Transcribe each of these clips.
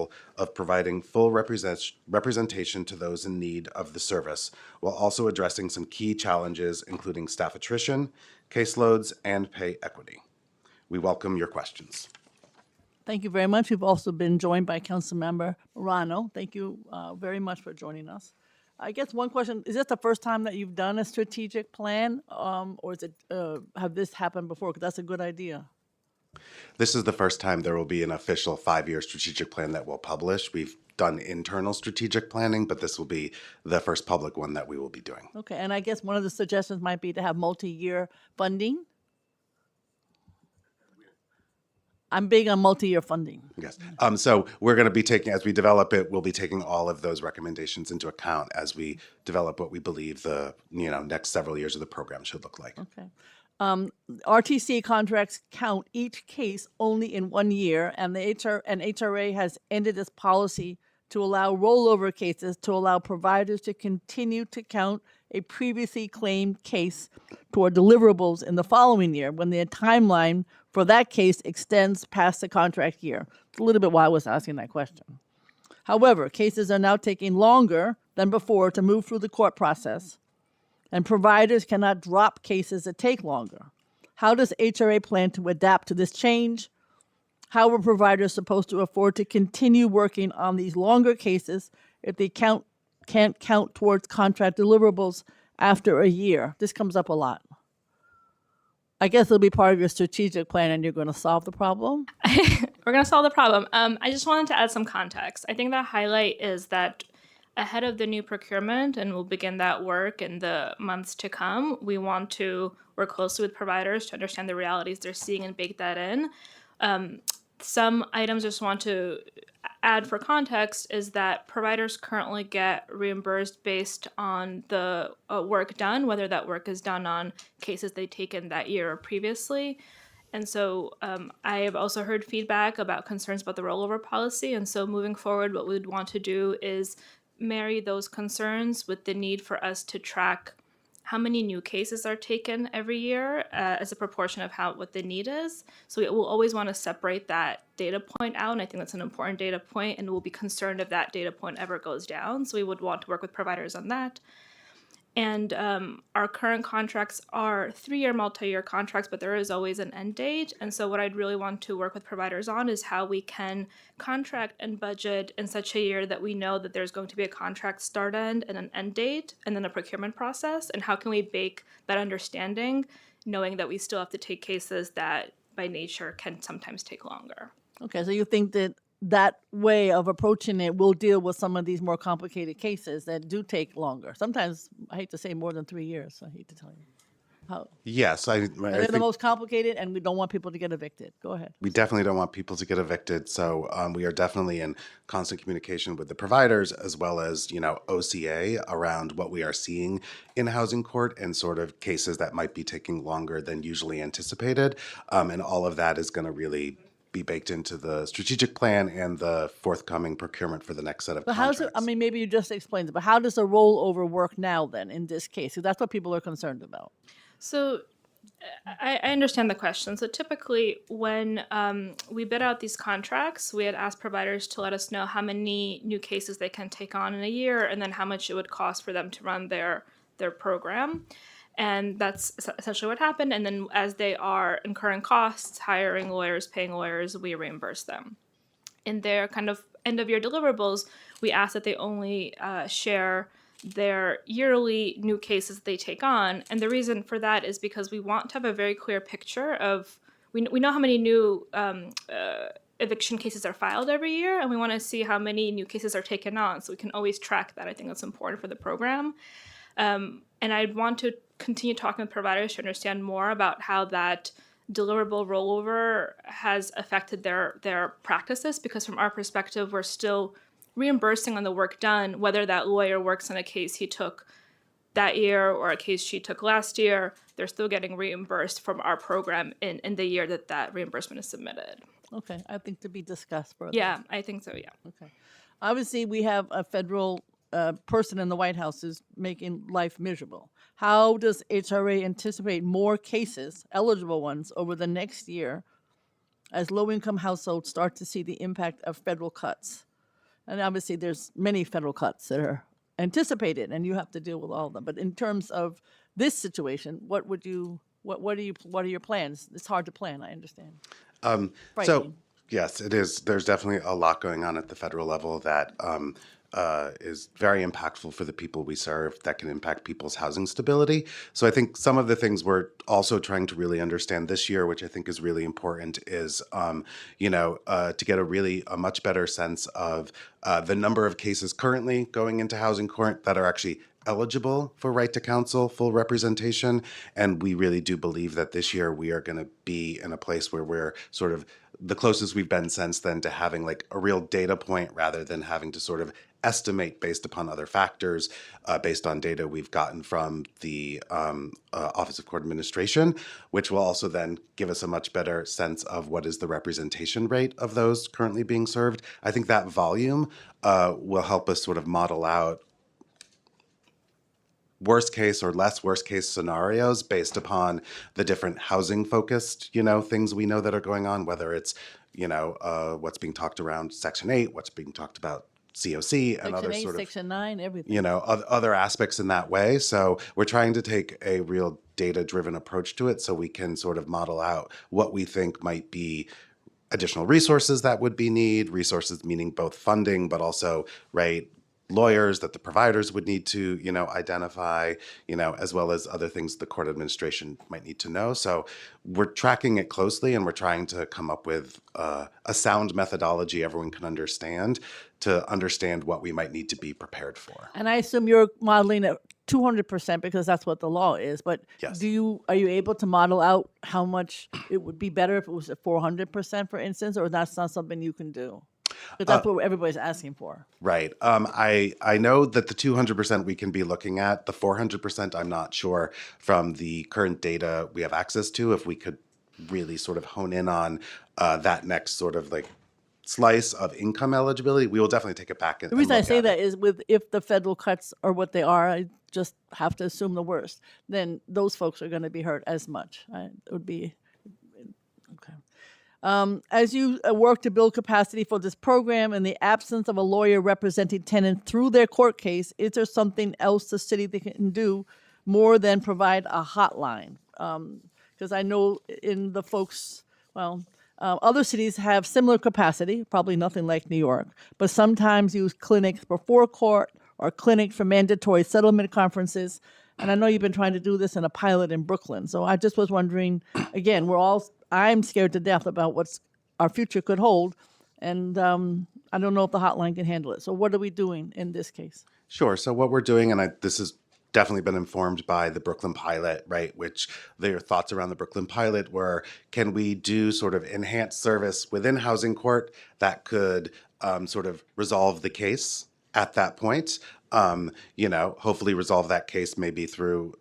goal of providing full representation to those in need of the service, while also addressing some key challenges, including staff attrition, caseloads, and pay equity. We welcome your questions. Thank you very much. We've also been joined by Councilmember Morano. Thank you very much for joining us. I guess one question, is this the first time that you've done a strategic plan, or is it, have this happened before? Because that's a good idea. This is the first time there will be an official 5-year strategic plan that we'll publish. We've done internal strategic planning, but this will be the first public one that we will be doing. Okay, and I guess one of the suggestions might be to have multi-year funding. I'm big on multi-year funding. Yes. So we're going to be taking, as we develop it, we'll be taking all of those recommendations into account as we develop what we believe the next several years of the program should look like. Okay. RTC contracts count each case only in 1 year, and the HRA has ended this policy to allow rollover cases to allow providers to continue to count a previously claimed case toward deliverables in the following year when the timeline for that case extends past the contract year. It's a little bit why I was asking that question. However, cases are now taking longer than before to move through the court process, and providers cannot drop cases that take longer. How does HRA plan to adapt to this change? How are providers supposed to afford to continue working on these longer cases if they can't count towards contract deliverables after a year? This comes up a lot. I guess it'll be part of your strategic plan and you're going to solve the problem? We're going to solve the problem. I just wanted to add some context. I think the highlight is that ahead of the new procurement, and we'll begin that work in the months to come, we want to work closely with providers to understand the realities they're seeing and bake that in. Some items I just want to add for context is that providers currently get reimbursed based on the work done, whether that work is done on cases they've taken that year or previously. And so I have also heard feedback about concerns about the rollover policy. And so moving forward, what we'd want to do is marry those concerns with the need for us to track how many new cases are taken every year as a proportion of what the need is. So we will always want to separate that data point out, and I think that's an important data point, and we'll be concerned if that data point ever goes down. So we would want to work with providers on that. And our current contracts are 3-year multi-year contracts, but there is always an end date. And so what I'd really want to work with providers on is how we can contract and budget in such a year that we know that there's going to be a contract start end and an end date and then a procurement process. And how can we bake that understanding, knowing that we still have to take cases that by nature can sometimes take longer. Okay, so you think that way of approaching it will deal with some of these more complicated cases that do take longer. Sometimes, I hate to say more than 3 years, I hate to tell you. How? Yes. They're the most complicated, and we don't want people to get evicted. Go ahead. We definitely don't want people to get evicted. So we are definitely in constant communication with the providers as well as, OCA around what we are seeing in housing court and sort of cases that might be taking longer than usually anticipated. And all of that is going to really be baked into the strategic plan and the forthcoming procurement for the next set of contracts. Maybe you just explained it, but how does a rollover work now then in this case? So that's what people are concerned about. So I understand the question. So typically when we bid out these contracts, we had asked providers to let us know how many new cases they can take on in a year and then how much it would cost for them to run their program. And that's essentially what happened. And then as they are incurring costs, hiring lawyers, paying lawyers, we reimburse them. In their kind of end-of-year deliverables, we ask that they only share their yearly new cases they take on. And the reason for that is because we want to have a very clear picture of, we know how many new eviction cases are filed every year, and we want to see how many new cases are taken on, so we can always track that. I think that's important for the program. And I'd want to continue talking with providers to understand more about how that deliverable rollover has affected their practices, because from our perspective, we're still reimbursing on the work done, whether that lawyer works on a case he took that year or a case she took last year. They're still getting reimbursed from our program in the year that reimbursement is submitted. Okay, I think to be discussed further. Yeah, I think so, yeah. Okay. Obviously, we have a federal person in the White House is making life miserable. How does HRA anticipate more cases, eligible ones, over the next year as low-income households start to see the impact of federal cuts? And obviously, there's many federal cuts that are anticipated, and you have to deal with all of them. But in terms of this situation, what are your plans? It's hard to plan. I understand. So, Frightening. yes, it is. There's definitely a lot going on at the federal level that is very impactful for the people we serve, that can impact people's housing stability. So I think some of the things we're also trying to really understand this year, which I think is really important, is to get a much better sense of the number of cases currently going into housing court that are actually eligible for right to counsel, full representation. And we really do believe that this year we are going to be in a place where we're sort of the closest we've been since then to having like a real data point rather than having to sort of estimate based upon other factors, based on data we've gotten from the Office of Court Administration, which will also then give us a much better sense of what is the representation rate of those currently being served. I think that volume will help us sort of model out worst case or less worst case scenarios based upon the different housing focused, things we know that are going on, whether it's, what's being talked around Section 8, what's being talked about COC and Section other 8, sort of, Section 9, everything. other aspects in that way. So we're trying to take a real data-driven approach to it so we can sort of model out what we think might be additional resources that would be resources meaning both funding, but also, right, lawyers that the providers would need to, identify, as well as other things the court administration might need to know. So we're tracking it closely and we're trying to come up with a sound methodology everyone can understand to understand what we might need to be prepared for. And I assume you're modeling at 200% because that's what the law is. But Yes. are you able to model out how much it would be better if it was at 400%, for instance, or that's not something you can do? Because that's what everybody's asking for. Right. I know that the 200% we can be looking at. The 400%, I'm not sure from the current data we have access to if we could really sort of hone in on that next sort of like slice of income eligibility. We will definitely take it back. The reason I say that is if the federal cuts are what they are, I just have to assume the worst. Then those folks are going to be hurt as much. It would be okay. As you work to build capacity for this program in the absence of a lawyer representing tenants through their court case, is there something else the city can do more than provide a hotline? Because I know in the folks, other cities have similar capacity, probably nothing like New York, but sometimes use clinics before court or clinics for mandatory settlement conferences. And I know you've been trying to do this in a pilot in Brooklyn. So I just was wondering, again, I'm scared to death about what our future could hold. And I don't know if the hotline can handle it. So what are we doing in this case? Sure. So what we're doing, and this has definitely been informed by the Brooklyn pilot, right? Which their thoughts around the Brooklyn pilot were, can we do sort of enhanced service within housing court that could sort of resolve the case at that point? Hopefully resolve that case maybe through,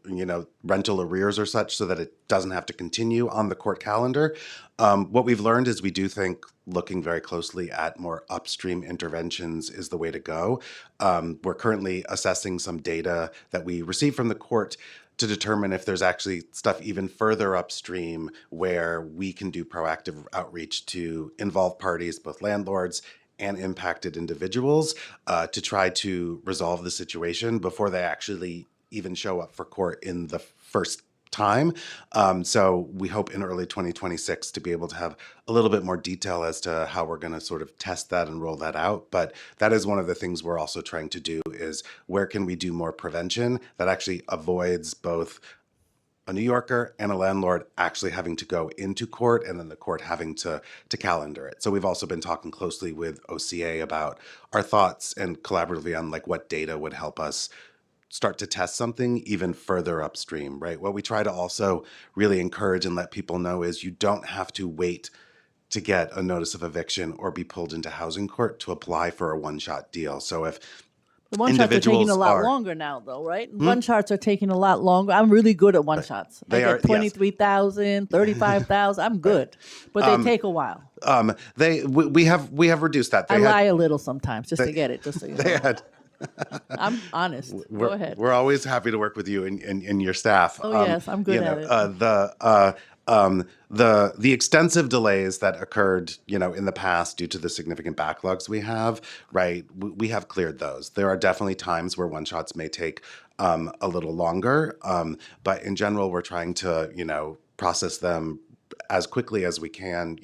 rental arrears or such so that it doesn't have to continue on the court calendar. What we've learned is we do think looking very closely at more upstream interventions is the way to go. We're currently assessing some data that we received from the court to determine if there's actually stuff even further upstream where we can do proactive outreach to involve parties, both landlords and impacted individuals, to try to resolve the situation before they actually even show up for court in the first time. So we hope in early 2026 to be able to have a little bit more detail as to how we're going to sort of test that and roll that out. But that is one of the things we're also trying to do is where can we do more prevention that actually avoids both a New Yorker and a landlord actually having to go into court and then the court having to calendar it. So we've also been talking closely with OCA about our thoughts and collaboratively on like what data would help us start to test something even further upstream, right? What we try to also really encourage and let people know is you don't have to wait to get a notice of eviction or be pulled into housing court to apply for a one-shot deal. So if the one-shots are taking a lot longer now, though, right? One-shots are taking a lot longer. I'm really good at one-shots. I get 23,000, 35,000. I'm good, but they take a while. We have reduced that. I lie a little sometimes just to get it, just so you know. I'm honest. Go ahead. We're always happy to work with you and your staff. Oh, yes, I'm good at it. The extensive delays that occurred, in the past due to the significant backlogs we have, right? We have cleared those. There are definitely times where one shots may take a little longer, but in general, we're trying to, process them as quickly as we can,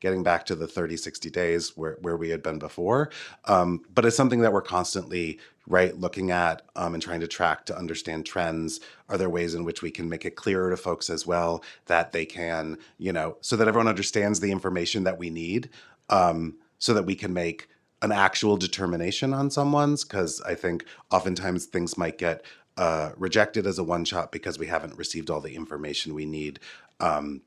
getting back to the 30, 60 days where we had been before. But it's something that we're constantly, right, looking at and trying to track to understand trends. Are there ways in which we can make it clearer to folks as well that they can, so that everyone understands the information that we need, so that we can make an actual determination on someone's? Because I think oftentimes things might get rejected as a one shot because we haven't received all the information we need to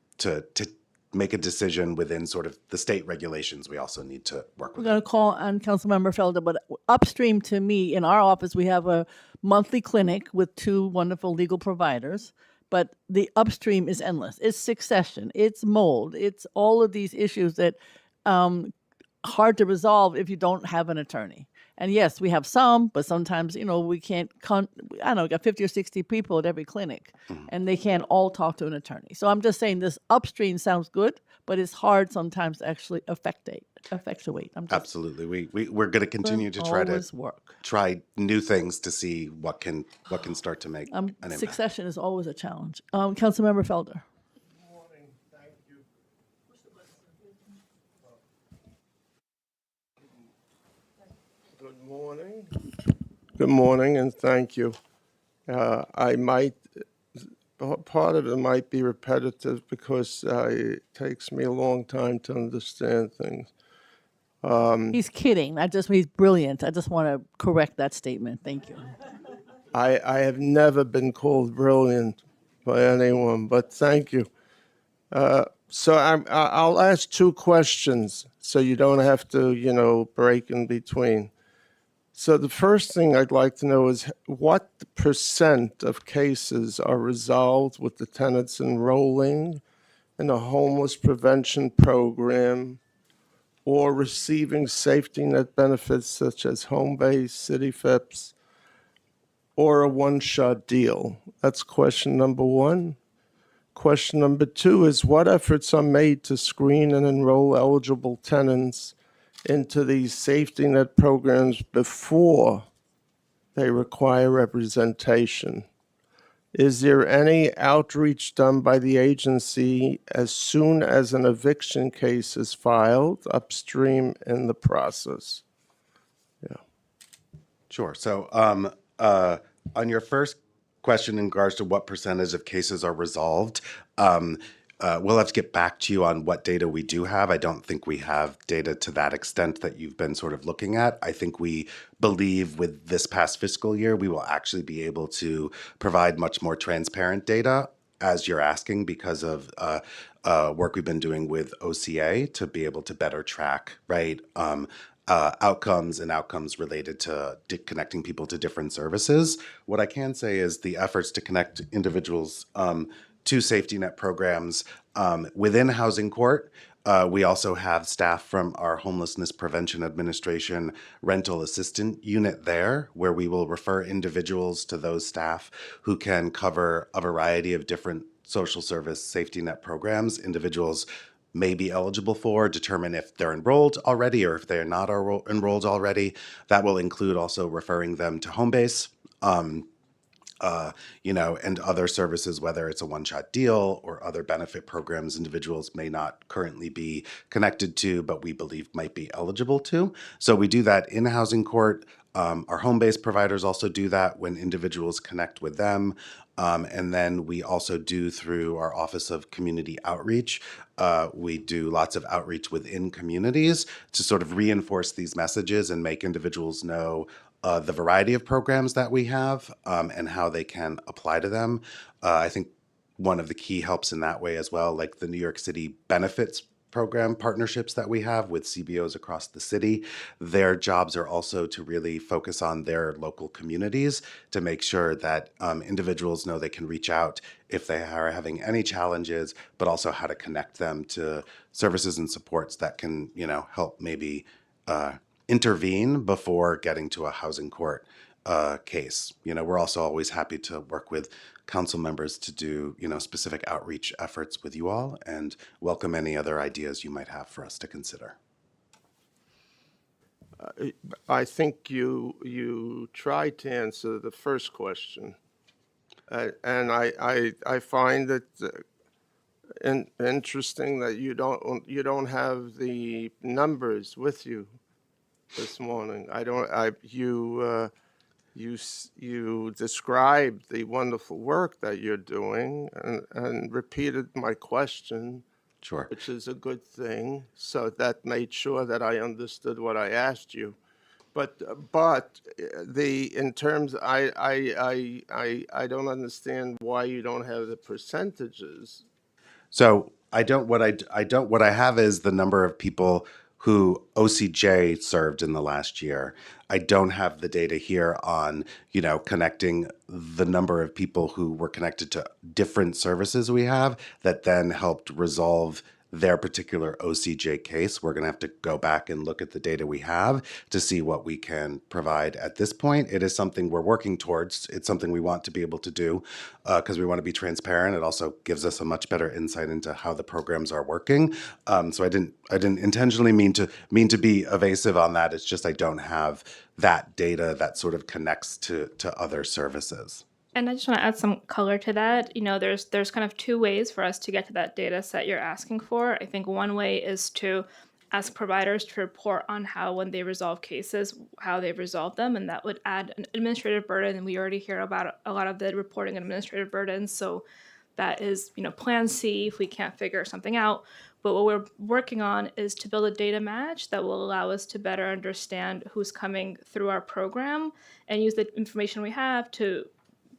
make a decision within sort of the state regulations. We also need to work We're with. going to call on Councilmember Felder, but upstream to me, in our office, we have a monthly clinic with 2 wonderful legal providers, but the upstream is endless. It's succession, it's mold, it's all of these issues that hard to resolve if you don't have an attorney. And yes, we have some, but sometimes, we can't, I don't know, we got 50 or 60 people at every clinic, and they can't all talk to an attorney. So I'm just saying this upstream sounds good, but it's hard sometimes to actually effectuate. Absolutely. We're going to continue to try new things to see what can start to make an impact. Succession is always a challenge. Councilmember Felder. Morning. Thank you. Good morning. Good morning, and thank you. Part of it might be repetitive because it takes me a long time to understand things. He's kidding. He's brilliant. I just want to correct that statement. Thank you. I have never been called brilliant by anyone, but thank you. So I'll ask 2 questions so you don't have to, break in between. So the first thing I'd like to know is what % of cases are resolved with the tenants enrolling in a homeless prevention program or receiving safety net benefits such as home base, city FIPS, or a one-shot deal? That's question number 1. Question number 2 is what efforts are made to screen and enroll eligible tenants into these safety net programs before they require representation? Is there any outreach done by the agency as soon as an eviction case is filed upstream in the process? Sure. So on your first question in regards to what percentage of cases are resolved, we'll have to get back to you on what data we do have. I don't think we have data to that extent that you've been sort of looking at. I think we believe with this past fiscal year, we will actually be able to provide much more transparent data as you're asking because of work we've been doing with OCA to be able to better track, right? Outcomes related to connecting people to different services. What I can say is the efforts to connect individuals to safety net programs within housing court. We also have staff from our Homelessness Prevention Administration rental assistant unit there, where we will refer individuals to those staff who can cover a variety of different social service safety net programs individuals may be eligible for, determine if they're enrolled already or if they're not enrolled already. That will include also referring them to Homebase, and other services, whether it's a one-shot deal or other benefit programs individuals may not currently be connected to, but we believe might be eligible to. So we do that in housing court. Our home-based providers also do that when individuals connect with them. And then we also do through our Office of Community Outreach. We do lots of outreach within communities to sort of reinforce these messages and make individuals know the variety of programs that we have and how they can apply to them. I think one of the key helps in that way as well, like the New York City benefits program partnerships that we have with CBOs across the city. Their jobs are also to really focus on their local communities to make sure that individuals know they can reach out if they are having any challenges, but also how to connect them to services and supports that can, help maybe intervene before getting to a housing court case. We're also always happy to work with council members to do, specific outreach efforts with you all, and welcome any other ideas you might have for us to consider. I think you tried to answer the first question, and I find it interesting that you don't have the numbers with you this morning. You described the wonderful work that you're doing and repeated my question, Sure. which is a good thing. So that made sure that I understood what I asked you. But in terms, I don't understand why you don't have the percentages. So what I have is the number of people who OCJ served in the last year. I don't have the data here on, connecting the number of people who were connected to different services we have that then helped resolve their particular OCJ case. We're going to have to go back and look at the data we have to see what we can provide at this point. It is something we're working towards. It's something we want to be able to do because we want to be transparent. It also gives us a much better insight into how the programs are working. So I didn't intentionally mean to be evasive on that. It's just I don't have that data that sort of connects to other services. And I just want to add some color to that. There's kind of two ways for us to get to that data set you're asking for. I think one way is to ask providers to report on how, when they resolve cases, how they've resolved them, and that would add an administrative burden. And we already hear about a lot of the reporting and administrative burdens. So that is, plan C if we can't figure something out. But what we're working on is to build a data match that will allow us to better understand who's coming through our program and use the information we have to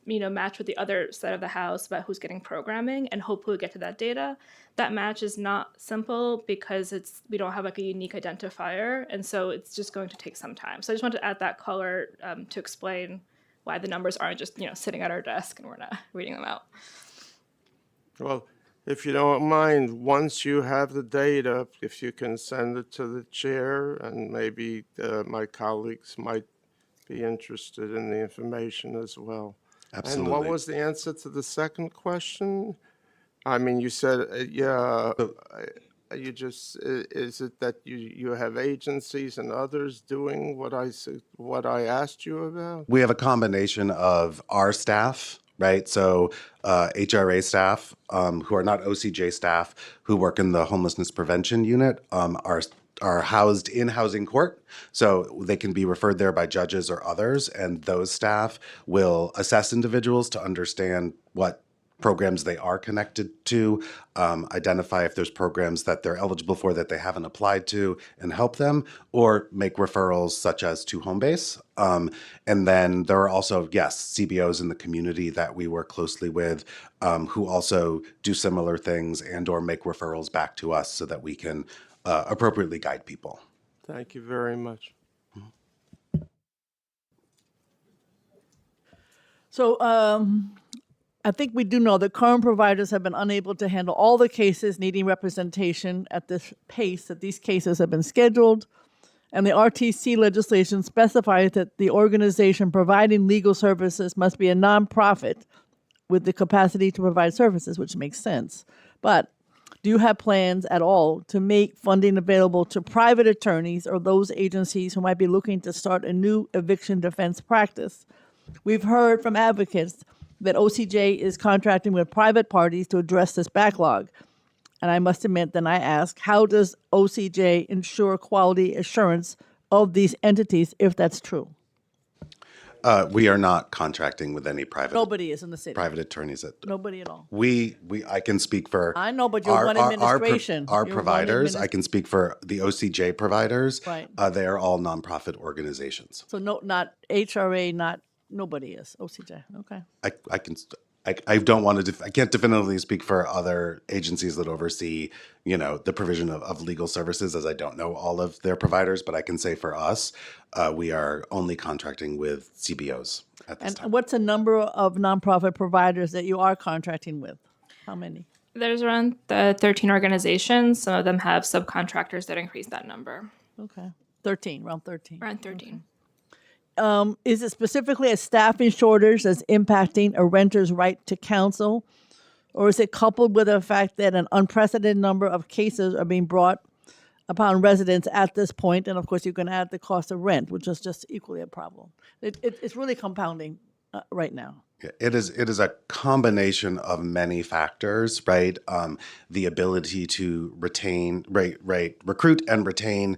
match with the other side of the house about who's getting programming and hopefully get to that data. That match is not simple because we don't have like a unique identifier. And so it's just going to take some time. So I just want to add that color to explain why the numbers aren't just, sitting at our desk and we're not reading them out. Well, if you don't mind, once you have the data, if you can send it to the chair, and maybe my colleagues might be interested in the information as well. Absolutely. And what was the answer to the second question? I mean, you said, you just, is it that you have agencies and others doing what I asked you about? We have a combination of our staff, right? So HRA staff who are not OCJ staff who work in the homelessness prevention unit are housed in housing court, so they can be referred there by judges or others, and those staff will assess individuals to understand what programs they are connected to, identify if there's programs that they're eligible for that they haven't applied to and help them, or make referrals such as to home base. And then there are also, yes, CBOs in the community that we work closely with who also do similar things and or make referrals back to us so that we can appropriately guide people. Thank you very much. So I think we do know that current providers have been unable to handle all the cases needing representation at this pace that these cases have been scheduled. And the RTC legislation specifies that the organization providing legal services must be a nonprofit with the capacity to provide services, which makes sense. But do you have plans at all to make funding available to private attorneys or those agencies who might be looking to start a new eviction defense practice? We've heard from advocates that OCJ is contracting with private parties to address this backlog. And I must admit, then I ask, how does OCJ ensure quality assurance of these entities if that's true? We are not contracting with any Nobody is in the city. private attorneys. Nobody at all. I can speak for. I know, but you're one administration. Our You're one providers. I can speak for the OCJ providers. Right. They are all nonprofit organizations. So no, not HRA, not nobody is OCJ. Okay. I don't want to. I can't definitively speak for other agencies that oversee, the provision of legal services, as I don't know all of their providers. But I can say for us, we are only contracting with CBOs at this time. And what's the number of nonprofit providers that you are contracting with? How many? There's around 13 organizations. Some of them have subcontractors that increase that number. Okay. 13, around 13. Around 13. is it specifically a staffing shortage that's impacting a renter's right to counsel? Or is it coupled with the fact that an unprecedented number of cases are being brought upon residents at this point? And of course, you can add the cost of rent, which is just equally a problem. It's really compounding right now. It is a combination of many factors, right? The ability to recruit and retain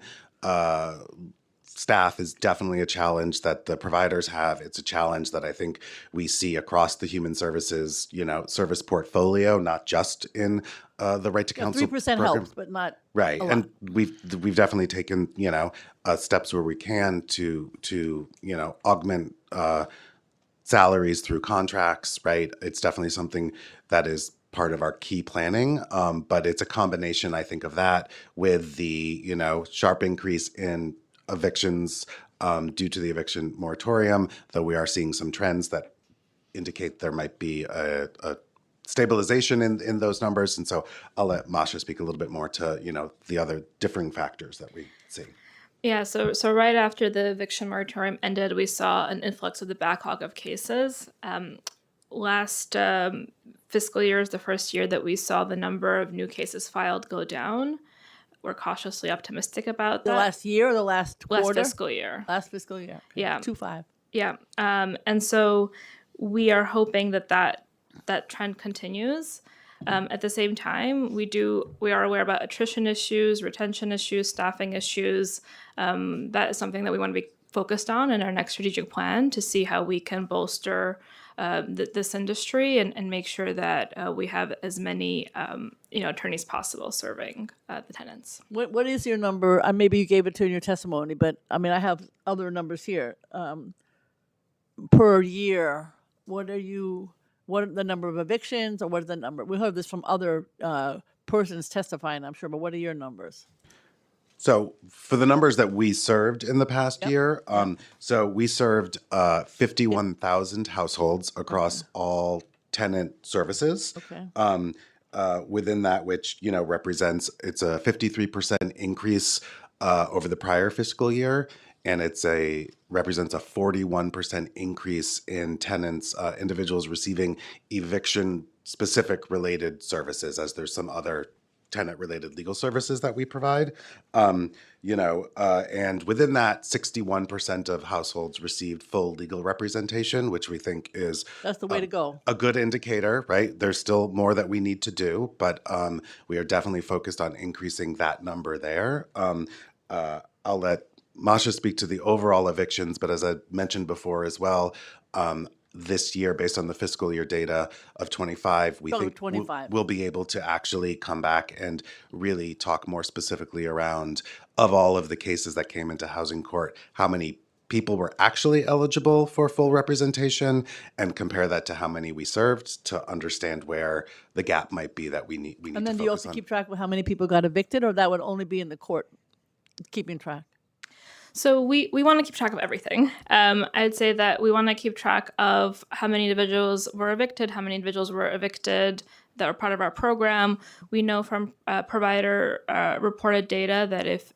staff is definitely a challenge that the providers have. It's a challenge that I think we see across the human services, service portfolio, not just in the right to counsel 3% program. helps, but not Right, a lot. and we've definitely taken steps where we can to augment salaries through contracts. Right, it's definitely something that is part of our key planning, but it's a combination, I think, of that with the sharp increase in evictions due to the eviction moratorium, though we are seeing some trends that indicate there might be a stabilization in those numbers. And so I'll let Masha speak a little bit more to, the other differing factors that we see. Yeah, so right after the eviction moratorium ended, we saw an influx of the backlog of cases. Last fiscal year is the first year that we saw the number of new cases filed go down. We're cautiously optimistic about that. The last year or the last quarter? Last fiscal year. Last fiscal year. Okay. Yeah. 2.5. Yeah. And so we are hoping that trend continues. At the same time, we are aware about attrition issues, retention issues, staffing issues. That is something that we want to be focused on in our next strategic plan to see how we can bolster this industry and make sure that we have as many attorneys possible serving the tenants. What is your number? Maybe you gave it to in your testimony, but I have other numbers here. Per year, what are the number of evictions, or what is the number? We heard this from other persons testifying, I'm sure, but what are your numbers? So for the numbers that we served in the past year, so we served 51,000 households across all tenant services. Okay. Within that, which represents, it's a 53% increase over the prior fiscal year, and represents a 41% increase in tenants, individuals receiving eviction specific related services, as there's some other tenant-related legal services that we provide, and within that, 61% of households received full legal representation, which we think is That's the way to go. a good indicator, right? There's still more that we need to do, but we are definitely focused on increasing that number there. I'll let Masha speak to the overall evictions, but as I mentioned before as well, this year, based on the fiscal year data of 25, we think 25. we'll be able to actually come back and really talk more specifically around, of all of the cases that came into housing court, how many people were actually eligible for full representation, and compare that to how many we served to understand where the gap might be that we need to focus on. And then do you also keep track of how many people got evicted, or that would only be in the court keeping track? So we want to keep track of everything. I'd say that we want to keep track of how many individuals were evicted, how many individuals were evicted that were part of our program. We know from provider reported data that if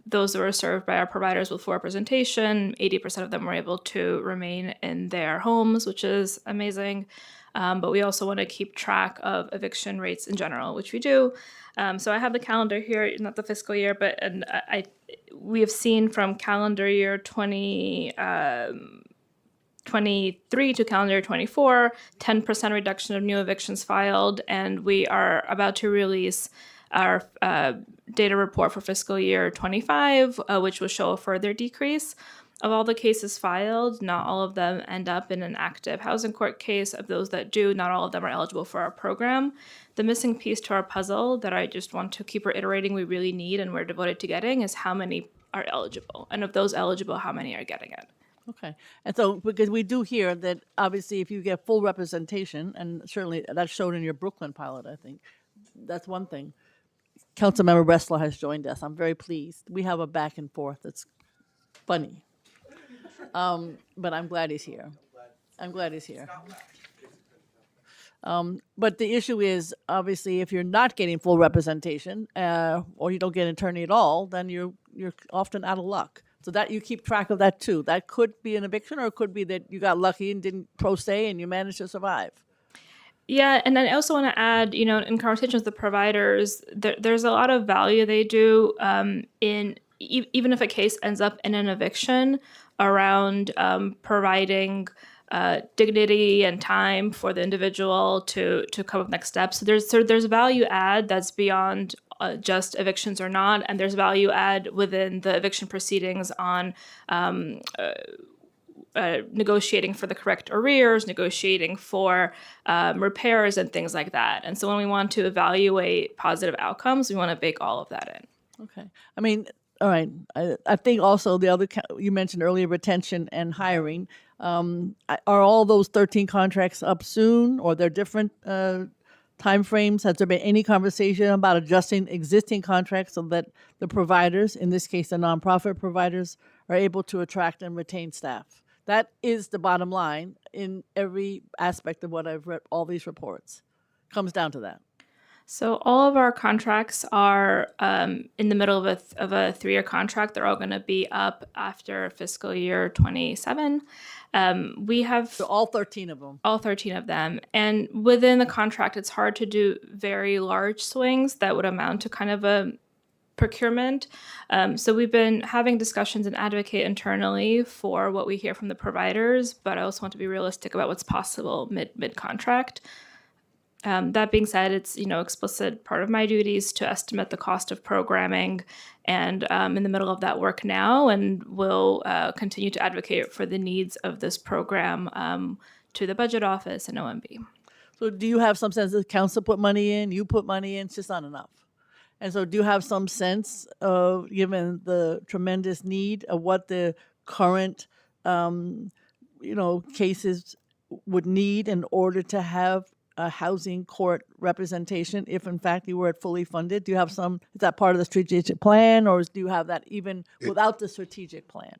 those that were served by our providers with full representation, 80% of them were able to remain in their homes, which is amazing. But we also want to keep track of eviction rates in general, which we do. So I have the calendar here, not the fiscal year, but we have seen from calendar year 2023 to calendar year 24, 10% reduction of new evictions filed, and we are about to release our data report for fiscal year 25, which will show a further decrease. Of all the cases filed, not all of them end up in an active housing court case. Of those that do, not all of them are eligible for our program. The missing piece to our puzzle that I just want to keep reiterating we really need and we're devoted to getting is how many are eligible. And of those eligible, how many are getting it? Okay. And so, because we do hear that obviously if you get full representation, and certainly that's shown in your Brooklyn pilot, I think, that's one thing. Councilmember Ressler has joined us. I'm very pleased. We have a back and forth that's funny. But I'm glad he's here. But the issue is, obviously, if you're not getting full representation, or you don't get an attorney at all, then you're often out of luck. So that you keep track of that too. That could be an eviction, or it could be that you got lucky and didn't pro se and you managed to survive. Yeah, and then I also want to add, in conversations with the providers, there's a lot of value they do even if a case ends up in an eviction around providing dignity and time for the individual to come up with next steps. So there's value add that's beyond just evictions or not, and there's value add within the eviction proceedings on negotiating for the correct arrears, negotiating for repairs and things like that. And so when we want to evaluate positive outcomes, we want to bake all of that in. Okay. I mean, all right. I think also the other, you mentioned earlier, retention and hiring. Are all those 13 contracts up soon, or they're different timeframes? Has there been any conversation about adjusting existing contracts so that the providers, in this case the nonprofit providers, are able to attract and retain staff? That is the bottom line in every aspect of what I've read, all these reports. Comes down to that. So all of our contracts are in the middle of a 3-year contract. They're all going to be up after fiscal year 27. We have So all 13 of them. all 13 of them. And within the contract, it's hard to do very large swings that would amount to kind of a procurement. So we've been having discussions and advocate internally for what we hear from the providers, but I also want to be realistic about what's possible mid-contract. That being said, it's explicit part of my duties to estimate the cost of programming, and in the middle of that work now, and will continue to advocate for the needs of this program to the budget office and OMB. So do you have some sense that council put money in, you put money in, it's just not enough? And so do you have some sense of, given the tremendous need, of what the current, cases would need in order to have a housing court representation if in fact you were fully funded? Do you have is that part of the strategic plan, or do you have that even without the strategic plan?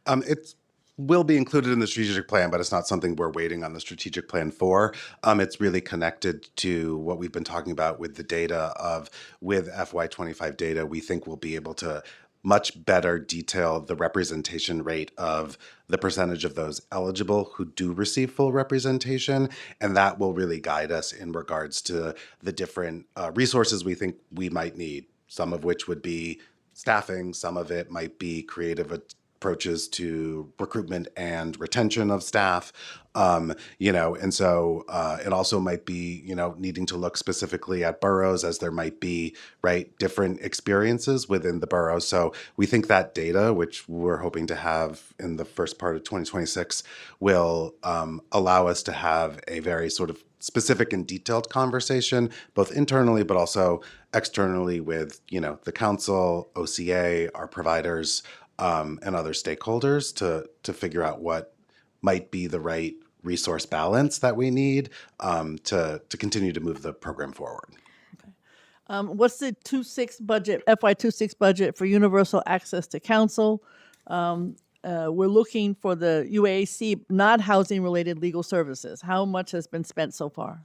It will be included in the strategic plan, but it's not something we're waiting on the strategic plan for. It's really connected to what we've been talking about with the data with FY25 data. We think we'll be able to much better detail the representation rate of the percentage of those eligible who do receive full representation. And that will really guide us in regards to the different resources we think we might need, some of which would be staffing, some of it might be creative approaches to recruitment and retention of staff, and so it also might be, needing to look specifically at boroughs, as there might be, different experiences within the borough. So we think that data, which we're hoping to have in the first part of 2026, will allow us to have a very sort of specific and detailed conversation, both internally but also externally with, the council, OCA, our providers, and other stakeholders to figure out what might be the right resource balance that we need to continue to move the program forward. What's the FY26 budget for universal access to counsel? We're looking for the UAC, not housing related legal services. How much has been spent so far?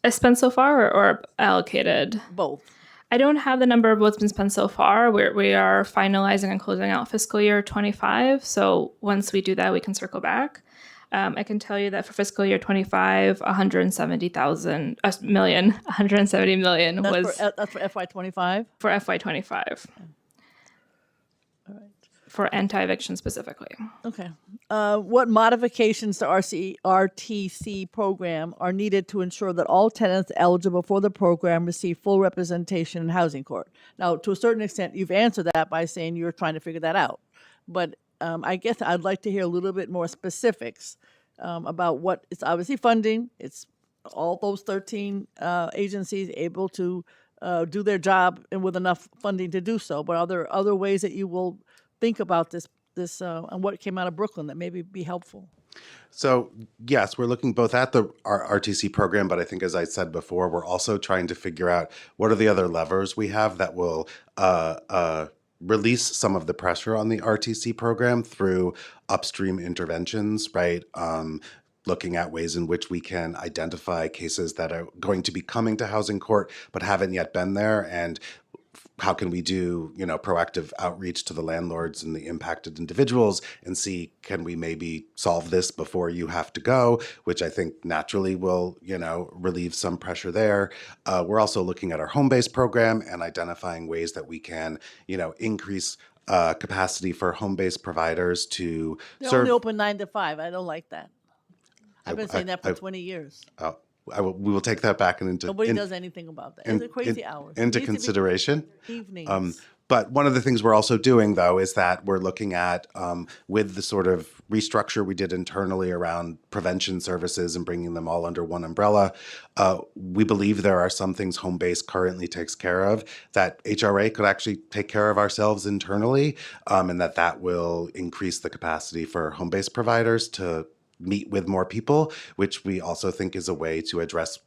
Spent so far or allocated? Both. I don't have the number of what's been spent so far. We are finalizing and closing out fiscal year 25. So once we do that, we can circle back. I can tell you that for fiscal year 25, 170 million was That's for FY25? for FY25. All right. For anti-eviction specifically. Okay. What modifications to RTC program are needed to ensure that all tenants eligible for the program receive full representation in housing court? Now, to a certain extent, you've answered that by saying you're trying to figure that out. But I guess I'd like to hear a little bit more specifics about what it's obviously funding. It's all those 13 agencies able to do their job and with enough funding to do so. But are there other ways that you will think about this and what came out of Brooklyn that maybe be helpful? So yes, we're looking both at our RTC program, but I think, as I said before, we're also trying to figure out what are the other levers we have that will release some of the pressure on the RTC program through upstream interventions, looking at ways in which we can identify cases that are going to be coming to housing court but haven't yet been there, and how can we do, proactive outreach to the landlords and the impacted individuals and see, can we maybe solve this before you have to go, which I think naturally will, relieve some pressure there. We're also looking at our home-based program and identifying ways that we can, increase capacity for home-based providers to They're serve. only open 9 to 5. I don't like that. I've been saying that for I- 20 years. We will take that back and Nobody does anything about that. It's a crazy hours. It into needs to be consideration. evenings. But one of the things we're also doing, though, is that we're looking at, with the sort of restructure we did internally around prevention services and bringing them all under one umbrella, we believe there are some things home-based currently takes care of that HRA could actually take care of ourselves internally, and that will increase the capacity for home-based providers to meet with more people, which we also think is a way to address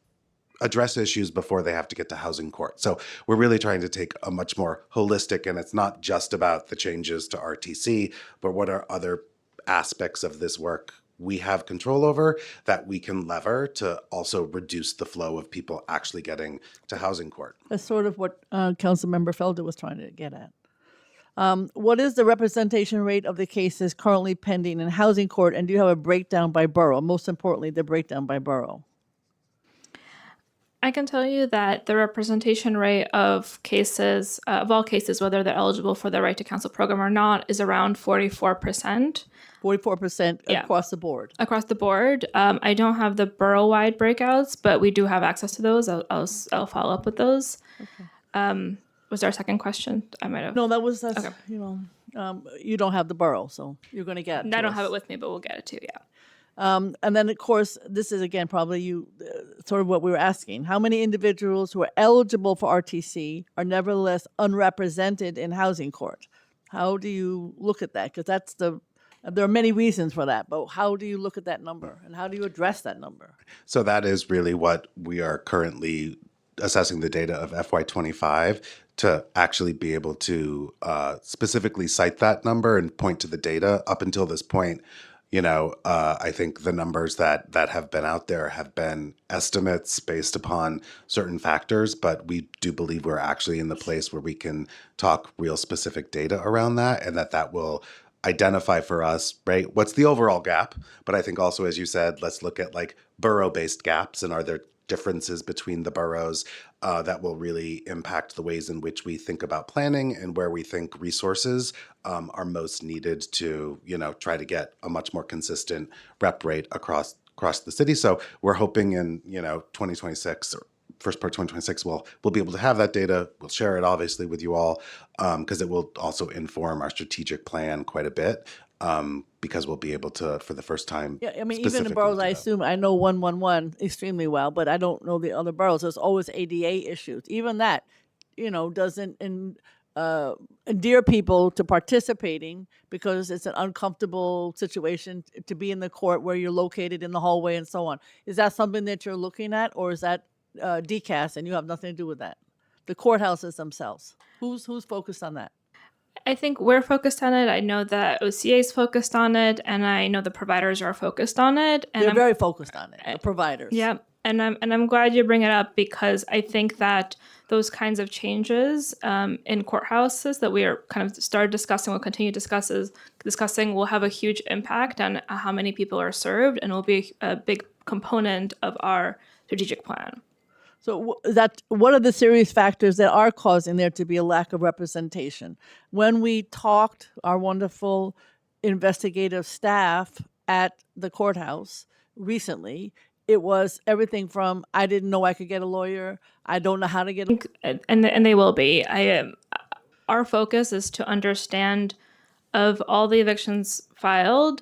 issues before they have to get to housing court. So we're really trying to take a much more holistic, and it's not just about the changes to RTC, but what are other aspects of this work we have control over that we can lever to also reduce the flow of people actually getting to housing court. That's sort of what Councilmember Felder was trying to get at. What is the representation rate of the cases currently pending in housing court, and do you have a breakdown by borough? Most importantly, the breakdown by borough. I can tell you that the representation rate of cases, of all cases, whether they're eligible for the right to counsel program or not, is around 44%. 44% Yeah. across the board. Across the board. I don't have the borough-wide breakouts, but we do have access to those. I'll follow up with those. Okay. Was there a second question? I might have. No, that's Okay. you don't have the borough, so you're going to get. I don't have it with me, but we'll get it to you. Yeah. And then, of course, this is, again, probably sort of what we were asking. How many individuals who are eligible for RTC are nevertheless unrepresented in housing court? How do you look at that? Because there are many reasons for that, but how do you look at that number, and how do you address that number? So that is really what we are currently assessing the data of FY25 to actually be able to specifically cite that number and point to the data. Up until this point, I think the numbers that have been out there have been estimates based upon certain factors, but we do believe we're actually in the place where we can talk real specific data around that, and that will identify for us, right, what's the overall gap. But I think also, as you said, let's look at like borough-based gaps, and are there differences between the boroughs that will really impact the ways in which we think about planning and where we think resources are most needed to, try to get a much more consistent rep rate across the city. So we're hoping in, 2026 or first part of 2026, we'll be able to have that data. We'll share it obviously with you all because it will also inform our strategic plan quite a bit. Because we'll be able to, for the first time. Yeah, I mean, even in boroughs, I assume I know 111 extremely well, but I don't know the other boroughs. There's always ADA issues. Even that, doesn't endear people to participating because it's an uncomfortable situation to be in the court where you're located in the hallway and so on. Is that something that you're looking at, or is that DCAS and you have nothing to do with that? The courthouses themselves. Who's focused on that? I think we're focused on it. I know that OCA is focused on it, and I know the providers are focused on it. And They're very focused on it, the providers. Yeah, and I'm glad you bring it up, because I think that those kinds of changes in courthouses that we are kind of started discussing, will continue discussing, will have a huge impact on how many people are served, and will be a big component of our strategic plan. So what are the serious factors that are causing there to be a lack of representation? When we talked, our wonderful investigative staff at the courthouse recently, it was everything from, I didn't know I could get a lawyer, I don't know how to get a... And they will be. Our focus is to understand, of all the evictions filed,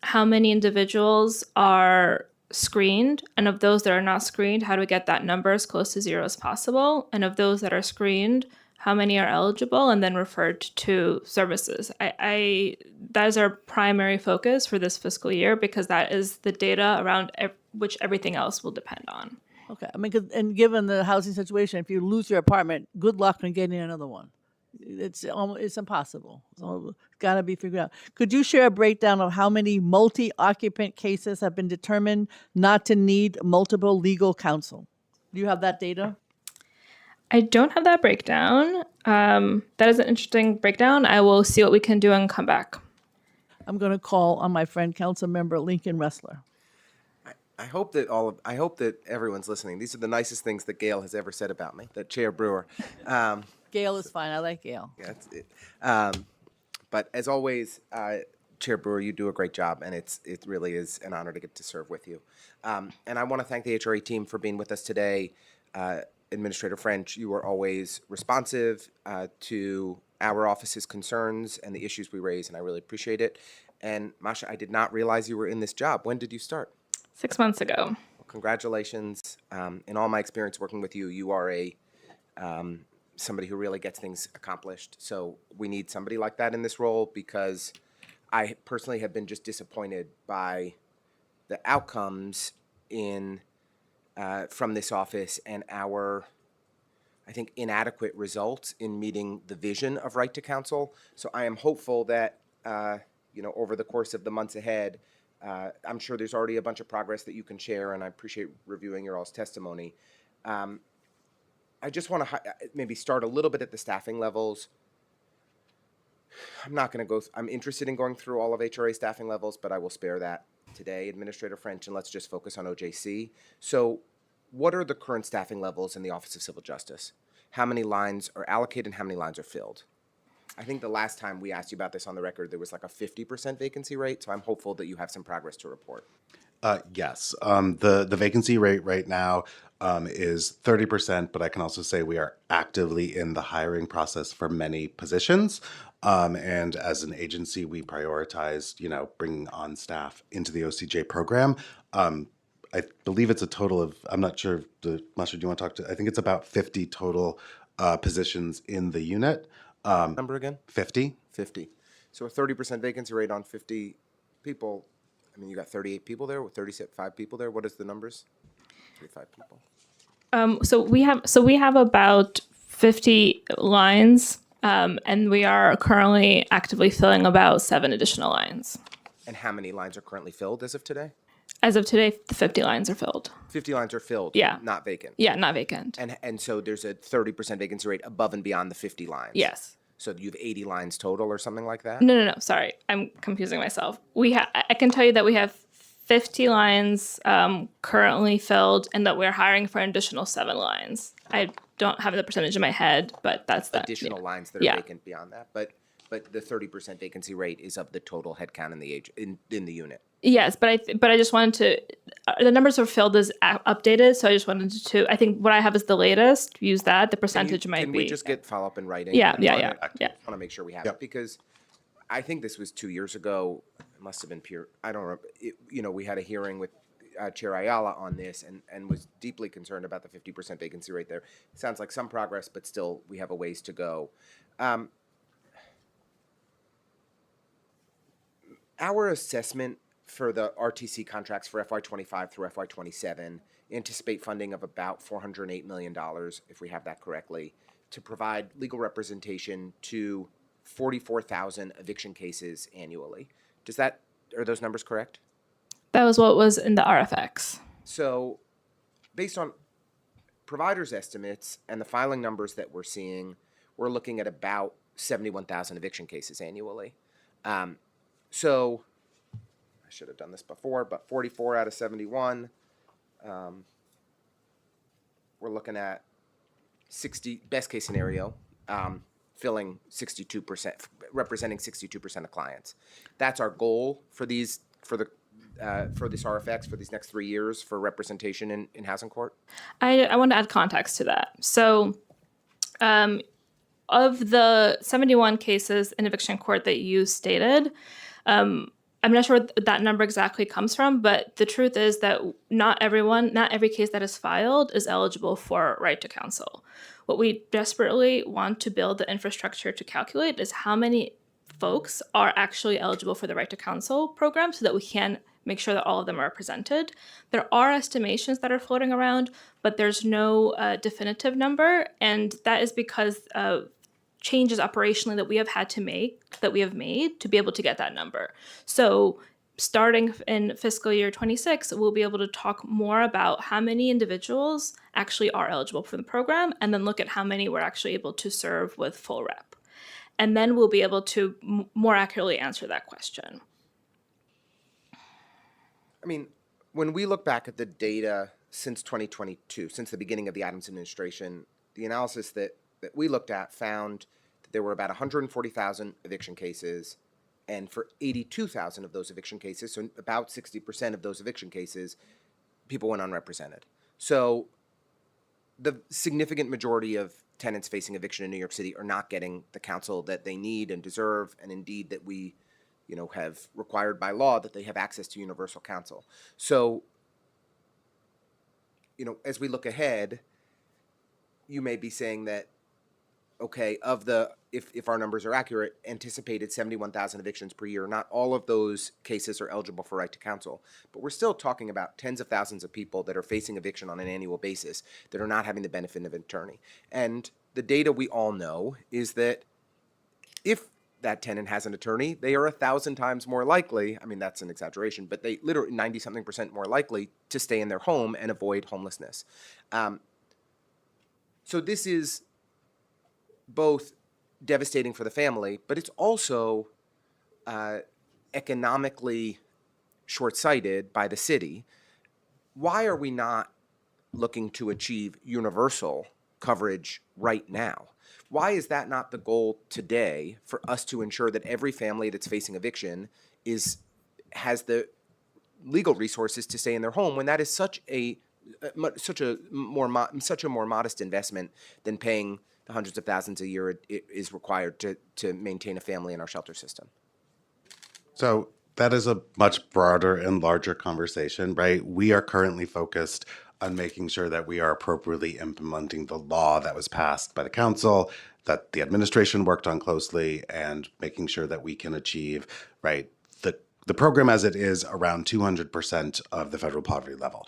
how many individuals are screened, and of those that are not screened, how do we get that number as close to zero as possible, and of those that are screened, how many are eligible and then referred to services. That is our primary focus for this fiscal year, because that is the data around which everything else will depend on. Okay, I mean, and given the housing situation, if you lose your apartment, good luck on getting another one. It's impossible. So it's got to be figured out. Could you share a breakdown of how many multi-occupant cases have been determined not to need multiple legal counsel? Do you have that data? I don't have that breakdown. That is an interesting breakdown. I will see what we can do and come back. I'm going to call on my friend, Council Member Lincoln Ressler. I hope that everyone's listening. These are the nicest things that Gail has ever said about me. That Chair Brewer. Gail is fine. I like Gail. Yeah, that's it. But as always, Chair Brewer, you do a great job, and it really is an honor to get to serve with you. And I want to thank the HRA team for being with us today. Administrator French, you are always responsive to our office's concerns and the issues we raise, and I really appreciate it. And Masha, I did not realize you were in this job. When did you start? 6 months ago. Well, congratulations. In all my experience working with you, you are somebody who really gets things accomplished. So we need somebody like that in this role, because I personally have been just disappointed by the outcomes from this office and our, I think, inadequate results in meeting the vision of Right to Counsel. So I am hopeful that over the course of the months ahead, I'm sure there's already a bunch of progress that you can share, and I appreciate reviewing your all's testimony. I just want to maybe start a little bit at the staffing levels. I'm not going to go. I'm interested in going through all of HRA staffing levels, but I will spare that today, Administrator French, and let's just focus on OJC. So, what are the current staffing levels in the Office of Civil Justice? How many lines are allocated and how many lines are filled? I think the last time we asked you about this on the record, there was like a 50% vacancy rate, so I'm hopeful that you have some progress to report. Yes. The vacancy rate right now is 30%, but I can also say we are actively in the hiring process for many positions. And as an agency, we prioritize, bringing on staff into the OCJ program. I believe it's a total of, I'm not sure, Masha, do you want to talk to, I think it's about 50 total positions in the unit. Number again? 50. 50. So a 30% vacancy rate on 50 people. I mean, you got 38 people there, with 35 people there. What is the numbers? 35 people. So we have about 50 lines, and we are currently actively filling about 7 additional lines. And how many lines are currently filled as of today? As of today, the 50 lines are filled. 50 lines are filled. Yeah. Not vacant. Yeah, not vacant. And so there's a 30% vacancy rate above and beyond the 50 lines. Yes. So you have 80 lines total or something like that? No. Sorry, I'm confusing myself. I can tell you that we have 50 lines currently filled, and that we're hiring for an additional 7 lines. I don't have the percentage in my head, but that's that. Additional lines that are vacant beyond that. But the 30% vacancy rate is of the total headcount in the unit. Yes, but I just wanted to. The numbers are filled as updated, so I just wanted to. I think what I have is the latest. Use that. The percentage might be. Can we just get follow up in writing? Yeah. I want to make sure we have it, because I think this was 2 years ago. It must have been pure. I don't remember. We had a hearing with Chair Ayala on this, and was deeply concerned about the 50% vacancy rate there. It sounds like some progress, but still we have a ways to go. Our assessment for the RTC contracts for FY25 through FY27 anticipate funding of about $408 million, if we have that correctly, to provide legal representation to 44,000 eviction cases annually. Are those numbers correct? That was what was in the RFX. So, based on providers' estimates and the filing numbers that we're seeing, we're looking at about 71,000 eviction cases annually. So, I should have done this before, but 44 out of 71, we're looking at 60, best case scenario, filling 62%, representing 62% of clients. That's our goal for this RFX for these next 3 years for representation in housing court. I want to add context to that. So, of the 71 cases in eviction court that you stated, I'm not sure what that number exactly comes from, but the truth is that not every case that is filed is eligible for right to counsel. What we desperately want to build the infrastructure to calculate is how many folks are actually eligible for the right to counsel program, so that we can make sure that all of them are represented. There are estimations that are floating around, but there's no definitive number, and that is because of changes operationally that we have made to be able to get that number. So starting in fiscal year 26, we'll be able to talk more about how many individuals actually are eligible for the program, and then look at how many we're actually able to serve with full rep. And then we'll be able to more accurately answer that question. I mean, when we look back at the data since 2022, since the beginning of the Adams administration, the analysis that we looked at found that there were about 140,000 eviction cases, and for 82,000 of those eviction cases, so about 60% of those eviction cases, people went unrepresented. So the significant majority of tenants facing eviction in New York City are not getting the counsel that they need and deserve, and indeed that we, have required by law that they have access to universal counsel. So, as we look ahead, you may be saying that, okay, of the, if our numbers are accurate, anticipated 71,000 evictions per year, not all of those cases are eligible for right to counsel. But we're still talking about tens of thousands of people that are facing eviction on an annual basis that are not having the benefit of an attorney. And the data we all know is that if that tenant has an attorney, they are 1,000 times more likely, I mean, that's an exaggeration, but they literally 90-something% more likely to stay in their home and avoid homelessness. So this is both devastating for the family, but it's also economically short-sighted by the city. Why are we not looking to achieve universal coverage right now? Why is that not the goal today for us to ensure that every family that's facing eviction has the legal resources to stay in their home, when that is such a more modest investment than paying the hundreds of thousands a year it is required to maintain a family in our shelter system? So that is a much broader and larger conversation, right? We are currently focused on making sure that we are appropriately implementing the law that was passed by the council, that the administration worked on closely, and making sure that we can achieve, right, the program as it is around 200% of the federal poverty level.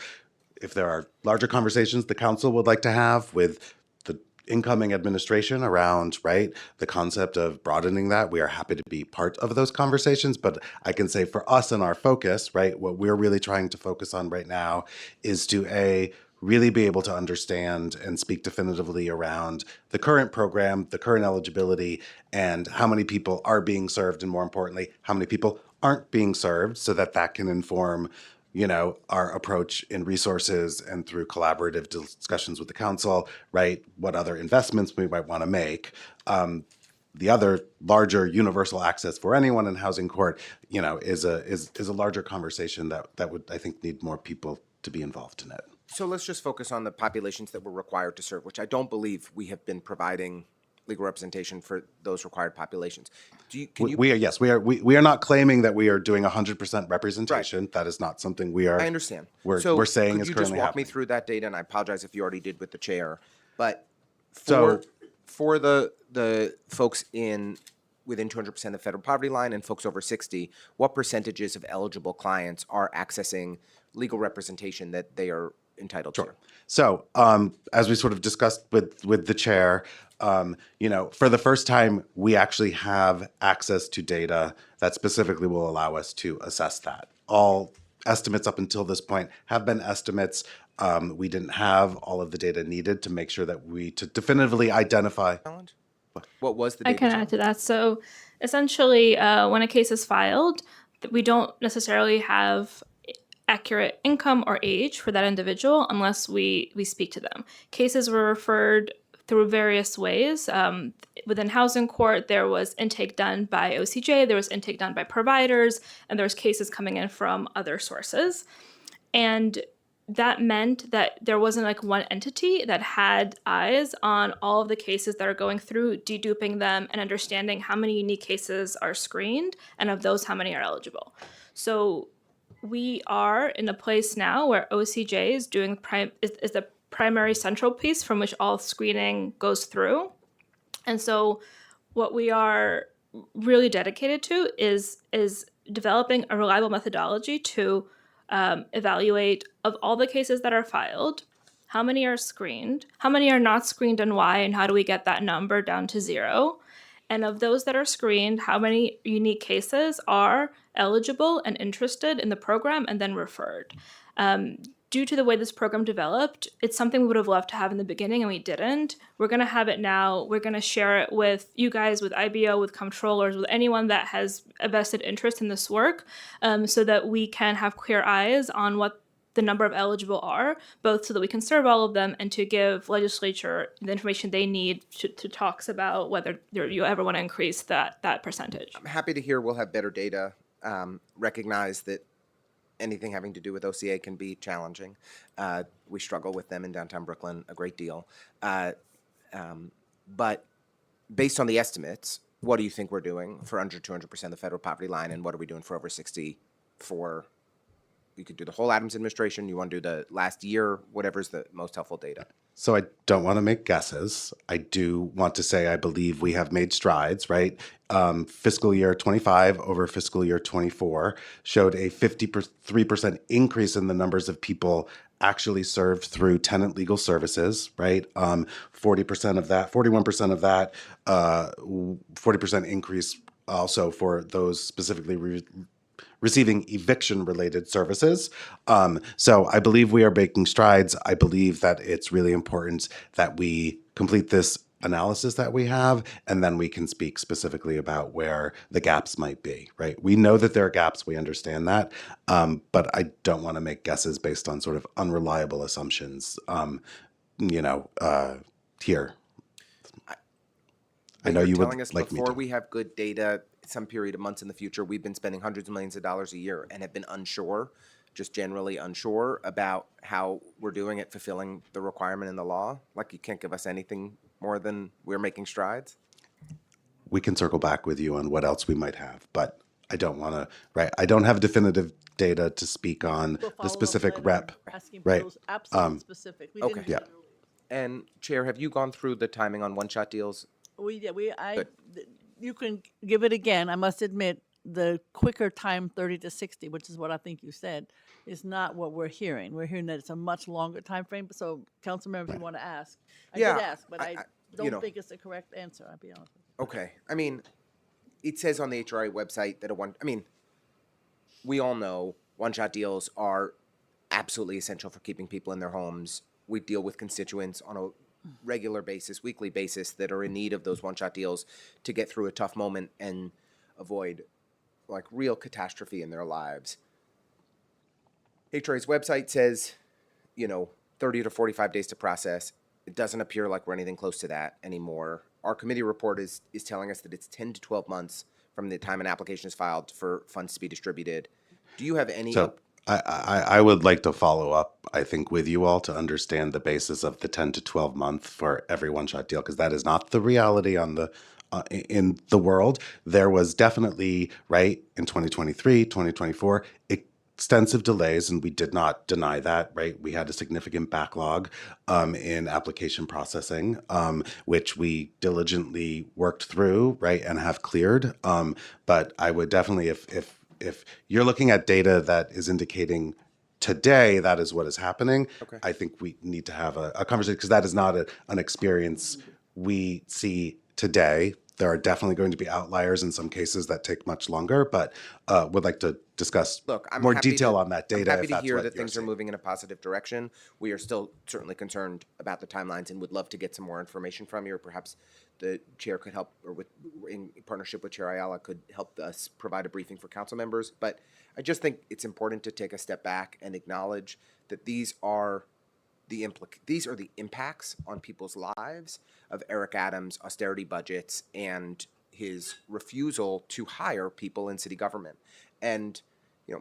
If there are larger conversations the council would like to have with the incoming administration around, right, the concept of broadening that, we are happy to be part of those conversations. But I can say for us and our focus, right, what we're really trying to focus on right now is to really be able to understand and speak definitively around the current program, the current eligibility, and how many people are being served, and more importantly, how many people aren't being served, so that that can inform our approach in resources and through collaborative discussions with the council, right? What other investments we might want to make. The other larger universal access for anyone in housing court, is a larger conversation that would, I think, need more people to be involved in it. So let's just focus on the populations that we're required to serve, which I don't believe we have been providing legal representation for those required populations. We are not claiming that we are doing 100% representation. Right. That is not something we are. I understand. We're saying is currently happening. Could you just walk me through that data? And I apologize if you already did with the chair, but for the folks within 200% of federal poverty line and folks over 60, what percentages of eligible clients are accessing legal representation that they are entitled to? So, as we sort of discussed with the chair, for the first time, we actually have access to data that specifically will allow us to assess that. All estimates up until this point have been estimates. We didn't have all of the data needed to make sure that to definitively identify. What was the data? I can add to that. So essentially, when a case is filed, we don't necessarily have accurate income or age for that individual unless we speak to them. Cases were referred through various ways. Within housing court, there was intake done by OCJ, there was intake done by providers, and there was cases coming in from other sources. And that meant that there wasn't like one entity that had eyes on all of the cases that are going through, deduping them and understanding how many unique cases are screened, and of those, how many are eligible. So we are in a place now where OCJ is doing is the primary central piece from which all screening goes through. And so what we are really dedicated to is developing a reliable methodology to evaluate of all the cases that are filed, how many are screened, how many are not screened and why, and how do we get that number down to 0? And of those that are screened, how many unique cases are eligible and interested in the program and then referred. Due to the way this program developed, it's something we would have loved to have in the beginning and we didn't. We're going to have it now. We're going to share it with you guys, with IBO, with comptrollers, with anyone that has a vested interest in this work, so that we can have clear eyes on what the number of eligible are, both so that we can serve all of them and to give legislature the information they need to talks about whether you ever want to increase that percentage. I'm happy to hear we'll have better data. Recognize that anything having to do with OCA can be challenging. We struggle with them in downtown Brooklyn a great deal. But based on the estimates, what do you think we're doing for under 200% of the federal poverty line, and what are we doing for over 60 for, you could do the whole Adams administration, you want to do the last year, whatever's the most helpful data? So I don't want to make guesses. I do want to say I believe we have made strides, right? Fiscal year 25 over fiscal year 24 showed a 53% increase in the numbers of people actually served through tenant legal services, right? 40% of that, 41% of that, 40% increase also for those specifically receiving eviction-related services. So I believe we are making strides. I believe that it's really important that we complete this analysis that we have, and then we can speak specifically about where the gaps might be, right? We know that there are gaps, we understand that, but I don't want to make guesses based on sort of unreliable assumptions, here. I know you would telling us like me before to. we have good data, some period of months in the future, we've been spending hundreds of millions of dollars a year and have been unsure, just generally unsure about how we're doing at fulfilling the requirement in the law. Like, you can't give us anything more than we're making strides. We can circle back with you on what else we might have, but I don't want to, right? I don't have definitive data to speak on We'll the follow specific up rep, later, asking for right? those absolute specific. We okay. didn't do Yeah. that earlier. And Chair, have you gone through the timing on one-shot deals? You can give it again. I must admit, the quicker time, 30 to 60, which is what I think you said, is not what we're hearing. We're hearing that it's a much longer time frame. So, council member, if you want to ask, I Yeah, did ask, but I don't know. think it's the correct answer. I'll be honest with you. Okay. I mean, it says on the HRA website that we all know one-shot deals are absolutely essential for keeping people in their homes. We deal with constituents on a regular basis, weekly basis, that are in need of those one-shot deals to get through a tough moment and avoid like real catastrophe in their lives. HRA's website says, 30 to 45 days to process. It doesn't appear like we're anything close to that anymore. Our committee report is telling us that it's 10 to 12 months from the time an application is filed for funds to be distributed. Do you have any? So I would like to follow up, I think, with you all to understand the basis of the 10 to 12 month for every one-shot deal, because that is not the reality on the in the world. There was definitely, right, in 2023, 2024, extensive delays, and we did not deny that, right? We had a significant backlog in application processing, which we diligently worked through, right, and have cleared. But I would definitely, if you're looking at data that is indicating today that is what is happening, Okay. I think we need to have a conversation, because that is not an experience we see today. There are definitely going to be outliers in some cases that take much longer, but would like to discuss more detail on that data. I'm happy if to that's hear what that you're things are seeing. moving in a positive direction. We are still certainly concerned about the timelines and would love to get some more information from you, or perhaps the chair could help, or in partnership with Chair Ayala, could help us provide a briefing for council members. But I just think it's important to take a step back and acknowledge that these are the impacts on people's lives of Eric Adams' austerity budgets and his refusal to hire people in city government. And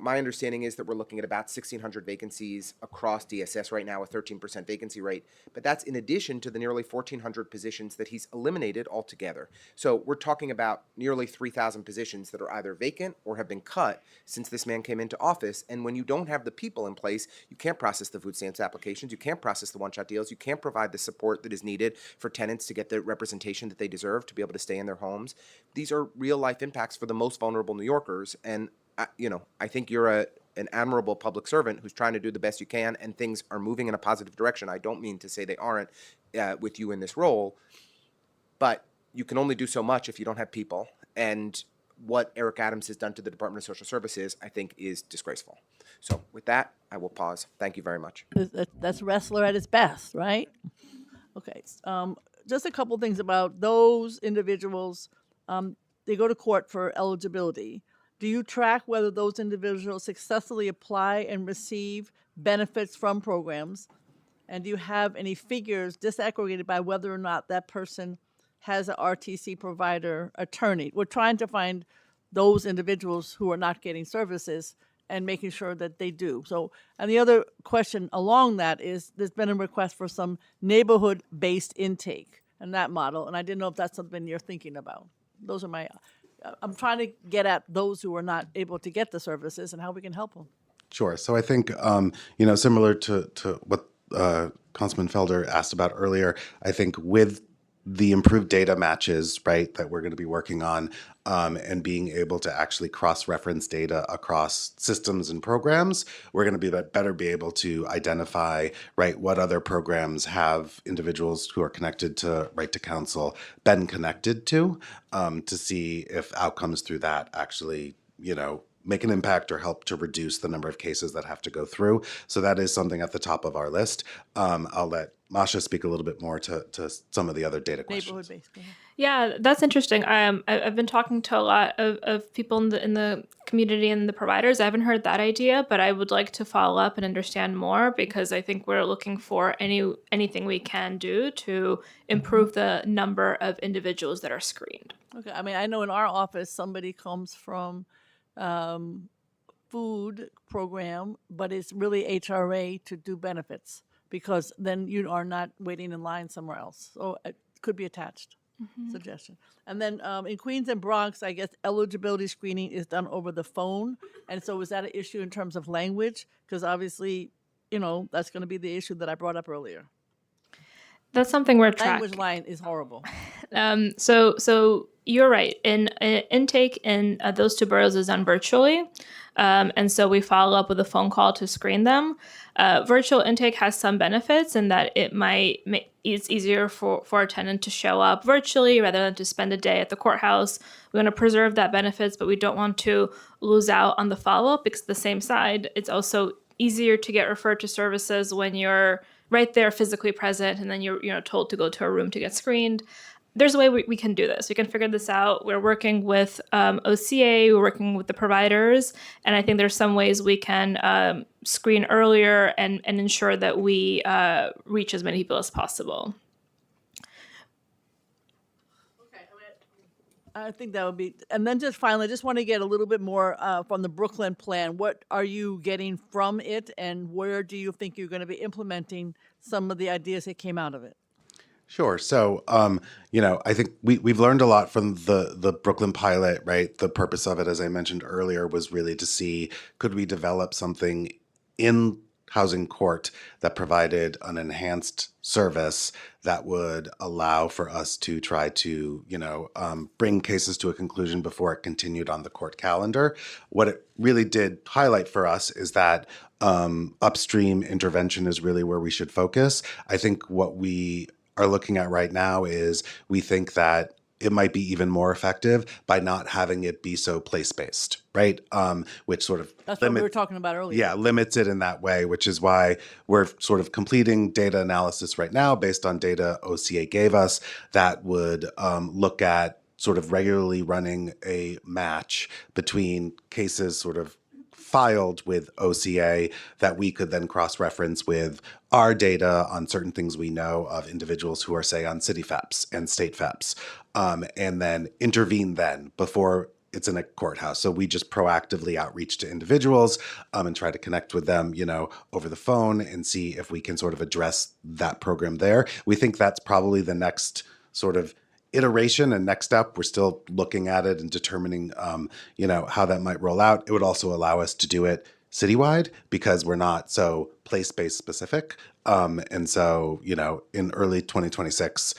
my understanding is that we're looking at about 1,600 vacancies across DSS right now, a 13% vacancy rate. But that's in addition to the nearly 1,400 positions that he's eliminated altogether. So we're talking about nearly 3,000 positions that are either vacant or have been cut since this man came into office. And when you don't have the people in place, you can't process the food stamps applications, you can't process the one-shot deals, you can't provide the support that is needed for tenants to get the representation that they deserve to be able to stay in their homes. These are real-life impacts for the most vulnerable New Yorkers. And I think you're an admirable public servant who's trying to do the best you can, and things are moving in a positive direction. I don't mean to say they aren't with you in this role, but you can only do so much if you don't have people. And what Eric Adams has done to the Department of Social Services, I think, is disgraceful. So with that, I will pause. Thank you very much. That's wrestler at its best, right? Okay. Just a couple things about those individuals. They go to court for eligibility. Do you track whether those individuals successfully apply and receive benefits from programs? And do you have any figures disaggregated by whether or not that person has an RTC provider attorney? We're trying to find those individuals who are not getting services and making sure that they do. So, and the other question along that is there's been a request for some neighborhood-based intake and that model, and I didn't know if that's something you're thinking about. Those are my, I'm trying to get at those who are not able to get the services and how we can help them. Sure. So I think, similar to what Councilman Felder asked about earlier, I think with the improved data matches, right, that we're going to be working on, and being able to actually cross-reference data across systems and programs, we're going to be able to identify, right, what other programs have individuals who are connected to Right to Counsel been connected to see if outcomes through that actually, make an impact or help to reduce the number of cases that have to go through. So that is something at the top of our list. I'll let Masha speak a little bit more to some of the other data questions. Neighborhood-based. Go ahead. Yeah, that's interesting. I've been talking to a lot of people in the community and the providers. I haven't heard that idea, but I would like to follow up and understand more because I think we're looking for anything we can do to improve the number of individuals that are screened. Okay. I mean, I know in our office somebody comes from food program, but it's really HRA to do benefits because then you are not waiting in line somewhere else. So it could be attached. Suggestion. And then in Queens and Bronx, I guess eligibility screening is done over the phone. And so is that an issue in terms of language? Because obviously, that's going to be the issue that I brought up earlier. That's something we're tracking. Language line is horrible. So you're right. Intake in those two boroughs is done virtually. And so we follow up with a phone call to screen them. Virtual intake has some benefits in that it's easier for a tenant to show up virtually rather than to spend a day at the courthouse. We want to preserve that benefits, but we don't want to lose out on the follow-up because the same side, it's also easier to get referred to services when you're right there physically present and then you're told to go to a room to get screened. There's a way we can do this. We can figure this out. We're working with OCA, we're working with the providers, and I think there's some ways we can screen earlier and ensure that we reach as many people as possible. Okay, I think that would be, and then just finally, I just want to get a little bit more from the Brooklyn plan. What are you getting from it, and where do you think you're going to be implementing some of the ideas that came out of it? Sure. So, I think we've learned a lot from the Brooklyn pilot, right? The purpose of it, as I mentioned earlier, was really to see, could we develop something in housing court that provided an enhanced service that would allow for us to try to, bring cases to a conclusion before it continued on the court calendar. What it really did highlight for us is that upstream intervention is really where we should focus. I think what we are looking at right now is we think that it might be even more effective by not having it be so place-based, right? Which sort of That's what we were talking about earlier. Yeah, limits it in that way, which is why we're sort of completing data analysis right now based on data OCA gave us that would look at sort of regularly running a match between cases sort of filed with OCA that we could then cross-reference with our data on certain things we know of individuals who are, say, on city FEPs and state FEPs, and then intervene then before it's in a courthouse. So we just proactively outreach to individuals and try to connect with them, over the phone and see if we can sort of address that program there. We think that's probably the next sort of iteration and next step. We're still looking at it and determining, how that might roll out. It would also allow us to do it citywide because we're not so place-based specific. And so, in early 2026,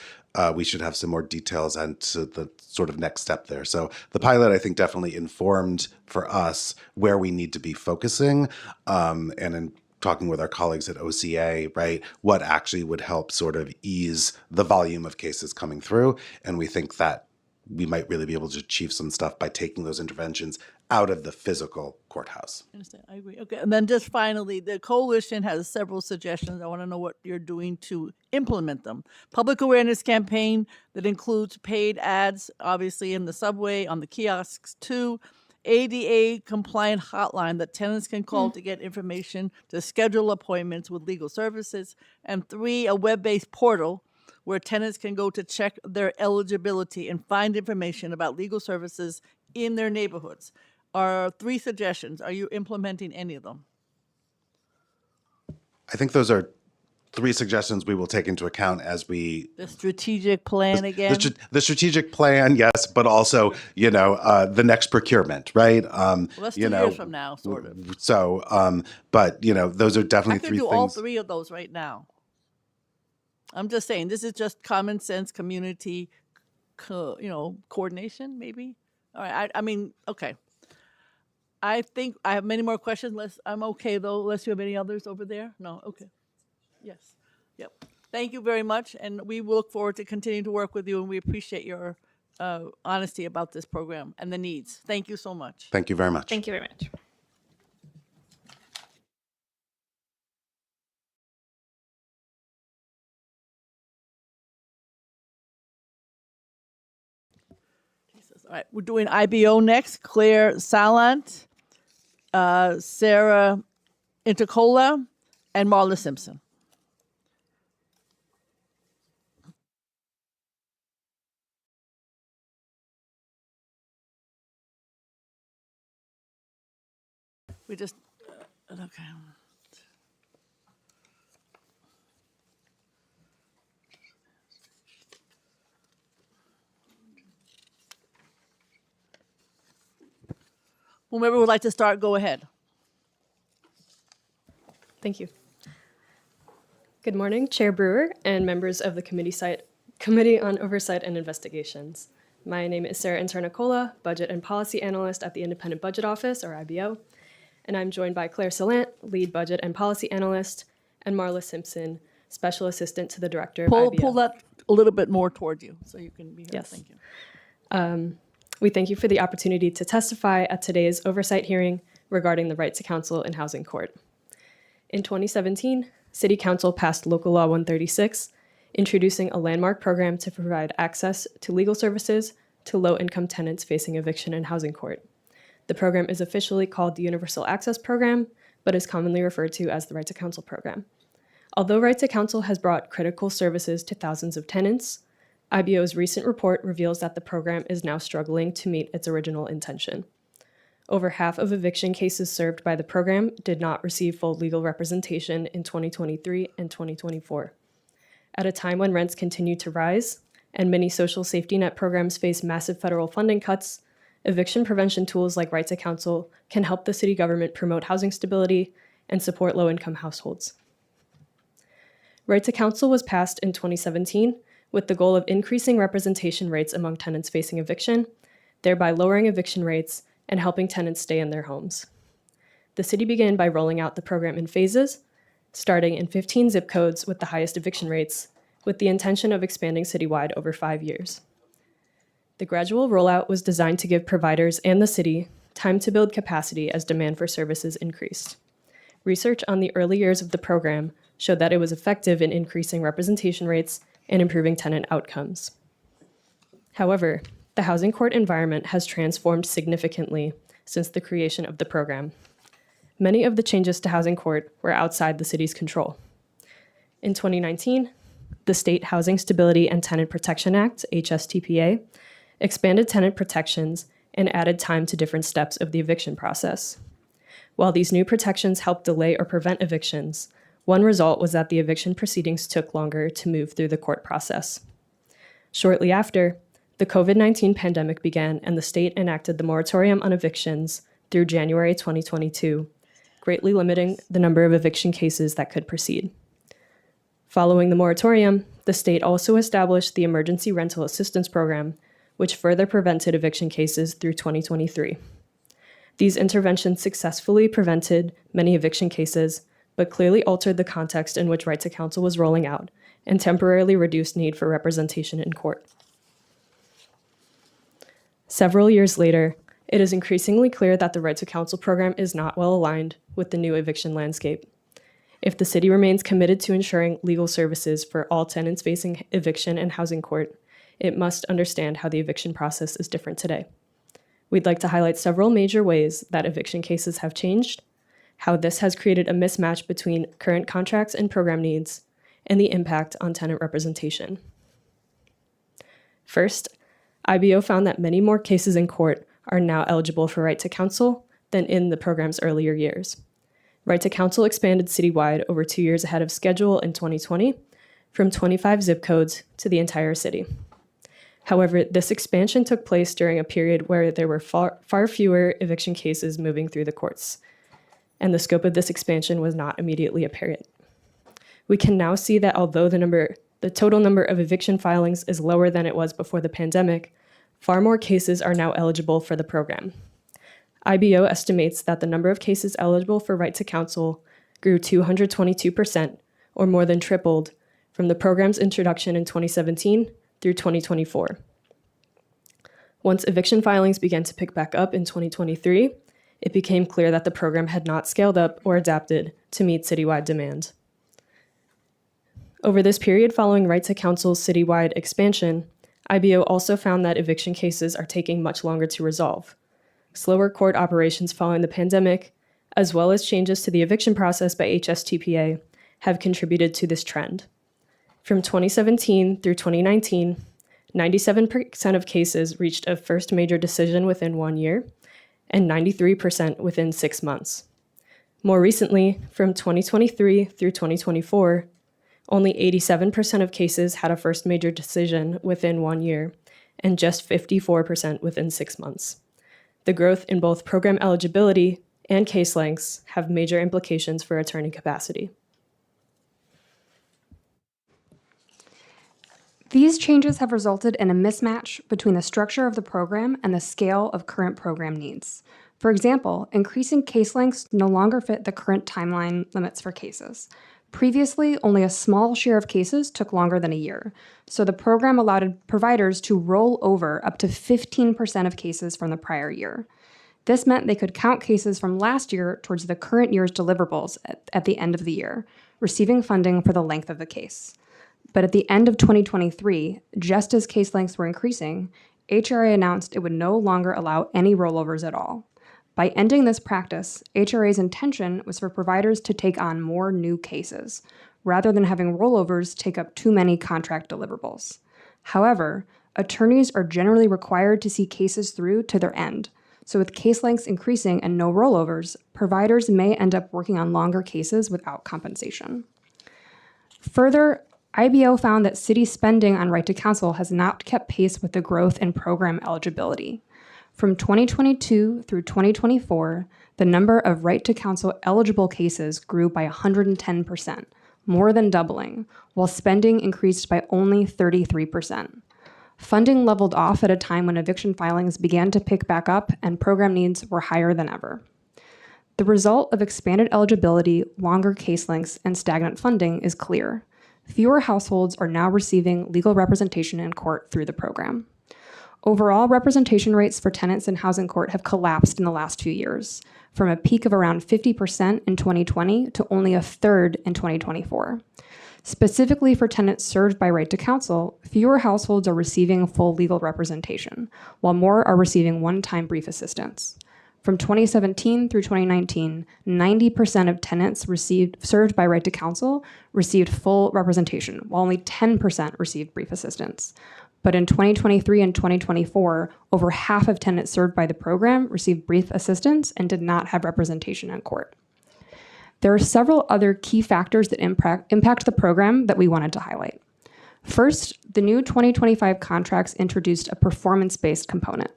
we should have some more details into the sort of next step there. So the pilot, I think, definitely informed for us where we need to be focusing, and in talking with our colleagues at OCA, right, what actually would help sort of ease the volume of cases coming through. And we think that we might really be able to achieve some stuff by taking those interventions out of the physical courthouse. I understand. I agree. Okay. And then just finally, the coalition has several suggestions. I want to know what you're doing to implement them. Public awareness campaign that includes paid ads, obviously in the subway, on the kiosks too. ADA compliant hotline that tenants can call to get information to schedule appointments with legal services. And 3, a web-based portal where tenants can go to check their eligibility and find information about legal services in their neighborhoods. Are 3 suggestions. Are you implementing any of them? I think those are 3 suggestions we will take into account as we The strategic plan again? the strategic plan, yes, but also the next procurement, right? Well, that's 2 years from now, sort of. So, but those are I definitely could 3 do things. all 3 of those right now. I'm just saying, this is just common sense community, coordination, maybe? All right, I mean, okay. I think I have many more questions. I'm okay, though, unless you have any others over there? No? Okay. Yes. Yep. Thank you very much, and we look forward to continuing to work with you, and we appreciate your honesty about this program and the needs. Thank you so much. Thank you very much. Thank you very much. All right, we're doing IBO next. Claire Salant, Sarah Intercola, and Marla Simpson. We just, okay. Whomever would like to start, go ahead. Thank you. Good morning, Chair Brewer and members of the Committee on Oversight and Investigations. My name is Sarah Internicola, Budget and Policy Analyst at the Independent Budget Office, or IBO, and I'm joined by Claire Salant, Lead Budget and Policy Analyst, and Marla Simpson, Special Assistant to the Director of IBO. Pull that a little bit more toward you so you can be heard. Yes. Thank you. We thank you for the opportunity to testify at today's oversight hearing regarding the right to counsel in housing court. In 2017, City Council passed Local Law 136, introducing a landmark program to provide access to legal services to low-income tenants facing eviction in housing court. The program is officially called the Universal Access Program, but is commonly referred to as the Right to Counsel Program. Although Right to Counsel has brought critical services to thousands of tenants, IBO's recent report reveals that the program is now struggling to meet its original intention. Over half of eviction cases served by the program did not receive full legal representation in 2023 and 2024. At a time when rents continue to rise and many social safety net programs face massive federal funding cuts, eviction prevention tools like Right to Counsel can help the city government promote housing stability and support low-income households. Right to Counsel was passed in 2017 with the goal of increasing representation rates among tenants facing eviction, thereby lowering eviction rates and helping tenants stay in their homes. The city began by rolling out the program in phases, starting in 15 zip codes with the highest eviction rates, with the intention of expanding citywide over 5 years. The gradual rollout was designed to give providers and the city time to build capacity as demand for services increased. Research on the early years of the program showed that it was effective in increasing representation rates and improving tenant outcomes. However, the housing court environment has transformed significantly since the creation of the program. Many of the changes to housing court were outside the city's control. In 2019, the State Housing Stability and Tenant Protection Act, HSTPA, expanded tenant protections and added time to different steps of the eviction process. While these new protections helped delay or prevent evictions, one result was that the eviction proceedings took longer to move through the court process. Shortly after, the COVID-19 pandemic began and the state enacted the moratorium on evictions through January 2022, greatly limiting the number of eviction cases that could proceed. Following the moratorium, the state also established the Emergency Rental Assistance Program, which further prevented eviction cases through 2023. These interventions successfully prevented many eviction cases, but clearly altered the context in which Right to Counsel was rolling out and temporarily reduced need for representation in court. Several years later, it is increasingly clear that the Right to Counsel program is not well aligned with the new eviction landscape. If the city remains committed to ensuring legal services for all tenants facing eviction and housing court, it must understand how the eviction process is different today. We'd like to highlight several major ways that eviction cases have changed, how this has created a mismatch between current contracts and program needs, and the impact on tenant representation. First, IBO found that many more cases in court are now eligible for right to counsel than in the program's earlier years. Right to counsel expanded citywide over 2 years ahead of schedule in 2020, from 25 zip codes to the entire city. However, this expansion took place during a period where there were far fewer eviction cases moving through the courts, and the scope of this expansion was not immediately apparent. We can now see that although the total number of eviction filings is lower than it was before the pandemic, far more cases are now eligible for the program. IBO estimates that the number of cases eligible for right to counsel grew 222%, or more than tripled, from the program's introduction in 2017 through 2024. Once eviction filings began to pick back up in 2023, it became clear that the program had not scaled up or adapted to meet citywide demand. Over this period following right to counsel's citywide expansion, IBO also found that eviction cases are taking much longer to resolve. Slower court operations following the pandemic, as well as changes to the eviction process by HSTPA, have contributed to this trend. From 2017 through 2019, 97% of cases reached a first major decision within 1 year, and 93% within 6 months. More recently, from 2023 through 2024, only 87% of cases had a first major decision within 1 year, and just 54% within 6 months. The growth in both program eligibility and case lengths have major implications for attorney capacity. These changes have resulted in a mismatch between the structure of the program and the scale of current program needs. For example, increasing case lengths no longer fit the current timeline limits for cases. Previously, only a small share of cases took longer than a year, so the program allowed providers to roll over up to 15% of cases from the prior year. This meant they could count cases from last year towards the current year's deliverables at the end of the year, receiving funding for the length of the case. But at the end of 2023, just as case lengths were increasing, HRA announced it would no longer allow any rollovers at all. By ending this practice, HRA's intention was for providers to take on more new cases, rather than having rollovers take up too many contract deliverables. However, attorneys are generally required to see cases through to their end, so with case lengths increasing and no rollovers, providers may end up working on longer cases without compensation. Further, IBO found that city spending on right to counsel has not kept pace with the growth in program eligibility. From 2022 through 2024, the number of right to counsel eligible cases grew by 110%, more than doubling, while spending increased by only 33%. Funding leveled off at a time when eviction filings began to pick back up and program needs were higher than ever. The result of expanded eligibility, longer case lengths, and stagnant funding is clear. Fewer households are now receiving legal representation in court through the program. Overall, representation rates for tenants in housing court have collapsed in the last few years, from a peak of around 50% in 2020 to only a third in 2024. Specifically for tenants served by right to counsel, fewer households are receiving full legal representation, while more are receiving one-time brief assistance. From 2017 through 2019, 90% of tenants served by right to counsel received full representation, while only 10% received brief assistance. But in 2023 and 2024, over half of tenants served by the program received brief assistance and did not have representation in court. There are several other key factors that impact the program that we wanted to highlight. First, the new 2025 contracts introduced a performance-based component.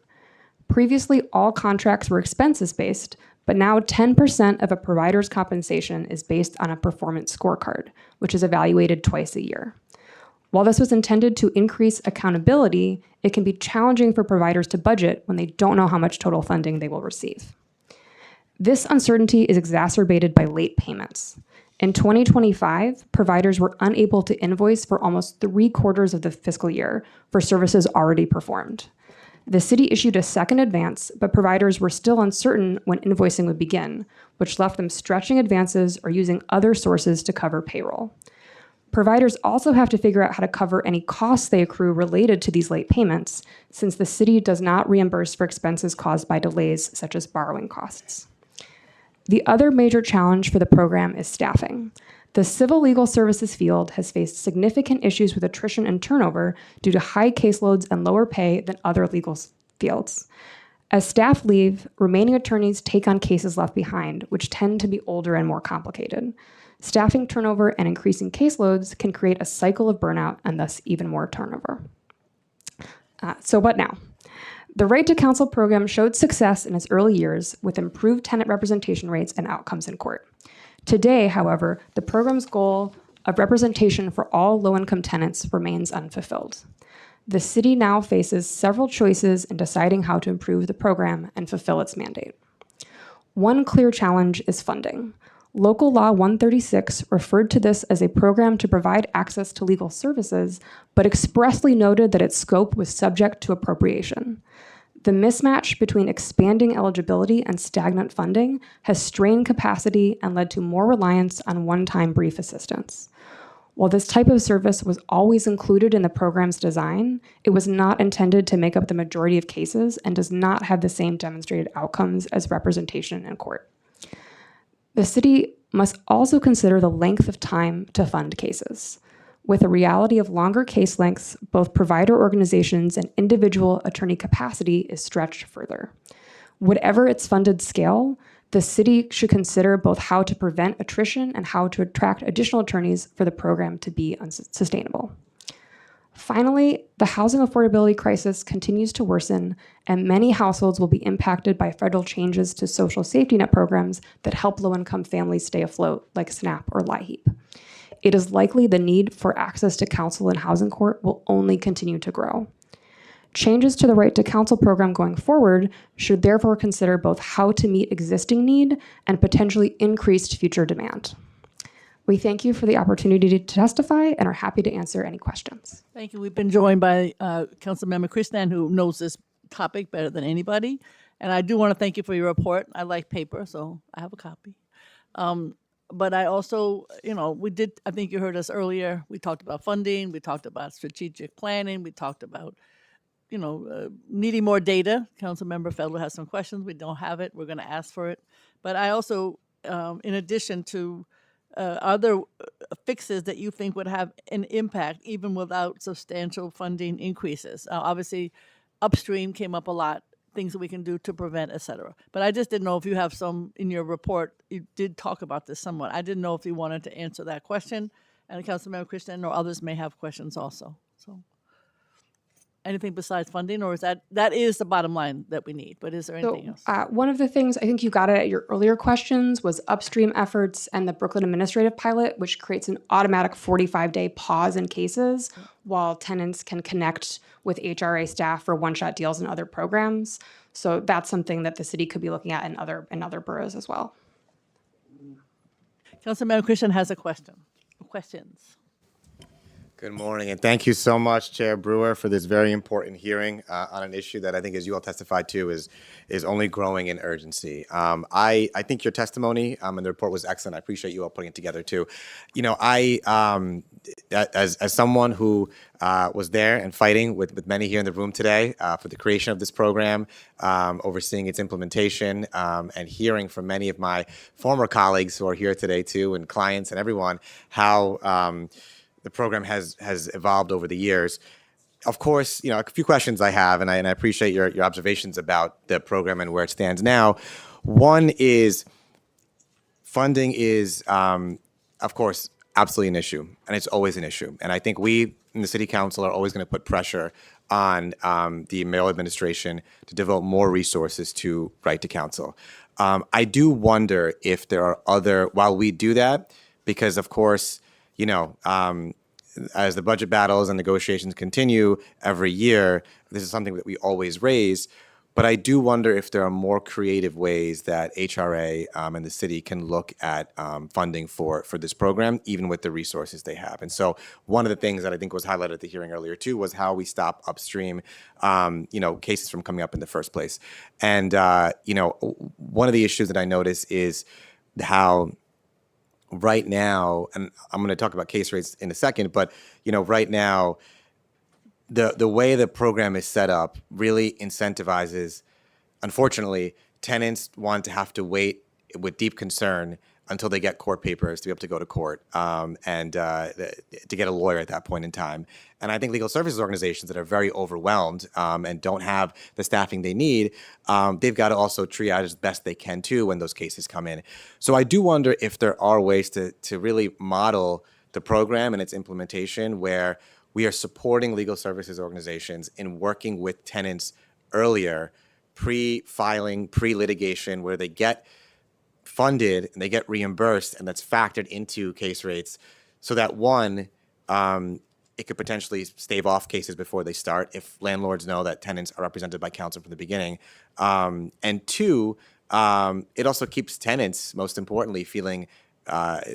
Previously, all contracts were expenses-based, but now 10% of a provider's compensation is based on a performance scorecard, which is evaluated twice a year. While this was intended to increase accountability, it can be challenging for providers to budget when they don't know how much total funding they will receive. This uncertainty is exacerbated by late payments. In 2025, providers were unable to invoice for almost 3/4 of the fiscal year for services already performed. The city issued a second advance, but providers were still uncertain when invoicing would begin, which left them stretching advances or using other sources to cover payroll. Providers also have to figure out how to cover any costs they accrue related to these late payments, since the city does not reimburse for expenses caused by delays such as borrowing costs. The other major challenge for the program is staffing. The civil legal services field has faced significant issues with attrition and turnover due to high caseloads and lower pay than other legal fields. As staff leave, remaining attorneys take on cases left behind, which tend to be older and more complicated. Staffing turnover and increasing caseloads can create a cycle of burnout and thus even more turnover. So what now? The Right to Counsel program showed success in its early years with improved tenant representation rates and outcomes in court. Today, however, the program's goal of representation for all low-income tenants remains unfulfilled. The city now faces several choices in deciding how to improve the program and fulfill its mandate. One clear challenge is funding. Local Law 136 referred to this as a program to provide access to legal services, but expressly noted that its scope was subject to appropriation. The mismatch between expanding eligibility and stagnant funding has strained capacity and led to more reliance on one-time brief assistance. While this type of service was always included in the program's design, it was not intended to make up the majority of cases and does not have the same demonstrated outcomes as representation in court. The city must also consider the length of time to fund cases. With the reality of longer case lengths, both provider organizations and individual attorney capacity is stretched further. Whatever its funded scale, the city should consider both how to prevent attrition and how to attract additional attorneys for the program to be sustainable. Finally, the housing affordability crisis continues to worsen, and many households will be impacted by federal changes to social safety net programs that help low-income families stay afloat, like SNAP or LIHEAP. It is likely the need for access to counsel in housing court will only continue to grow. Changes to the Right to Counsel program going forward should therefore consider both how to meet existing need and potentially increased future demand. We thank you for the opportunity to testify and are happy to answer any questions. Thank you. We've been joined by Councilmember Christian, who knows this topic better than anybody. And I do want to thank you for your report. I like paper, so I have a copy. But I also, I think you heard us earlier. We talked about funding. We talked about strategic planning. We talked about, needing more data. Councilmember Fedler has some questions. We don't have it. We're going to ask for it. But I also, in addition to other fixes that you think would have an impact even without substantial funding increases. Obviously, upstream came up a lot, things that we can do to prevent, et cetera. But I just didn't know if you have some in your report. You did talk about this somewhat. I didn't know if you wanted to answer that question. And Councilmember Christian or others may have questions also. So anything besides funding, or is that is the bottom line that we need, but is there anything else? One of the things I think you got at your earlier questions was upstream efforts and the Brooklyn Administrative Pilot, which creates an automatic 45-day pause in cases while tenants can connect with HRA staff for one-shot deals and other programs. So that's something that the city could be looking at in other boroughs as well. Councilmember Christian has a question. Questions. Good morning, and thank you so much, Chair Brewer, for this very important hearing on an issue that I think, as you all testified to, is only growing in urgency. I think your testimony and the report was excellent. I appreciate you all putting it together too. As someone who was there and fighting with many here in the room today for the creation of this program, overseeing its implementation, and hearing from many of my former colleagues who are here today too, and clients and everyone, how the program has evolved over the years. Of course, a few questions I have, and I appreciate your observations about the program and where it stands now. One is funding is, of course, absolutely an issue, and it's always an issue. And I think we in the City Council are always going to put pressure on the mayoral administration to devote more resources to Right to Counsel. I do wonder if there are other, while we do that, because of course, as the budget battles and negotiations continue every year, this is something that we always raise. But I do wonder if there are more creative ways that HRA and the city can look at funding for this program, even with the resources they have. And so one of the things that I think was highlighted at the hearing earlier too was how we stop upstream, cases from coming up in the first place. And one of the issues that I notice is how right now, and I'm going to talk about case rates in a second, but right now, the way the program is set up really incentivizes, unfortunately, tenants want to have to wait with deep concern until they get court papers to be able to go to court and to get a lawyer at that point in time. And I think legal services organizations that are very overwhelmed and don't have the staffing they need, they've got to also triage as best they can too when those cases come in. So I do wonder if there are ways to really model the program and its implementation where we are supporting legal services organizations in working with tenants earlier, pre-filing, pre-litigation, where they get funded and they get reimbursed, and that's factored into case rates, so that one, it could potentially stave off cases before they start if landlords know that tenants are represented by counsel from the beginning. And two, it also keeps tenants, most importantly, feeling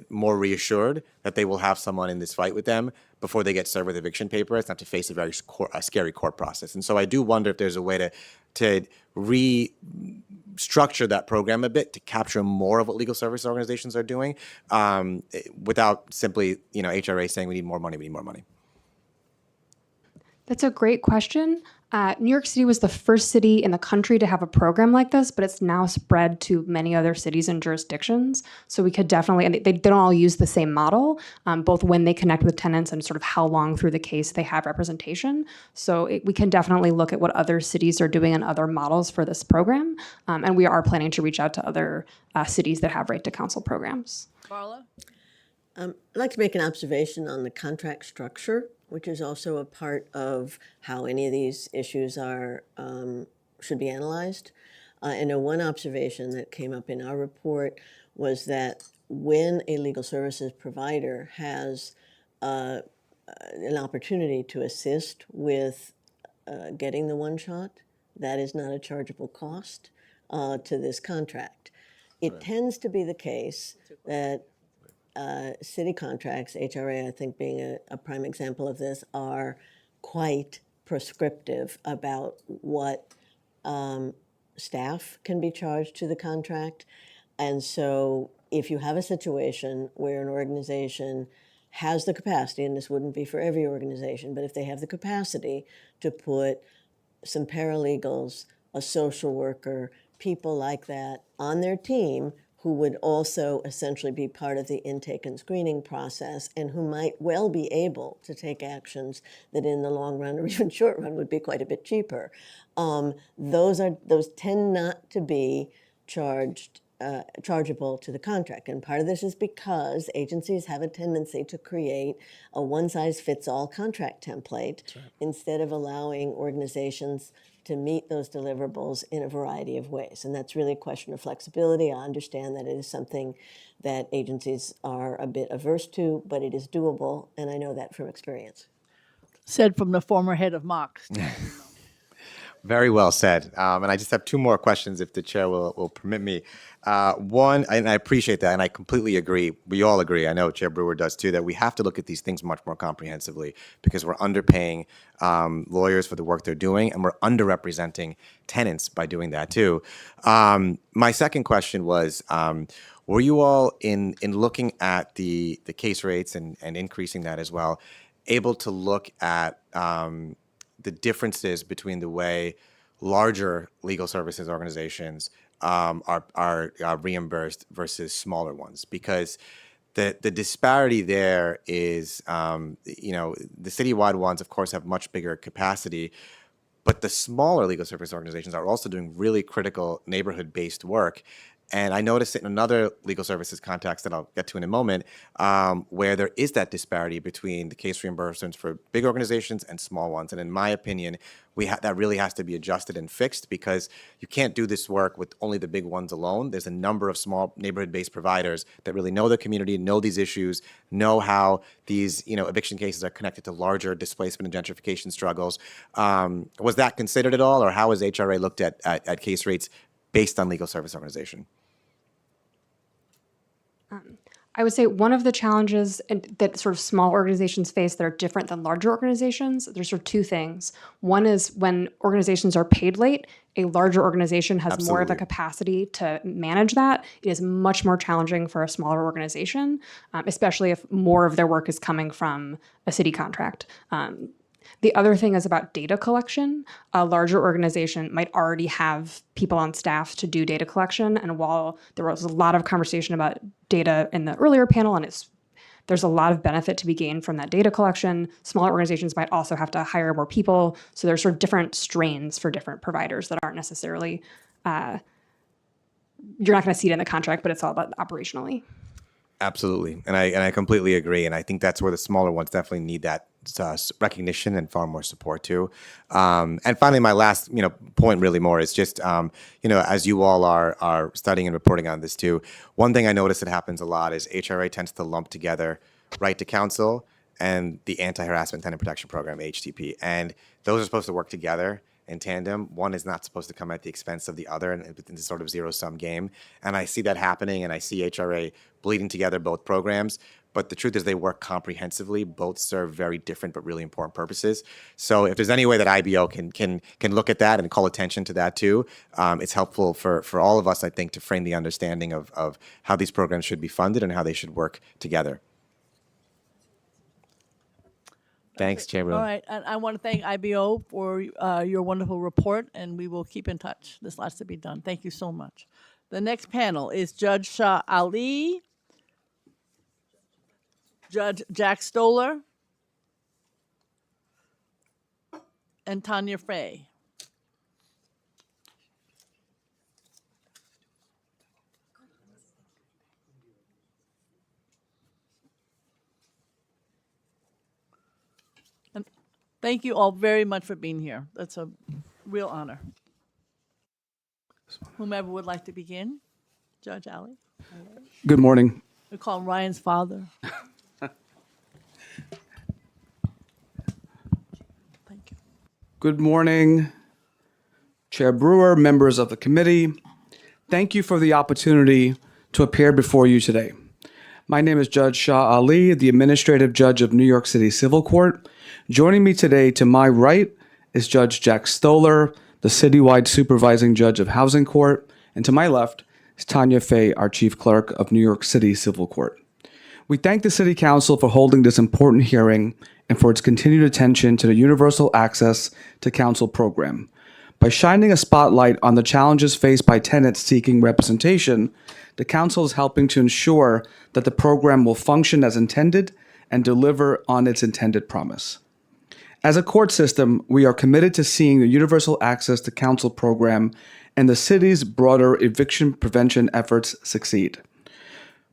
more reassured that they will have someone in this fight with them before they get served with eviction papers, not to face a very scary court process. And so I do wonder if there's a way to restructure that program a bit to capture more of what legal service organizations are doing without simply, HRA saying we need more money, we need more money. That's a great question. New York City was the first city in the country to have a program like this, but it's now spread to many other cities and jurisdictions. So we could definitely, and they don't all use the same model, both when they connect with tenants and sort of how long through the case they have representation. So we can definitely look at what other cities are doing and other models for this program. And we are planning to reach out to other cities that have right to counsel programs. Carla? I'd like to make an observation on the contract structure, which is also a part of how any of these issues are should be analyzed. And one observation that came up in our report was that when a legal services provider has an opportunity to assist with getting the one shot, that is not a chargeable cost to this contract. It tends to be the case that city contracts, HRA I think being a prime example of this, are quite prescriptive about what staff can be charged to the contract. And so if you have a situation where an organization has the capacity, and this wouldn't be for every organization, but if they have the capacity to put some paralegals, a social worker, people like that on their team who would also essentially be part of the intake and screening process and who might well be able to take actions that in the long run or even short run would be quite a bit cheaper. Those tend not to be chargeable to the contract. And part of this is because agencies have a tendency to create a one-size-fits-all contract template instead of allowing organizations to meet those deliverables in a variety of ways. And that's really a question of flexibility. I understand that it is something that agencies are a bit averse to, but it is doable, and I know that from experience. Said from the former head of Mox. Very well said. And I just have two more questions, if the chair will permit me. One, and I appreciate that, and I completely agree. We all agree. I know Chair Brewer does too, that we have to look at these things much more comprehensively because we're underpaying lawyers for the work they're doing, and we're underrepresenting tenants by doing that too. My second question was, were you all, in looking at the case rates and increasing that as well, able to look at the differences between the way larger legal services organizations are reimbursed versus smaller ones? Because the disparity there is, the citywide ones, of course, have much bigger capacity, but the smaller legal service organizations are also doing really critical neighborhood-based work. And I noticed it in another legal services context that I'll get to in a moment, where there is that disparity between the case reimbursements for big organizations and small ones. And in my opinion, that really has to be adjusted and fixed, because you can't do this work with only the big ones alone. There's a number of small neighborhood-based providers that really know the community, know these issues, know how these eviction cases are connected to larger displacement and gentrification struggles. Was that considered at all, or how has HRA looked at case rates based on legal service organization? I would say one of the challenges that sort of small organizations face that are different than larger organizations, there's sort of two things. One is when organizations are paid late, a larger organization has more of a capacity to manage that. It is much more challenging for a smaller organization, especially if more of their work is coming from a city contract. The other thing is about data collection. A larger organization might already have people on staff to do data collection. And while there was a lot of conversation about data in the earlier panel, and there's a lot of benefit to be gained from that data collection, smaller organizations might also have to hire more people. So there's sort of different strains for different providers that aren't necessarily, you're not going to see it in the contract, but it's all about operationally. Absolutely. And I completely agree. And I think that's where the smaller ones definitely need that recognition and far more support too. And finally, my last point really more is just, as you all are studying and reporting on this too, one thing I notice that happens a lot is HRA tends to lump together right to counsel and the Anti-Harassment Tenant Protection Program, HTP. And those are supposed to work together in tandem. One is not supposed to come at the expense of the other, and it's a sort of zero-sum game. And I see that happening, and I see HRA bleeding together both programs. But the truth is they work comprehensively. Both serve very different but really important purposes. So if there's any way that IBO can look at that and call attention to that too, it's helpful for all of us, I think, to frame the understanding of how these programs should be funded and how they should work together. Thanks, Chair Brewer. All right, and I want to thank IBO for your wonderful report, and we will keep in touch. There's lots to be done. Thank you so much. The next panel is Judge Shah Ali, Judge Jack Stoller, and Tanya Fay. And thank you all very much for being here. That's a real honor. Whomever would like to begin, Judge Ali. Good morning. We call him Ryan's father. Thank you. Good morning, Chair Brewer, members of the committee. Thank you for the opportunity to appear before you today. My name is Judge Shah Ali, the Administrative Judge of New York City Civil Court. Joining me today to my right is Judge Jack Stoller, the citywide supervising judge of Housing Court, and to my left is Tanya Fay, our Chief Clerk of New York City Civil Court. We thank the City Council for holding this important hearing and for its continued attention to the Universal Access to Counsel program. By shining a spotlight on the challenges faced by tenants seeking representation, the Council is helping to ensure that the program will function as intended and deliver on its intended promise. As a court system, we are committed to seeing the Universal Access to Counsel program and the city's broader eviction prevention efforts succeed.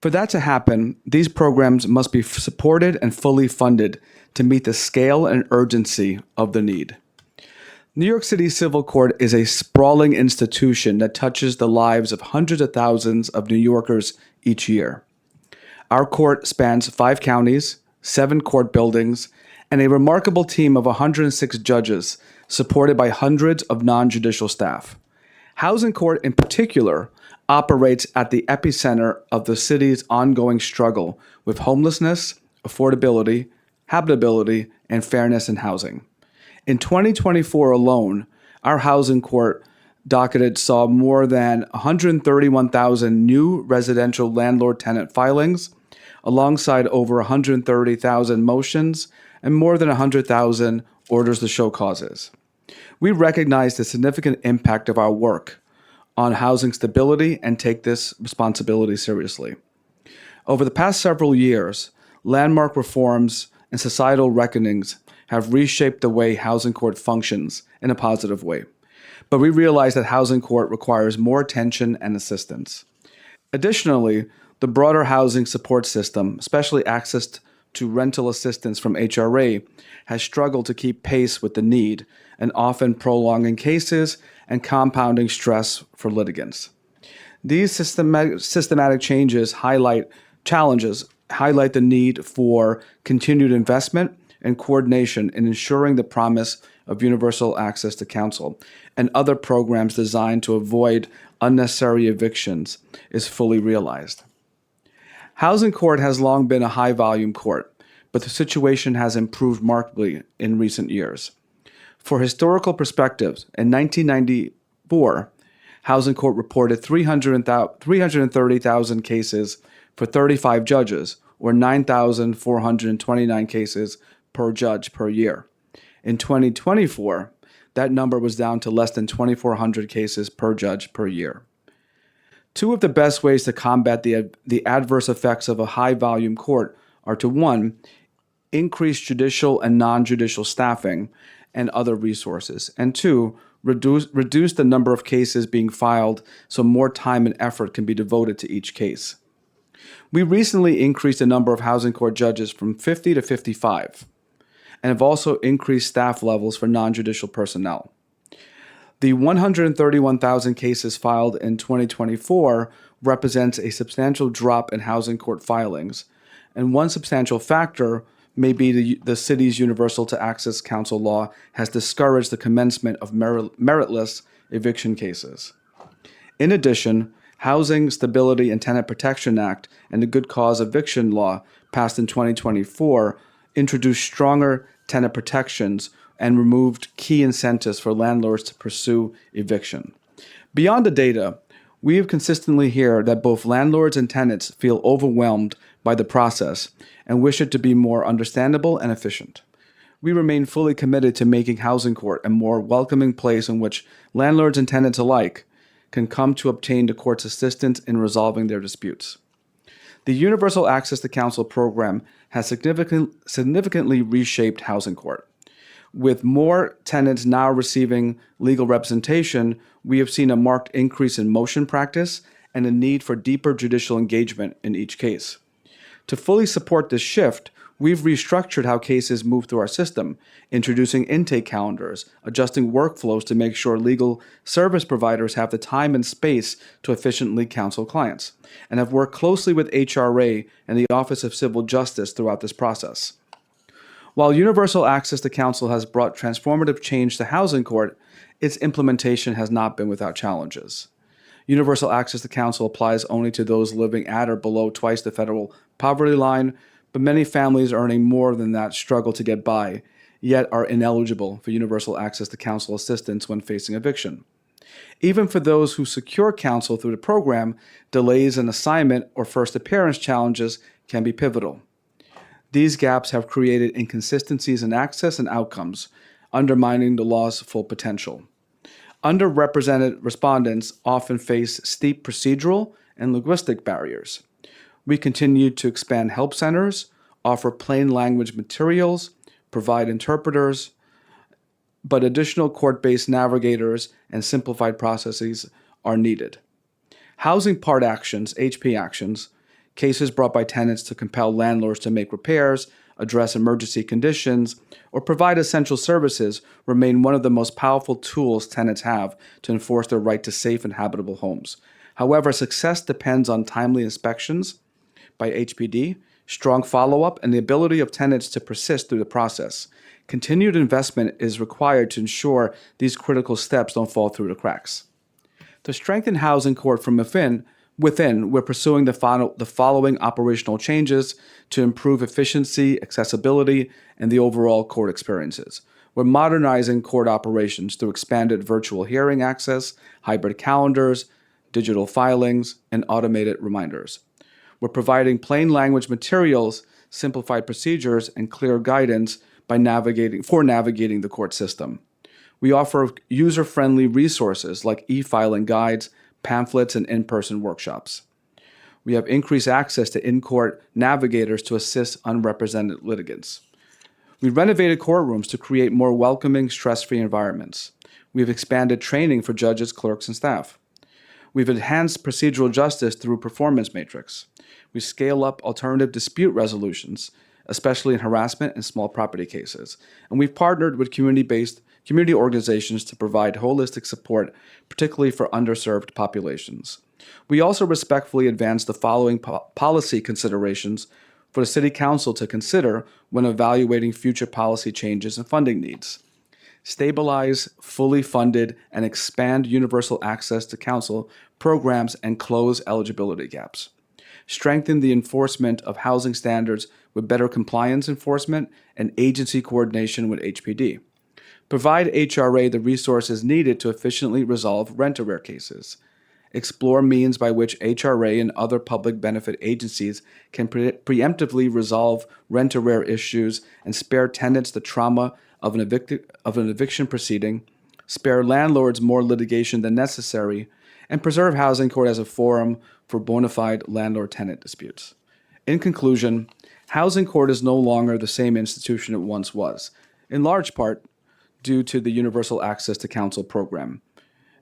For that to happen, these programs must be supported and fully funded to meet the scale and urgency of the need. New York City Civil Court is a sprawling institution that touches the lives of hundreds of thousands of New Yorkers each year. Our court spans 5 counties, 7 court buildings, and a remarkable team of 106 judges supported by hundreds of non-judicial staff. Housing Court in particular operates at the epicenter of the city's ongoing struggle with homelessness, affordability, habitability, and fairness in housing. In 2024 alone, our Housing Court docket saw more than 131,000 new residential landlord-tenant filings, alongside over 130,000 motions and more than 100,000 orders to show causes. We recognize the significant impact of our work on housing stability and take this responsibility seriously. Over the past several years, landmark reforms and societal reckonings have reshaped the way Housing Court functions in a positive way. But we realize that Housing Court requires more attention and assistance. Additionally, the broader housing support system, especially access to rental assistance from HRA, has struggled to keep pace with the need and often prolonging cases and compounding stress for litigants. These systematic challenges highlight the need for continued investment and coordination in ensuring the promise of universal access to counsel and other programs designed to avoid unnecessary evictions is fully realized. Housing court has long been a high-volume court, but the situation has improved markedly in recent years. For historical perspectives, in 1994, Housing Court reported 330,000 cases for 35 judges, or 9,429 cases per judge per year. In 2024, that number was down to less than 2,400 cases per judge per year. Two of the best ways to combat the adverse effects of a high-volume court are to, one, increase judicial and non-judicial staffing and other resources, and two, reduce the number of cases being filed so more time and effort can be devoted to each case. We recently increased the number of housing court judges from 50 to 55, and have also increased staff levels for non-judicial personnel. The 131,000 cases filed in 2024 represents a substantial drop in housing court filings, and one substantial factor may be the city's universal to access counsel law has discouraged the commencement of meritless eviction cases. In addition, Housing Stability and Tenant Protection Act and the Good Cause Eviction Law, passed in 2024, introduced stronger tenant protections and removed key incentives for landlords to pursue eviction. Beyond the data, we have consistently heard that both landlords and tenants feel overwhelmed by the process and wish it to be more understandable and efficient. We remain fully committed to making housing court a more welcoming place in which landlords and tenants alike can come to obtain the court's assistance in resolving their disputes. The Universal Access to Counsel program has significantly reshaped housing court. With more tenants now receiving legal representation, we have seen a marked increase in motion practice and a need for deeper judicial engagement in each case. To fully support this shift, we've restructured how cases move through our system, introducing intake calendars, adjusting workflows to make sure legal service providers have the time and space to efficiently counsel clients, and have worked closely with HRA and the Office of Civil Justice throughout this process. While universal access to counsel has brought transformative change to housing court, its implementation has not been without challenges. Universal access to counsel applies only to those living at or below twice the federal poverty line, but many families earning more than that struggle to get by, yet are ineligible for universal access to counsel assistance when facing eviction. Even for those who secure counsel through the program, delays in assignment or first appearance challenges can be pivotal. These gaps have created inconsistencies in access and outcomes, undermining the law's full potential. Underrepresented respondents often face steep procedural and linguistic barriers. We continue to expand help centers, offer plain language materials, provide interpreters, but additional court-based navigators and simplified processes are needed. Housing part actions, HP actions, cases brought by tenants to compel landlords to make repairs, address emergency conditions, or provide essential services remain one of the most powerful tools tenants have to enforce their right to safe and habitable homes. However, success depends on timely inspections by HPD, strong follow-up, and the ability of tenants to persist through the process. Continued investment is required to ensure these critical steps don't fall through the cracks. To strengthen housing court from within, we're pursuing the following operational changes to improve efficiency, accessibility, and the overall court experiences. We're modernizing court operations through expanded virtual hearing access, hybrid calendars, digital filings, and automated reminders. We're providing plain language materials, simplified procedures, and clear guidance for navigating the court system. We offer user-friendly resources like e-filing guides, pamphlets, and in-person workshops. We have increased access to in-court navigators to assist unrepresented litigants. We renovated courtrooms to create more welcoming, stress-free environments. We have expanded training for judges, clerks, and staff. We've enhanced procedural justice through performance matrix. We scale up alternative dispute resolutions, especially in harassment and small property cases. And we've partnered with community organizations to provide holistic support, particularly for underserved populations. We also respectfully advance the following policy considerations for the City Council to consider when evaluating future policy changes and funding needs. Stabilize, fully funded, and expand universal access to council programs and close eligibility gaps. Strengthen the enforcement of housing standards with better compliance enforcement and agency coordination with HPD. Provide HRA the resources needed to efficiently resolve rent-a-rear cases. Explore means by which HRA and other public benefit agencies can preemptively resolve rent-a-rear issues and spare tenants the trauma of an eviction proceeding, spare landlords more litigation than necessary, and preserve housing court as a forum for bona fide landlord-tenant disputes. In conclusion, housing court is no longer the same institution it once was, in large part due to the Universal Access to Counsel program.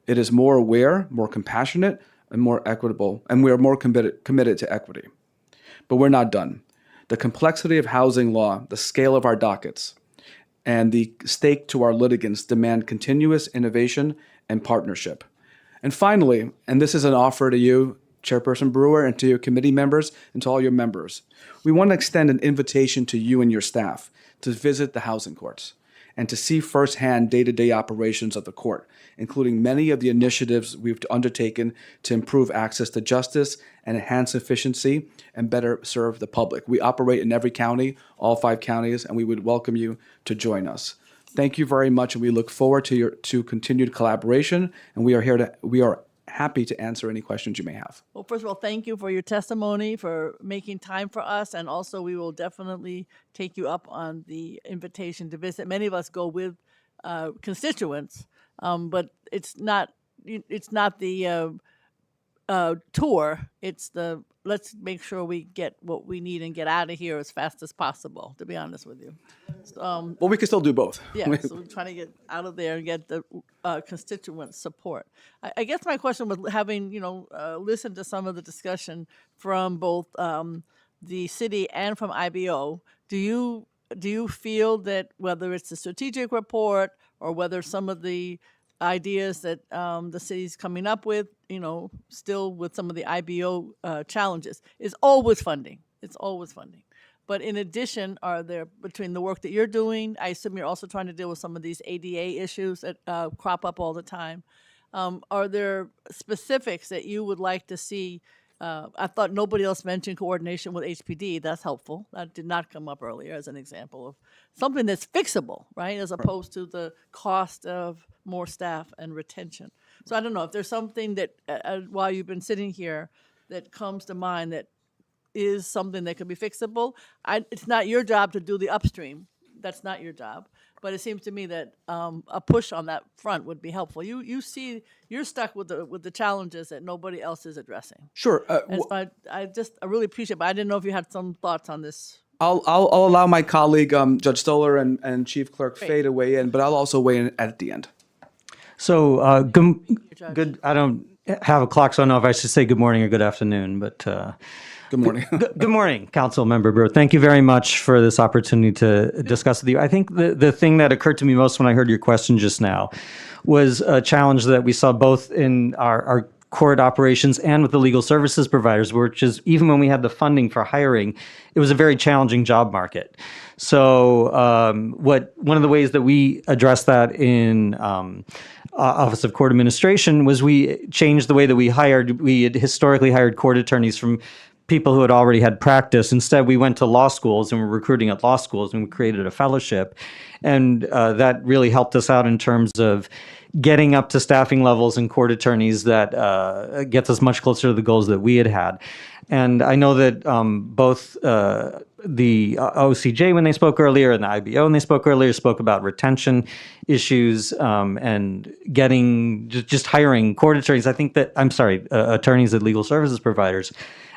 It is more aware, more compassionate, and more equitable, and we are more committed to equity. But we're not done. The complexity of housing law, the scale of our dockets, and the stake to our litigants demand continuous innovation and partnership. And finally, and this is an offer to you, Chairperson Brewer, and to your committee members, and to all your members, we want to extend an invitation to you and your staff to visit the housing courts and to see firsthand day-to-day operations of the court, including many of the initiatives we've undertaken to improve access to justice and enhance efficiency and better serve the public. We operate in every county, all 5 counties, and we would welcome you to join us. Thank you very much, and we look forward to continued collaboration, and we are happy to answer any questions you may have. Well, first of all, thank you for your testimony, for making time for us, and also we will definitely take you up on the invitation to visit. Many of us go with constituents, but it's not the tour. It's the let's make sure we get what we need and get out of here as fast as possible. To be honest with you. Well, we can still do both. Yeah, so we're trying to get out of there and get the constituent support. I guess my question was, having listened to some of the discussion from both the city and from IBO, do you feel that whether it's the strategic report or whether some of the ideas that the city's coming up with, still with some of the IBO challenges, is always funding. It's always funding. But in addition, are there, between the work that you're doing, I assume you're also trying to deal with some of these ADA issues that crop up all the time. Are there specifics that you would like to see? I thought nobody else mentioned coordination with HPD. That's helpful. That did not come up earlier as an example of something that's fixable, right? As opposed to the cost of more staff and retention. So I don't know if there's something that, while you've been sitting here, that comes to mind that is something that could be fixable. It's not your job to do the upstream. That's not your job. But it seems to me that a push on that front would be helpful. You see, you're stuck with the challenges that nobody else is addressing. Sure. And so I really appreciate it, but I didn't know if you had some thoughts on this. I'll allow my colleague, Judge Stoller and Chief Clerk Fay to weigh in, but I'll also weigh in at the end. So good. I don't have a clock, so I don't know if I should say good morning or good afternoon, but good morning. Good morning, Council Member Brewer. Thank you very much for this opportunity to discuss with you. I think the thing that occurred to me most when I heard your question just now was a challenge that we saw both in our court operations and with the legal services providers, which is even when we had the funding for hiring, it was a very challenging job market. So one of the ways that we addressed that in Office of Court Administration was we changed the way that we hired. We had historically hired court attorneys from people who had already had practice. Instead, we went to law schools and we're recruiting at law schools, and we created a fellowship. And that really helped us out in terms of getting up to staffing levels in court attorneys that gets us much closer to the goals that we had had. And I know that both the OCJ, when they spoke earlier, and the IBO, when they spoke earlier, spoke about retention issues and getting just hiring court attorneys. I think that, attorneys at legal services providers.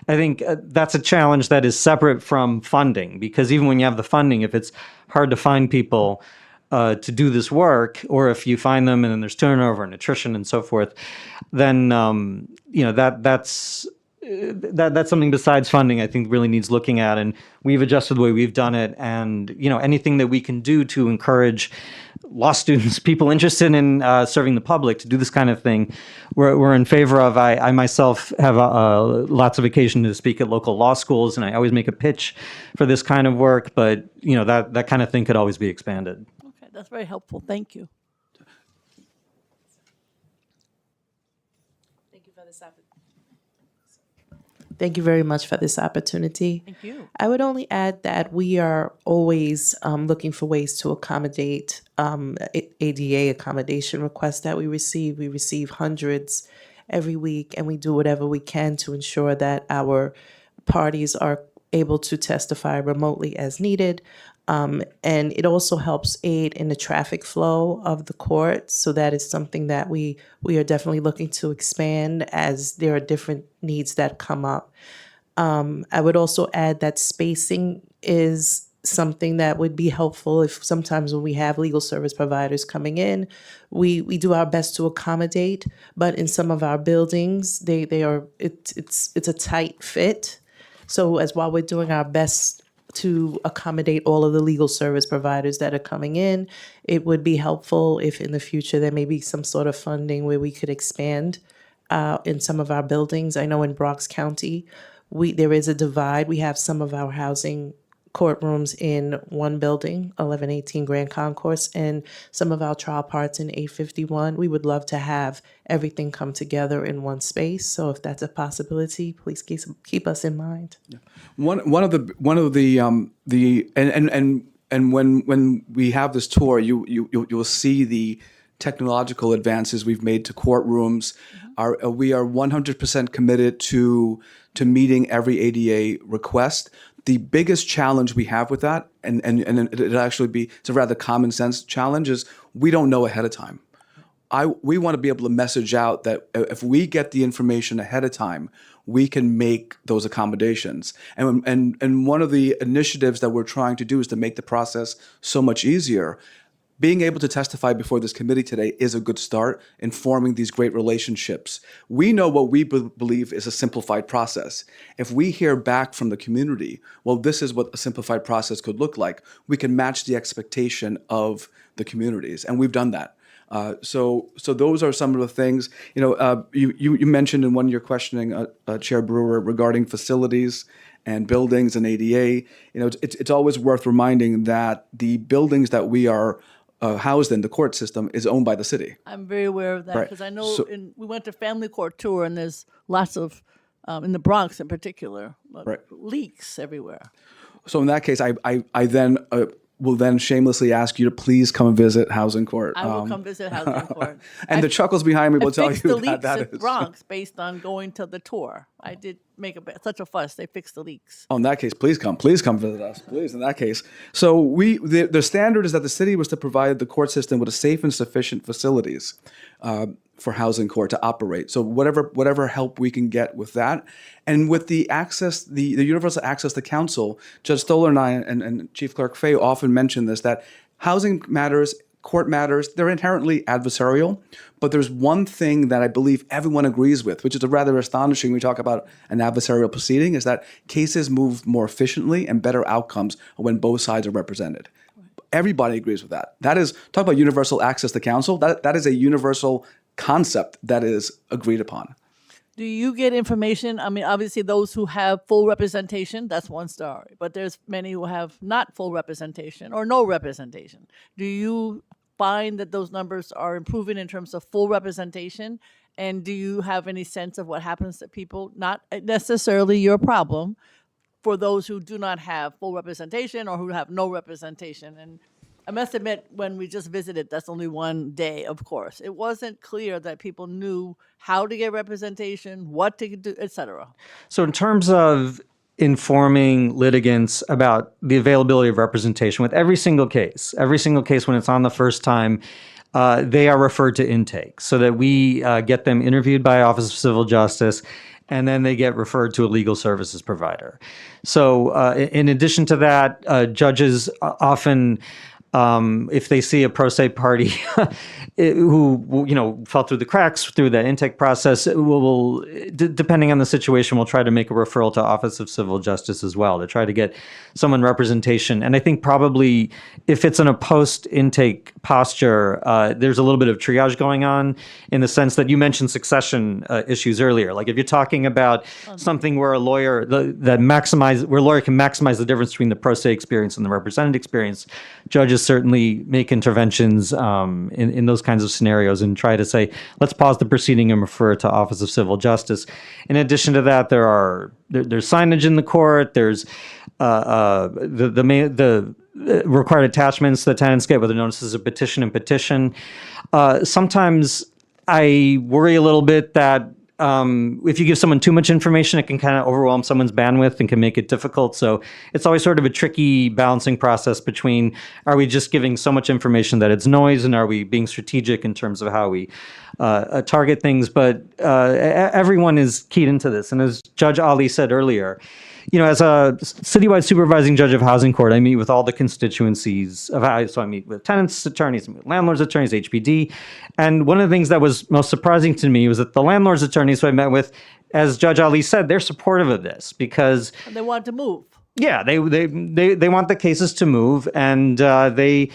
I think that's a challenge that is separate from funding, because even when you have the funding, if it's hard to find people, to do this work, or if you find them and then there's turnover and attrition and so forth, then that's something besides funding I think really needs looking at, and we've adjusted the way we've done it. And anything that we can do to encourage law students, people interested in serving the public, to do this kind of thing, we're in favor of. I myself have lots of occasion to speak at local law schools, and I always make a pitch for this kind of work. But that kind of thing could always be expanded. Okay, that's very helpful. Thank you. Thank you very much for this opportunity. Thank you. I would only add that we are always looking for ways to accommodate ADA accommodation requests that we receive. We receive hundreds every week, and we do whatever we can to ensure that our parties are able to testify remotely as needed. And it also helps aid in the traffic flow of the court. So that is something that we are definitely looking to expand as there are different needs that come up. I would also add that spacing is something that would be helpful. If sometimes when we have legal service providers coming in, we do our best to accommodate, but in some of our buildings, it's a tight fit. So while we're doing our best to accommodate all of the legal service providers that are coming in, it would be helpful if in the future there may be some sort of funding where we could expand in some of our buildings. I know in Bronx County, there is a divide. We have some of our housing courtrooms in one building, 1118 Grand Concourse, and some of our trial parts in 851. We would love to have everything come together in one space. So if that's a possibility, please keep us in mind. One of the when we have this tour, you'll see the technological advances we've made to courtrooms. We are 100% committed to meeting every ADA request. The biggest challenge we have with that, and it's a rather common sense challenge, is we don't know ahead of time. We want to be able to message out that if we get the information ahead of time, we can make those accommodations. And one of the initiatives that we're trying to do is to make the process so much easier. Being able to testify before this committee today is a good start in forming these great relationships. We know what we believe is a simplified process. If we hear back from the community, well, this is what a simplified process could look like, we can match the expectation of the communities, and we've done that. So those are some of the things. You mentioned in one of your questioning, Chair Brewer, regarding facilities and buildings and ADA. It's always worth reminding that the buildings that we are housed in, the court system, is owned by the city. I'm very aware of that Right. because I know we went to family court tour, and there's lots of, in the Bronx in particular, Right. leaks everywhere. So in that case, I then will then shamelessly ask you to please come visit Housing Court. I will come visit housing court. And the chuckles behind me will tell Fixed the you leaks that in is. Bronx based on going to the tour. I did make such a fuss. They fixed the leaks. Oh, in that case, please come visit us, please. In that case, so the standard is that the city was to provide the court system with a safe and sufficient facilities for Housing Court to operate. So whatever help we can get with that, and with the access, the universal access to counsel, Judge Stoller and I and Chief Clerk Fay often mention this, that housing matters, court matters, they're inherently adversarial, but there's one thing that I believe everyone agrees with, which is rather astonishing when we talk about an adversarial proceeding, is that cases move more efficiently and better outcomes when both sides are represented. Everybody agrees with that. That is, talk about universal access to counsel, that is a universal concept that is agreed upon. Do you get information? I mean, obviously, those who have full representation, that's one story. But there's many who have not full representation or no representation. Do you find that those numbers are improving in terms of full representation? And do you have any sense of what happens to people, not necessarily your problem, for those who do not have full representation or who have no representation? And I must admit, when we just visited, that's only one day, of course. It wasn't clear that people knew how to get representation, what to do, et cetera. So in terms of informing litigants about the availability of representation with every single case when it's on the first time, they are referred to intake so that we get them interviewed by Office of Civil Justice, and then they get referred to a legal services provider. So in addition to that, judges often if they see a pro se party who fell through the cracks through the intake process, depending on the situation, we'll try to make a referral to Office of Civil Justice as well to try to get someone representation. And I think probably if it's in a post intake posture, there's a little bit of triage going on in the sense that you mentioned succession issues earlier. Like if you're talking about something where a lawyer where a lawyer can maximize the difference between the pro se experience and the represented experience, judges certainly make interventions in those kinds of scenarios and try to say, let's pause the proceeding and refer to Office of Civil Justice. In addition to that, there's signage in the court. There's the required attachments the tenants get, whether notices of petition and petition. Sometimes I worry a little bit that if you give someone too much information, it can kind of overwhelm someone's bandwidth and can make it difficult. So it's always sort of a tricky balancing process between, are we just giving so much information that it's noise, and are we being strategic in terms of how we target things? But everyone is keyed into this. And as Judge Ali said earlier, as a citywide supervising judge of housing court, I meet with all the constituencies of how. So I meet with tenants' attorneys, landlords' attorneys, HPD. And one of the things that was most surprising to me was that the landlords' attorneys who I met with, as Judge Ali said, they're supportive of this because they want to move. Yeah, they want the cases to move, and they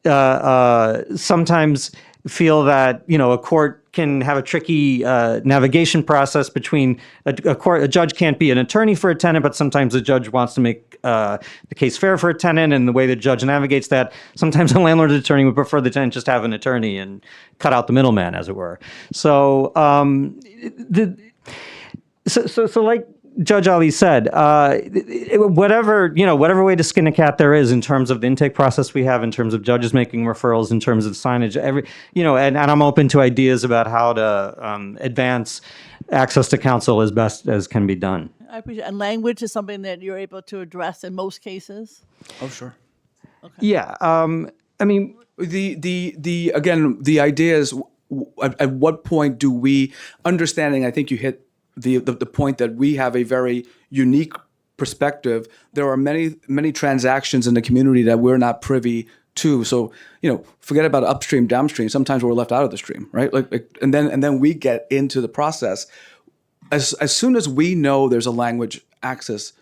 sometimes feel that a court can have a tricky navigation process between a judge can't be an attorney for a tenant, but sometimes a judge wants to make the case fair for a tenant, and the way the judge navigates that, sometimes a landlord's attorney would prefer the tenant just have an attorney and cut out the middleman, as it were. So, so like Judge Ali said, whatever way to skin a cat there is in terms of the intake process we have, in terms of judges making referrals, in terms of signage, and I'm open to ideas about how to advance access to counsel as best as can be done. I appreciate. And language is something that you're able to address in most cases. Oh, sure. Okay. Yeah. I mean, the idea is at what point do we, understanding, I think you hit the point that we have a very unique perspective. There are many transactions in the community that we're not privy to. So, forget about upstream, downstream. Sometimes we're left out of the stream, right? And then we get into the process. As soon as we know there's a language access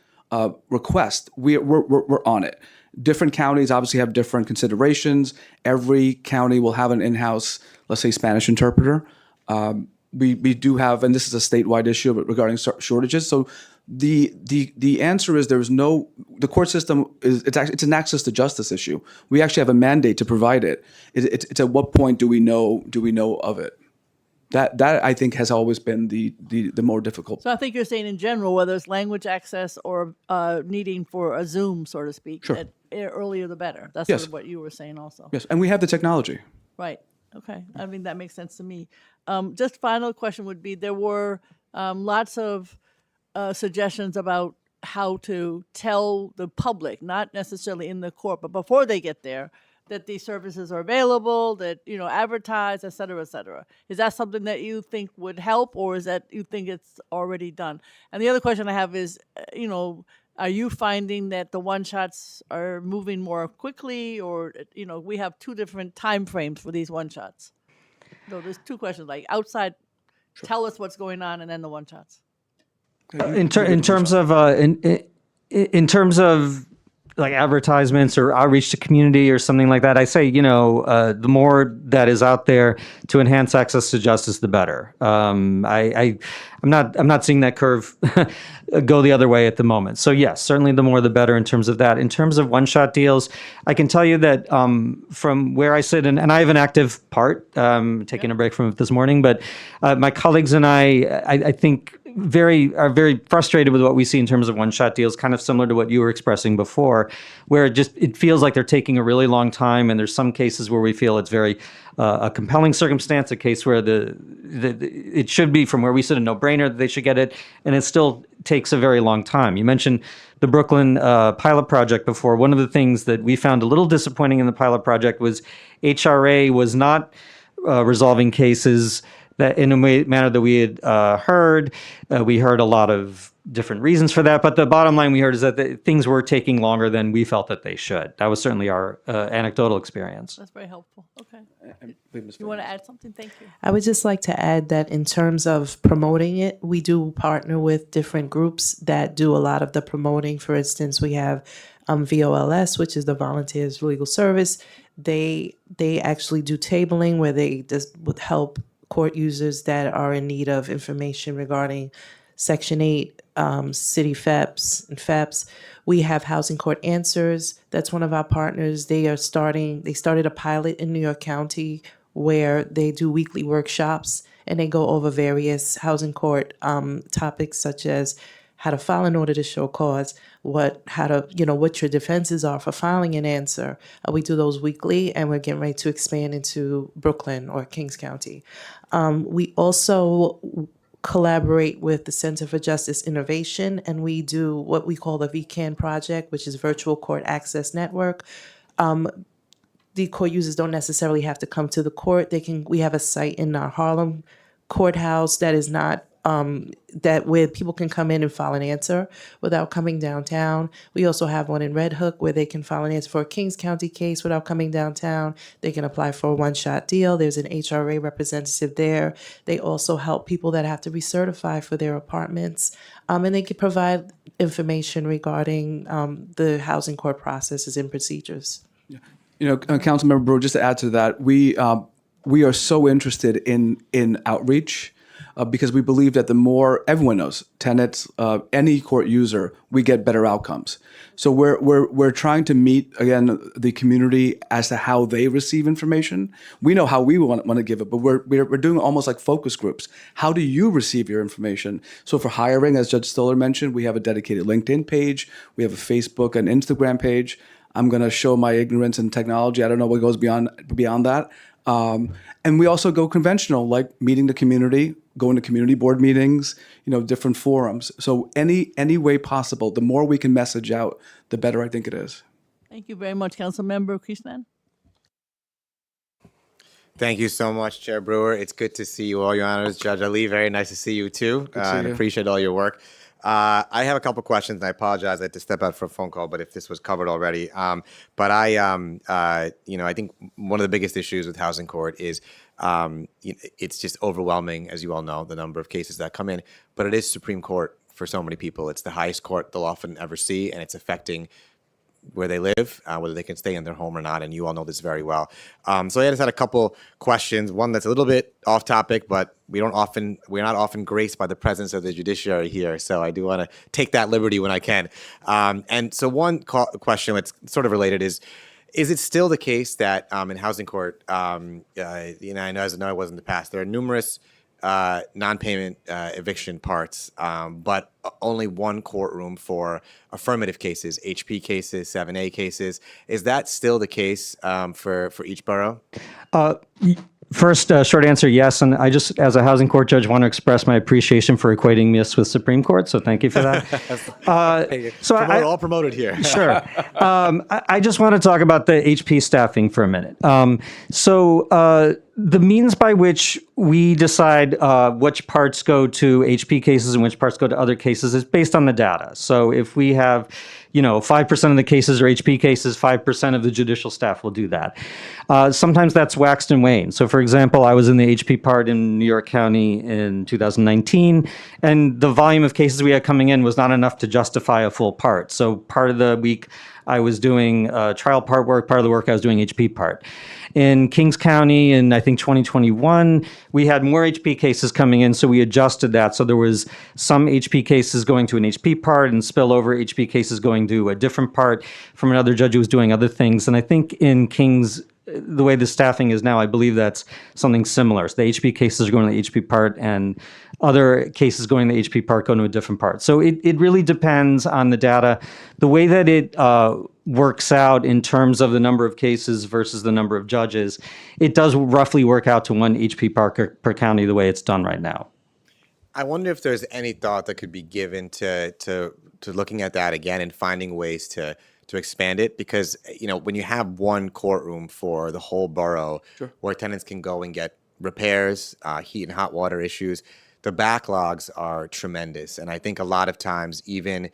request, we're on it. Different counties obviously have different considerations. Every county will have an in-house, let's say, Spanish interpreter. We do have, and this is a statewide issue regarding shortages. So the answer is the court system it's an access to justice issue. We actually have a mandate to provide it. It's at what point do we know of it? That I think has always been the more difficult. So I think you're saying in general, whether it's language access or needing for a Zoom, so to speak, Sure. that earlier the better. That's Yes. sort of what you were saying also. Yes, and we have the technology. Right. Okay. I mean, that makes sense to me. Just final question would be, there were lots of suggestions about how to tell the public, not necessarily in the court, but before they get there, that these services are available, that, advertise, et cetera, et cetera. Is that something that you think would help, or is that you think it's already done? And the other question I have is, are you finding that the one-shots are moving more quickly, or, we have two different time frames for these one-shots? So there's two questions, like outside, tell us what's going on, and then the one-shots. in terms of like advertisements or outreach to community or something like that, I say, the more that is out there to enhance access to justice, the better. I'm not seeing that curve go the other way at the moment. So yes, certainly the more the better in terms of that. In terms of one-shot deals, I can tell you that from where I sit, and I have an active part, taking a break from it this morning, but my colleagues and I think are very frustrated with what we see in terms of one-shot deals, kind of similar to what you were expressing before, where it feels like they're taking a really long time, and there's some cases where we feel it's very a compelling circumstance, a case where it should be, from where we sit, a no-brainer that they should get it, and it still takes a very long time. You mentioned the Brooklyn pilot project before. One of the things that we found a little disappointing in the pilot project was HRA was not resolving cases that in a manner that we had heard. We heard a lot of different reasons for that. But the bottom line we heard is that things were taking longer than we felt that they should. That was certainly our anecdotal experience. That's very helpful. Okay. You want to add something? Thank you. I would just like to add that in terms of promoting it, we do partner with different groups that do a lot of the promoting. For instance, we have VOLS, which is the Volunteers Legal Service. They actually do tabling where they just would help court users that are in need of information regarding Section 8, city FEPs and FEPs. We have Housing Court Answers. That's one of our partners. They started a pilot in New York County where they do weekly workshops and they go over various housing court topics such as how to file an order to show cause, what your defenses are for filing an answer. We do those weekly, and we're getting ready to expand into Brooklyn or Kings County. We also collaborate with the Center for Justice Innovation, and we do what we call the VCAN project, which is Virtual Court Access Network. The court users don't necessarily have to come to the court. We have a site in our Harlem courthouse that is not that where people can come in and file an answer without coming downtown. We also have one in Red Hook where they can file an answer for a Kings County case without coming downtown. They can apply for a one-shot deal. There's an HRA representative there. They also help people that have to recertify for their apartments. And they can provide information regarding the housing court processes and procedures. Councilmember Brewer, just to add to that, we are so interested in outreach because we believe that the more everyone knows, tenants, any court user, we get better outcomes. So we're trying to meet again the community as to how they receive information. We know how we want to give it, but we're doing almost like focus groups. How do you receive your information? So for hiring, as Judge Stoller mentioned, we have a dedicated LinkedIn page. We have a Facebook and Instagram page. I'm going to show my ignorance in technology. I don't know what goes beyond that. And we also go conventional, like meeting the community, going to community board meetings, different forums. So any way possible, the more we can message out, the better I think it is. Thank you very much, Councilmember Krishnan. Thank you so much, Chair Brewer. It's good to see you all, Your Honors. Judge Ali, very nice to see you too. And appreciate all your work. I have a couple questions, and I apologize. I had to step out for a phone call, but if this was covered already. But I think one of the biggest issues with housing court is it's just overwhelming, as you all know, the number of cases that come in. But it is Supreme Court for so many people. It's the highest court they'll often ever see, and it's affecting where they live, whether they can stay in their home or not, and you all know this very well. So I just had a couple questions. One that's a little bit off topic, but we're not often graced by the presence of the judiciary here, so I do want to take that liberty when I can. And so one question that's sort of related is it still the case that in housing court, I know it was in the past, there are numerous non-payment eviction parts, but only one courtroom for affirmative cases, HP cases, 7A cases. Is that still the case for each borough? First, short answer, yes. And I just, as a housing court judge, want to express my appreciation for equating this with Supreme Court. So thank you for that. All promoted here. Sure. I just want to talk about the HP staffing for a minute. The means by which we decide which parts go to HP cases and which parts go to other cases is based on the data. So if we have, 5% of the cases are HP cases, 5% of the judicial staff will do that. Sometimes that's waxed and waned. So for example, I was in the HP part in New York County in 2019, and the volume of cases we had coming in was not enough to justify a full part. So part of the week I was doing trial part work, part of the work I was doing HP part. In Kings County in, I think, 2021, we had more HP cases coming in, so we adjusted that. So there was some HP cases going to an HP part and spillover HP cases going to a different part from another judge who was doing other things. And I think in Kings, the way the staffing is now, I believe that's something similar. So the HP cases are going to the HP part, and other cases going to the HP part go to a different part. So it really depends on the data. The way that it works out in terms of the number of cases versus the number of judges, it does roughly work out to one HP part per county the way it's done right now. I wonder if there's any thought that could be given to looking at that again and finding ways to expand it, because when you have one courtroom for the whole borough, sure, where tenants can go and get repairs, heat and hot water issues, the backlogs are tremendous. And I think a lot of times even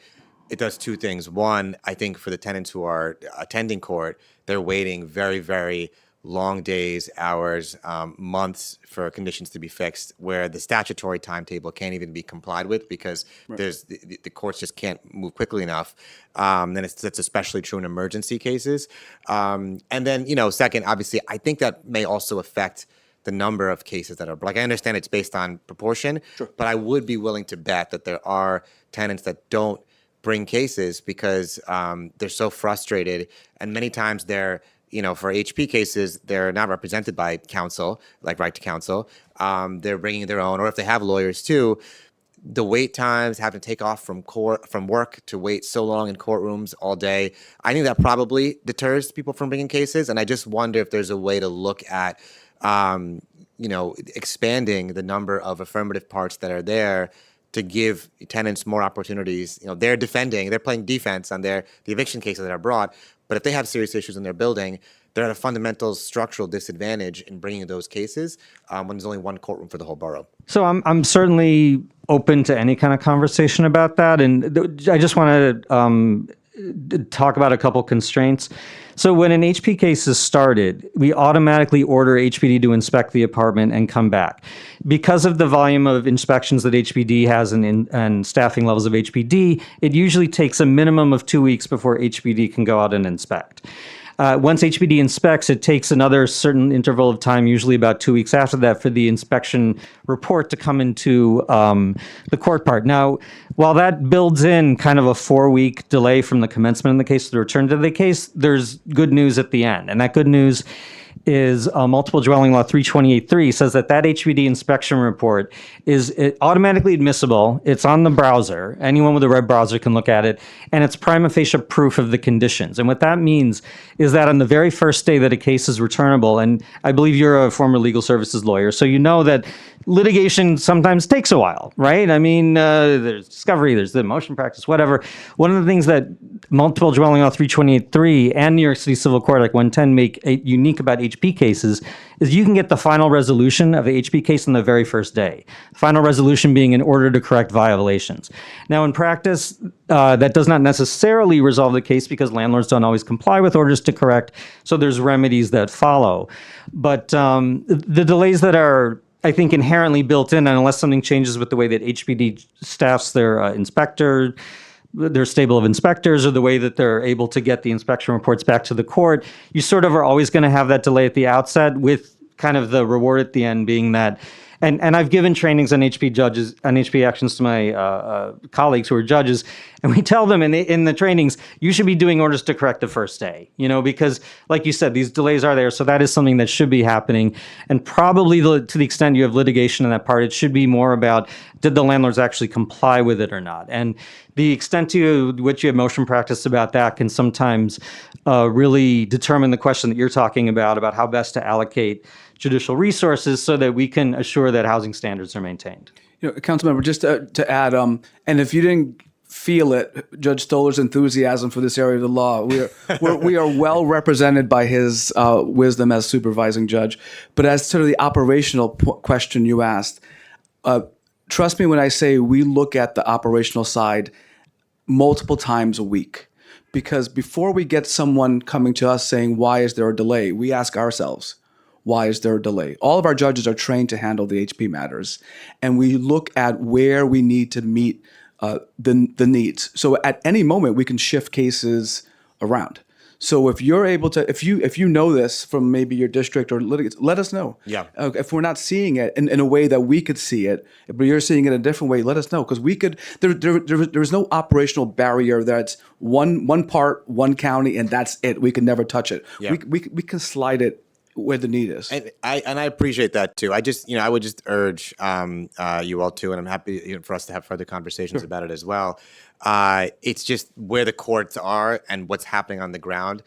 it does two things. One, I think for the tenants who are attending court, they're waiting very, very long days, hours, months for conditions to be fixed, where the statutory timetable can't even be complied with because there's the courts just can't move quickly enough. And that's especially true in emergency cases. And then, second, obviously, I think that may also affect the number of cases that are, like, I understand it's based on proportion, but I would be willing to bet that there are tenants that don't bring cases because they're so frustrated, and many times they're, for HP cases, they're not represented by counsel, like right to counsel. They're bringing their own, or if they have lawyers too, the wait times, having to take off from work to wait so long in courtrooms all day. I think that probably deters people from bringing cases, and I just wonder if there's a way to look at, expanding the number of affirmative parts that are there to give tenants more opportunities. They're playing defense on the eviction cases that are brought, but if they have serious issues in their building, they're at a fundamental structural disadvantage in bringing those cases when there's only one courtroom for the whole borough. So I'm certainly open to any kind of conversation about that. And I just want to talk about a couple constraints. So when an HP case is started, we automatically order HPD to inspect the apartment and come back. Because of the volume of inspections that HPD has and staffing levels of HPD, it usually takes a minimum of 2 weeks before HPD can go out and inspect. Once HPD inspects, it takes another certain interval of time, usually about 2 weeks after that, for the inspection report to come into the court part. Now, while that builds in kind of a 4-week delay from the commencement of the case to the return to the case, there's good news at the end. And that good news is Multiple Dwelling Law 328.3 says that HPD inspection report is automatically admissible. It's on the browser. Anyone with a web browser can look at it, and it's prima facie proof of the conditions. And what that means is that on the very first day that a case is returnable, and I believe you're a former legal services lawyer, so you know that litigation sometimes takes a while, right? I mean, there's discovery, there's the motion practice, whatever. One of the things that Multiple Dwelling Law 328.3 and New York City Civil Court Act 110 make unique about HP cases is you can get the final resolution of the HP case on the very first day. Final resolution being an order to correct violations. Now, in practice, that does not necessarily resolve the case because landlords don't always comply with orders to correct, so there's remedies that follow. But the delays that are, I think, inherently built in, and unless something changes with the way that HPD staffs their their stable of inspectors, or the way that they're able to get the inspection reports back to the court, you sort of are always going to have that delay at the outset, with kind of the reward at the end being that. And I've given trainings on HP actions to my colleagues who are judges, and we tell them in the trainings, you should be doing orders to correct the first day, because, like you said, these delays are there, so that is something that should be happening. And probably to the extent you have litigation in that part, it should be more about, did the landlords actually comply with it or not? And the extent to which you have motion practice about that can sometimes really determine the question that you're talking about how best to allocate judicial resources so that we can assure that housing standards are maintained. Councilmember, just to add, and if you didn't feel it, Judge Stoller's enthusiasm for this area of the law, we are well represented by his wisdom as supervising judge. But as to the operational question you asked, trust me when I say we look at the operational side multiple times a week. Because before we get someone coming to us saying, why is there a delay, we ask ourselves, why is there a delay? All of our judges are trained to handle the HP matters, and we look at where we need to meet the needs. So at any moment, we can shift cases around. So if you're able to, if you know this from maybe your district or litigants, let us know. Yeah. If we're not seeing it in a way that we could see it, but you're seeing it in a different way, let us know, because we could. There's no operational barrier that's one part, one county, and that's it. We can never touch it. Yeah. We can slide it where the need is. And I appreciate that too. I would just urge you all to, and I'm happy for us to have further conversations about it as well. It's just where the courts are and what's happening on the ground.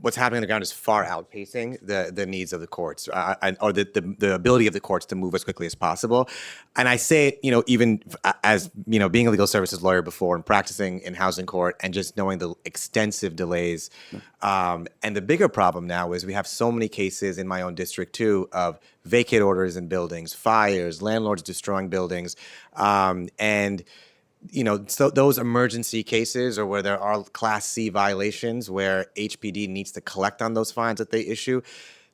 what's happening on the ground is far outpacing the needs of the courts or the ability of the courts to move as quickly as possible. And I say it, even as, being a legal services lawyer before and practicing in housing court and just knowing the extensive delays. And the bigger problem now is we have so many cases in my own district too of vacate orders in buildings, fires, landlords destroying buildings, and so those emergency cases or where there are Class C violations where HPD needs to collect on those fines that they issue,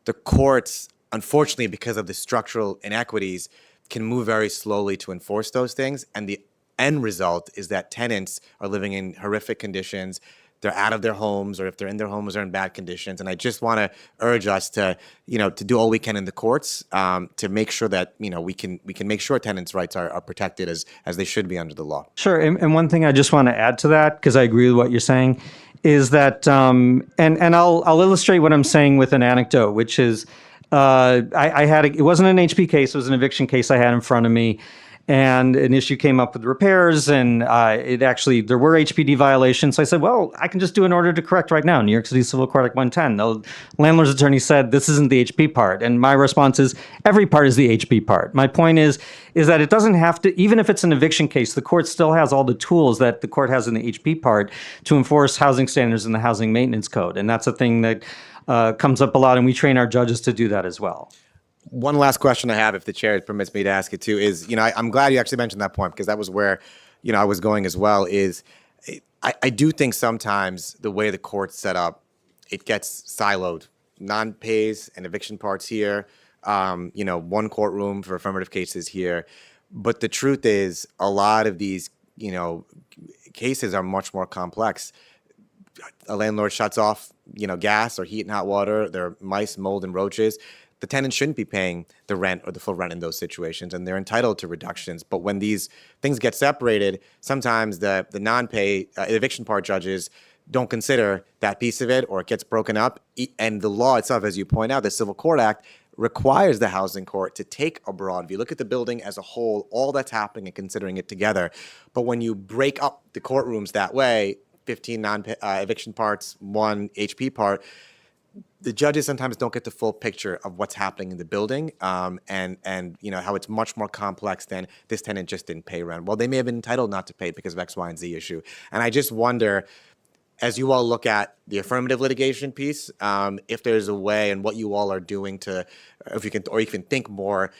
the courts, unfortunately, because of the structural inequities, can move very slowly to enforce those things. And the end result is that tenants are living in horrific conditions. They're out of their homes, or if they're in their homes, they're in bad conditions. And I just want to urge us to, to do all we can in the courts to make sure that, we can make sure tenants' rights are protected as they should be under the law. Sure. And one thing I just want to add to that, because I agree with what you're saying, is that, and I'll illustrate what I'm saying with an anecdote, which is I had, it wasn't an HP case, it was an eviction case I had in front of me. And an issue came up with repairs, and there were HPD violations. So I said, well, I can just do an order to correct right now, New York City Civil Court Act 110. The landlord's attorney said, this isn't the HP part. And my response is, every part is the HP part. My point is that it doesn't have to, even if it's an eviction case, the court still has all the tools that the court has in the HP part to enforce housing standards in the Housing Maintenance Code. And that's a thing that comes up a lot, and we train our judges to do that as well. One last question I have, if the chair permits me to ask it too, is, I'm glad you actually mentioned that point, because that was where, I was going as well, is I do think sometimes the way the court's set up, it gets siloed. Non-pays and eviction parts here, one courtroom for affirmative cases here. But the truth is, a lot of these, cases are much more complex. A landlord shuts off, gas or heat and hot water. There are mice, mold, and roaches. The tenant shouldn't be paying the rent or the full rent in those situations, and they're entitled to reductions. But when these things get separated, sometimes the non-pay eviction part judges don't consider that piece of it, or it gets broken up. And the law itself, as you point out, the Civil Court Act requires the housing court to take a broad view, look at the building as a whole, all that's happening, and considering it together. But when you break up the courtrooms that way, 15 eviction parts, 1 HP part, the judges sometimes don't get the full picture of what's happening in the building, and how it's much more complex than this tenant just didn't pay rent. Well, they may have been entitled not to pay because of X, Y, and Z issue. And I just wonder, as you all look at the affirmative litigation piece, if there's a way and what you all are doing to, if you can think more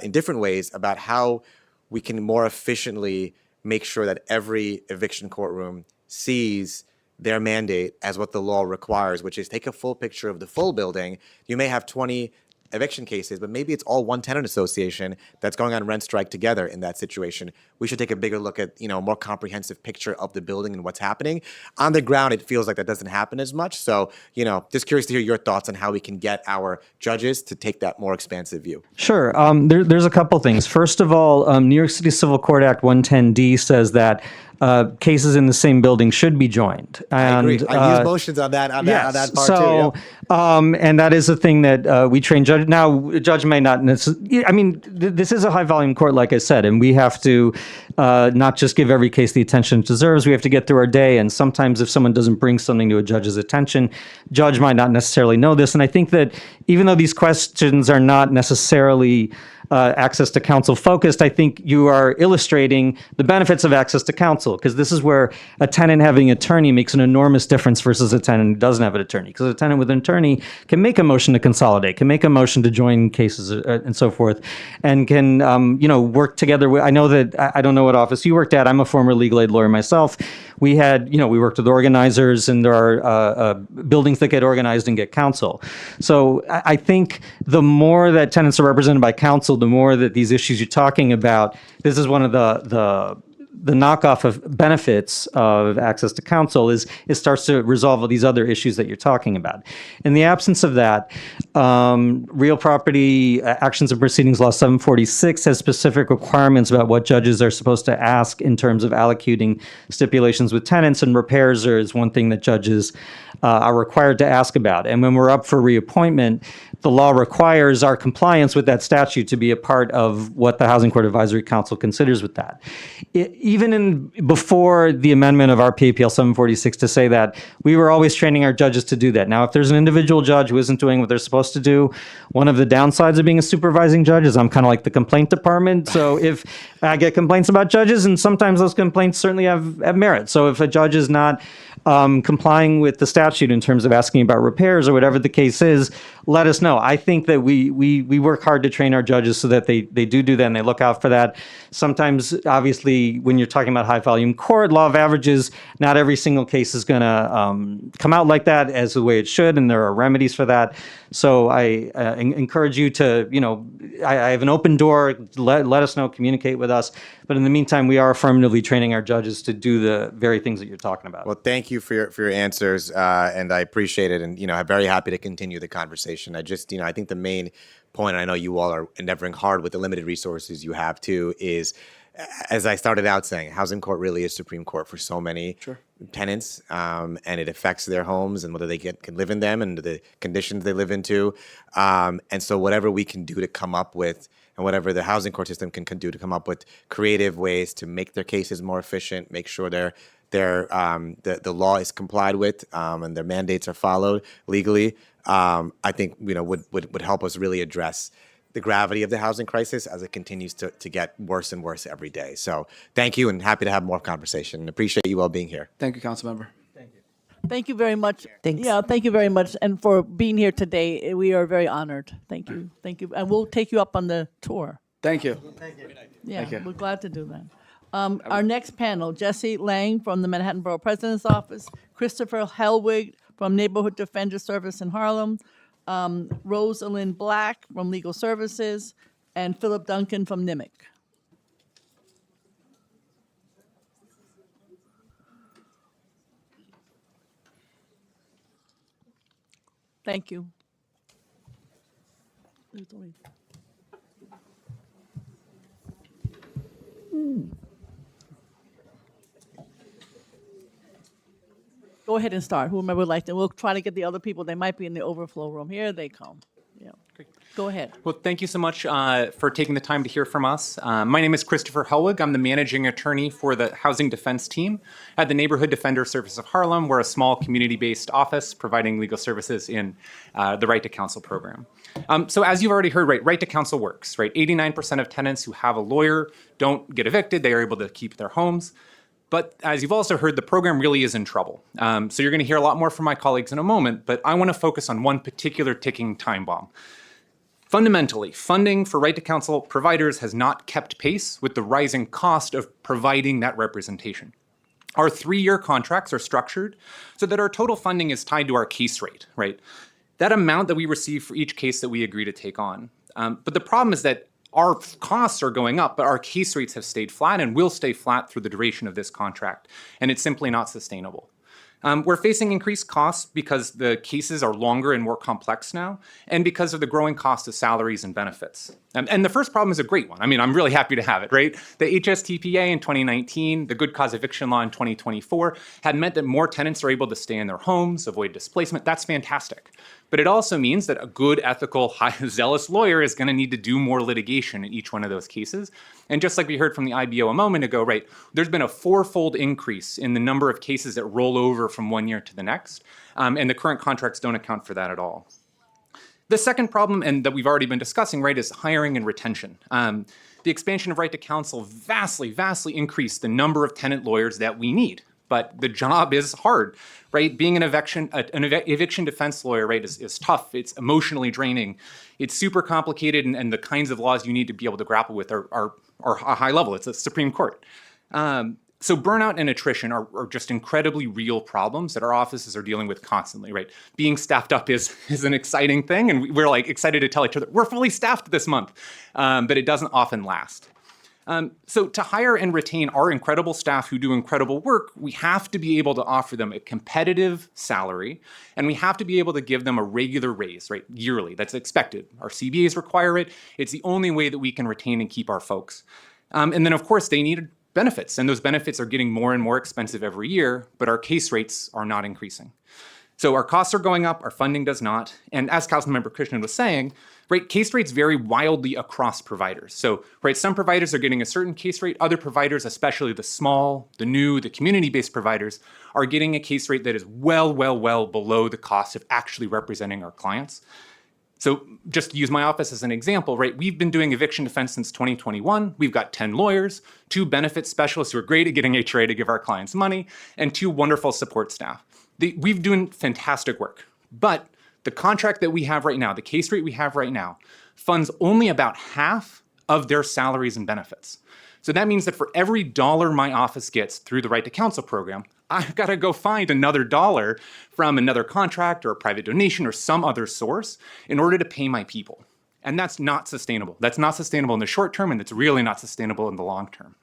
in different ways about how we can more efficiently make sure that every eviction courtroom sees their mandate as what the law requires, which is take a full picture of the full building. You may have 20 eviction cases, but maybe it's all one tenant association that's going on rent strike together in that situation. We should take a bigger look at, a more comprehensive picture of the building and what's happening. On the ground, it feels like that doesn't happen as much. So, just curious to hear your thoughts on how we can get our judges to take that more expansive view. Sure. There's a couple things. First of all, New York City Civil Court Act 110D says that cases in the same building should be joined. And, I agree. I use motions on that part so, too. Yeah. And that is a thing that we train judges. Now, a judge may not necessarily, this is a high volume court, like I said, and we have to not just give every case the attention it deserves. We have to get through our day. And sometimes if someone doesn't bring something to a judge's attention, judge might not necessarily know this. And I think that even though these questions are not necessarily access to counsel focused, I think you are illustrating the benefits of access to counsel, because this is where a tenant having an attorney makes an enormous difference versus a tenant who doesn't have an attorney. Because a tenant with an attorney can make a motion to consolidate, can make a motion to join cases and so forth, and can work together. I know that, I don't know what office you worked at. I'm a former legal aid lawyer myself. We had, we worked with organizers, and there are buildings that get organized and get counsel. So I think the more that tenants are represented by counsel, the more that these issues you're talking about, this is one of the knockoff of benefits of access to counsel is it starts to resolve all these other issues that you're talking about. In the absence of that, Real Property Actions and Proceedings Law 746 has specific requirements about what judges are supposed to ask in terms of allocating stipulations with tenants, and repairs is one thing that judges are required to ask about. And when we're up for reappointment, the law requires our compliance with that statute to be a part of what the Housing Court Advisory Council considers with that. Even before the amendment of RPAPL 746 to say that, we were always training our judges to do that. Now, if there's an individual judge who isn't doing what they're supposed to do, one of the downsides of being a supervising judge is I'm kind of like the complaint department. So if I get complaints about judges, and sometimes those complaints certainly have merit. So if a judge is not complying with the statute in terms of asking about repairs or whatever the case is, let us know. I think that we work hard to train our judges so that they do that and they look out for that. Sometimes, obviously, when you're talking about high volume court, law of averages, not every single case is going to come out like that as the way it should, and there are remedies for that. So I encourage you to, I have an open door, let us know, communicate with us. But in the meantime, we are affirmatively training our judges to do the very things that you're talking about. Well, thank you for your answers, and I appreciate it. And, I'm very happy to continue the conversation. I just, I think the main point, and I know you all are endeavoring hard with the limited resources you have too, is, as I started out saying, housing court really is Supreme Court for so many tenants, and it affects their homes and whether they can live in them and the conditions they live into. And so whatever we can do to come up with, and whatever the housing court system can do to come up with creative ways to make their cases more efficient, make sure the law is complied with, and their mandates are followed legally, I think would help us really address the gravity of the housing crisis as it continues to get worse and worse every day. So thank you, and happy to have more conversation. Appreciate you all being here. Thank you, Councilmember. Thank you very much. Thanks. Yeah, thank you very much. And for being here today, we are very honored. Thank you. Thank you. And we'll take you up on the tour. Thank you. Yeah, Thank you. we're glad to do that. Our next panel, Jesse Lang from the Manhattan Borough President's Office, Christopher Hellwig from Neighborhood Defender Service in Harlem, Rosalind Black from Legal Services, and Philip Duncan from NIMIC. Thank you. Go ahead and start, whomever would like to. We'll try to get the other people. They might be in the overflow room. Here they come. Yeah. Go ahead. Well, thank you so much for taking the time to hear from us. My name is Christopher Hellwig. I'm the managing attorney for the Housing Defense Team at the Neighborhood Defender Service of Harlem. We're a small community-based office providing legal services in the Right to Counsel program. So as you've already heard, Right to Counsel works, right? 89% of tenants who have a lawyer don't get evicted. They are able to keep their homes. But as you've also heard, the program really is in trouble. So you're going to hear a lot more from my colleagues in a moment, but I want to focus on one particular ticking time bomb. Fundamentally, funding for Right to Counsel providers has not kept pace with the rising cost of providing that representation. Our 3-year contracts are structured so that our total funding is tied to our case rate, right? That amount that we receive for each case that we agree to take on. But the problem is that our costs are going up, but our case rates have stayed flat and will stay flat through the duration of this contract, and it's simply not sustainable. We're facing increased costs because the cases are longer and more complex now, and because of the growing cost of salaries and benefits. And the first problem is a great one. I mean, I'm really happy to have it, right? The HSTPA in 2019, the Good Cause Eviction Law in 2024, had meant that more tenants are able to stay in their homes, avoid displacement. That's fantastic. But it also means that a good, ethical, zealous lawyer is going to need to do more litigation in each one of those cases. And just like we heard from the IBO a moment ago, right, there's been a 4-fold increase in the number of cases that roll over from one year to the next. And the current contracts don't account for that at all. The second problem, and that we've already been discussing, right, is hiring and retention. The expansion of Right to Counsel vastly increased the number of tenant lawyers that we need. But the job is hard, right? Being an eviction defense lawyer, right, is tough. It's emotionally draining. It's super complicated, and the kinds of laws you need to be able to grapple with are a high level. It's a Supreme Court. So burnout and attrition are just incredibly real problems that our offices are dealing with constantly, right? Being staffed up is an exciting thing, and we're like excited to tell each other, we're fully staffed this month, but it doesn't often last. So to hire and retain our incredible staff who do incredible work, we have to be able to offer them a competitive salary, and we have to be able to give them a regular raise, right, yearly. That's expected. Our CBAs require it. It's the only way that we can retain and keep our folks. And then, of course, they need benefits, and those benefits are getting more and more expensive every year, but our case rates are not increasing. So our costs are going up, our funding does not. And as Councilmember Krishnan was saying, right, case rates vary wildly across providers. So, right, some providers are getting a certain case rate. Other providers, especially the small, the new, the community-based providers, are getting a case rate that is well below the cost of actually representing our clients. So just to use my office as an example, right, we've been doing eviction defense since 2021. We've got 10 lawyers, 2 benefits specialists who are great at getting HRA to give our clients money, and 2 wonderful support staff. We've doing fantastic work. But the contract that we have right now, the case rate we have right now, funds only about half of their salaries and benefits. So that means that for every dollar my office gets through the Right to Counsel program, I've got to go find another dollar from another contract or a private donation or some other source in order to pay my people. And that's not sustainable. That's not sustainable in the short term, and it's really not sustainable in the long term.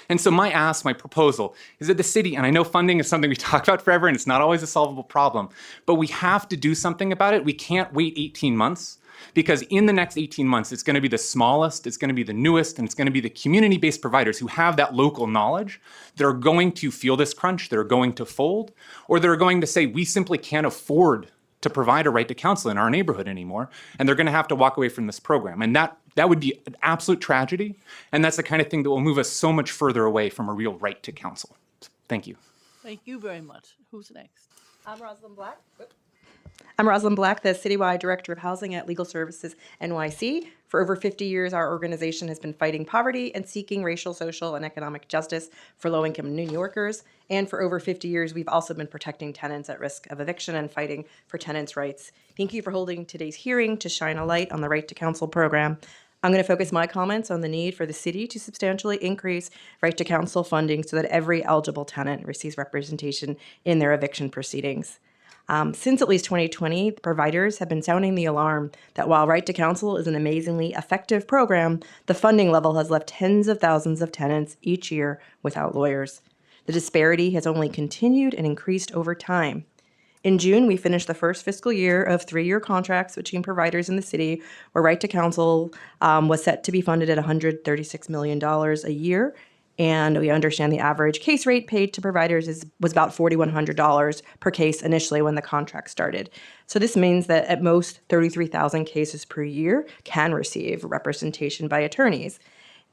And so my ask, my proposal, is that the city, and I know funding is something we talk about forever and it's not always a solvable problem, but we have to do something about it. We can't wait 18 months. Because in the next 18 months, it's going to be the smallest, it's going to be the newest, and it's going to be the community-based providers who have that local knowledge that are going to feel this crunch, that are going to fold, or that are going to say, we simply can't afford to provide a right to counsel in our neighborhood anymore, and they're going to have to walk away from this program. And that would be an absolute tragedy, and that's the kind of thing that will move us so much further away from a real right to counsel. Thank you. Thank you very much. Who's next? I'm Rosalind Black. I'm Rosalind Black, the Citywide Director of Housing at Legal Services NYC. For over 50 years, our organization has been fighting poverty and seeking racial, social, and economic justice for low-income New Yorkers. And for over 50 years, we've also been protecting tenants at risk of eviction and fighting for tenants' rights. Thank you for holding today's hearing to shine a light on the Right to Counsel program. I'm going to focus my comments on the need for the city to substantially increase Right to Counsel funding so that every eligible tenant receives representation in their eviction proceedings. Since at least 2020, providers have been sounding the alarm that while Right to Counsel is an amazingly effective program, the funding level has left tens of thousands of tenants each year without lawyers. The disparity has only continued and increased over time. In June, we finished the first fiscal year of 3-year contracts between providers in the city, where Right to Counsel was set to be funded at $136 million a year. And we understand the average case rate paid to providers was about $4,100 per case initially when the contract started. So this means that at most 33,000 cases per year can receive representation by attorneys.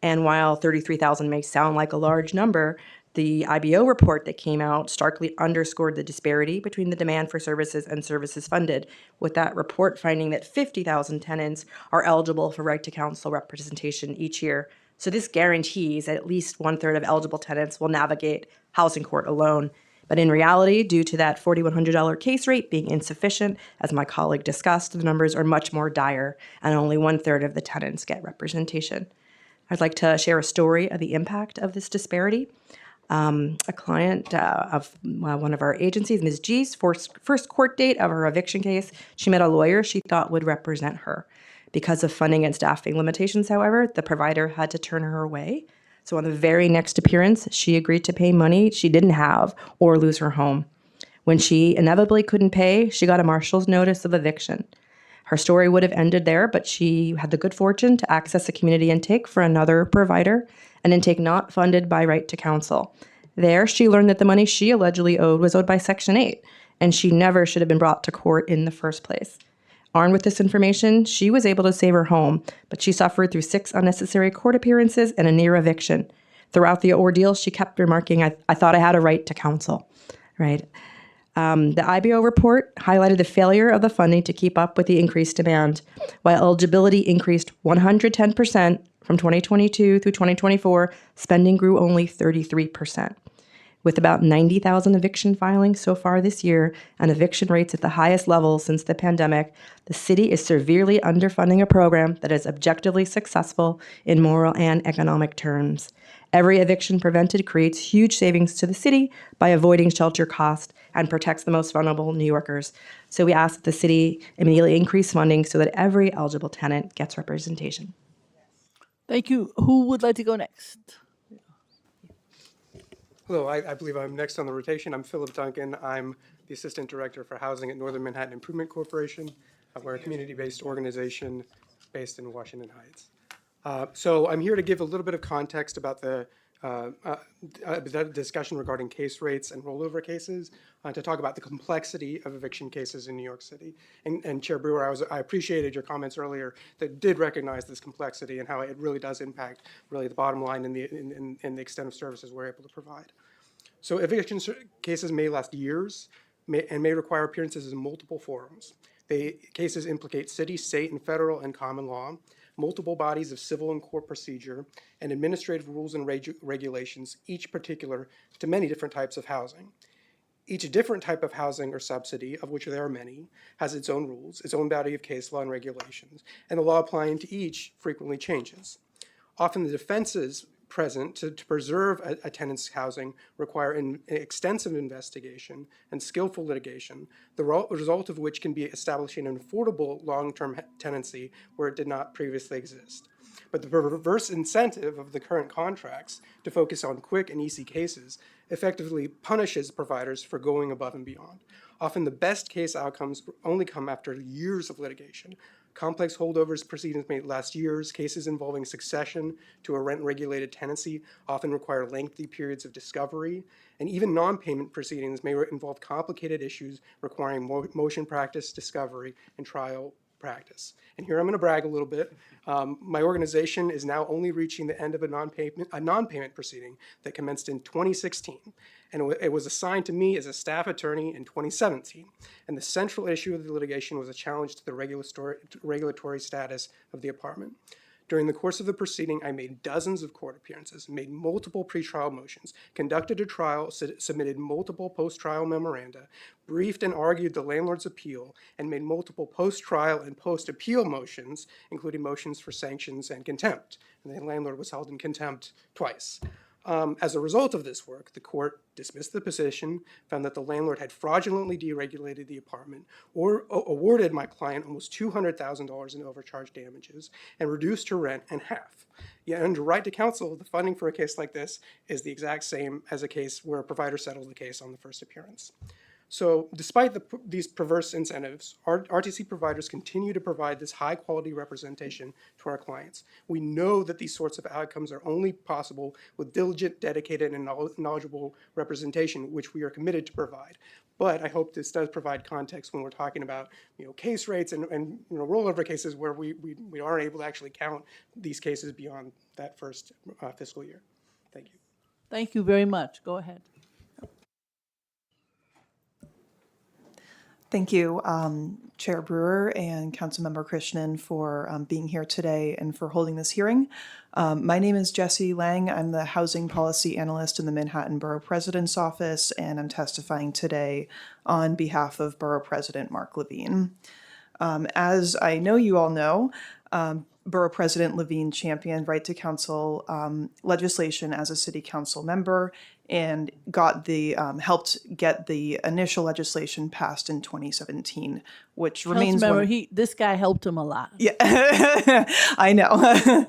And while 33,000 may sound like a large number, the IBO report that came out starkly underscored the disparity between the demand for services and services funded, with that report finding that 50,000 tenants are eligible for Right to Counsel representation each year. So this guarantees that at least 1/3 of eligible tenants will navigate housing court alone. But in reality, due to that $4,100 case rate being insufficient, as my colleague discussed, the numbers are much more dire, and only 1/3 of the tenants get representation. I'd like to share a story of the impact of this disparity. A client of one of our agencies, Ms. G's first court date of her eviction case, she met a lawyer she thought would represent her. Because of funding and staffing limitations, however, the provider had to turn her away. So on the very next appearance, she agreed to pay money she didn't have or lose her home. When she inevitably couldn't pay, she got a marshal's notice of eviction. Her story would have ended there, but she had the good fortune to access a community intake for another provider, an intake not funded by Right to Counsel. There, she learned that the money she allegedly owed was owed by Section 8, and she never should have been brought to court in the first place. Armed with this information, she was able to save her home, but she suffered through 6 unnecessary court appearances and a near eviction. Throughout the ordeal, she kept remarking, I thought I had a right to counsel, right? The IBO report highlighted the failure of the funding to keep up with the increased demand. While eligibility increased 110% from 2022 through 2024, spending grew only 33%. With about 90,000 eviction filings so far this year and eviction rates at the highest level since the pandemic, the city is severely underfunding a program that is objectively successful in moral and economic terms. Every eviction prevented creates huge savings to the city by avoiding shelter costs and protects the most vulnerable New Yorkers. So we ask that the city immediately increase funding so that every eligible tenant gets representation. Thank you. Who would like to go next? Hello, I believe I'm next on the rotation. I'm Philip Duncan. I'm the Assistant Director for Housing at Northern Manhattan Improvement Corporation. We're a community-based organization based in Washington Heights. So I'm here to give a little bit of context about the discussion regarding case rates and rollover cases to talk about the complexity of eviction cases in New York City. And Chair Brewer, I appreciated your comments earlier that did recognize this complexity and how it really does impact really the bottom line and the extent of services we're able to provide. So eviction cases may last years and may require appearances in multiple forums. Cases implicate city, state, and federal and common law, multiple bodies of civil and court procedure, and administrative rules and regulations, each particular to many different types of housing. Each different type of housing or subsidy, of which there are many, has its own rules, its own body of case law and regulations, and the law applying to each frequently changes. Often the defenses present to preserve a tenant's housing require an extensive investigation and skillful litigation, the result of which can be establishing an affordable long-term tenancy where it did not previously exist. But the perverse incentive of the current contracts to focus on quick and easy cases effectively punishes providers for going above and beyond. Often the best case outcomes only come after years of litigation. Complex holdovers proceedings may last years. Cases involving succession to a rent-regulated tenancy often require lengthy periods of discovery, and even non-payment proceedings may involve complicated issues requiring motion practice, discovery, and trial practice. And here I'm going to brag a little bit. My organization is now only reaching the end of a non-payment proceeding that commenced in 2016, and it was assigned to me as a staff attorney in 2017. And the central issue of the litigation was a challenge to the regulatory status of the apartment. During the course of the proceeding, I made dozens of court appearances, made multiple pretrial motions, conducted a trial, submitted multiple post-trial memoranda, briefed and argued the landlord's appeal, and made multiple post-trial and post-appeal motions, including motions for sanctions and contempt. And the landlord was held in contempt twice. As a result of this work, the court dismissed the petition, found that the landlord had fraudulently deregulated the apartment, or awarded my client almost $200,000 in overcharge damages, and reduced her rent in half. Yet under right to counsel, the funding for a case like this is the exact same as a case where a provider settles the case on the first appearance. So despite these perverse incentives, RTC providers continue to provide this high-quality representation to our clients. We know that these sorts of outcomes are only possible with diligent, dedicated, and knowledgeable representation, which we are committed to provide. But I hope this does provide context when we're talking about case rates and rollover cases where we aren't able to actually count these cases beyond that first fiscal year. Thank you. Thank you very much. Go ahead. Thank you, Chair Brewer and Councilmember Krishnan for being here today and for holding this hearing. My name is Jessie Lang. I'm the Housing Policy Analyst in the Manhattan Borough President's Office, and I'm testifying today on behalf of Borough President Mark Levine. As I know you all know, Borough President Levine championed right to counsel legislation as a city council member and helped get the initial legislation passed in 2017, which remains this guy helped him a lot. Yeah, I know.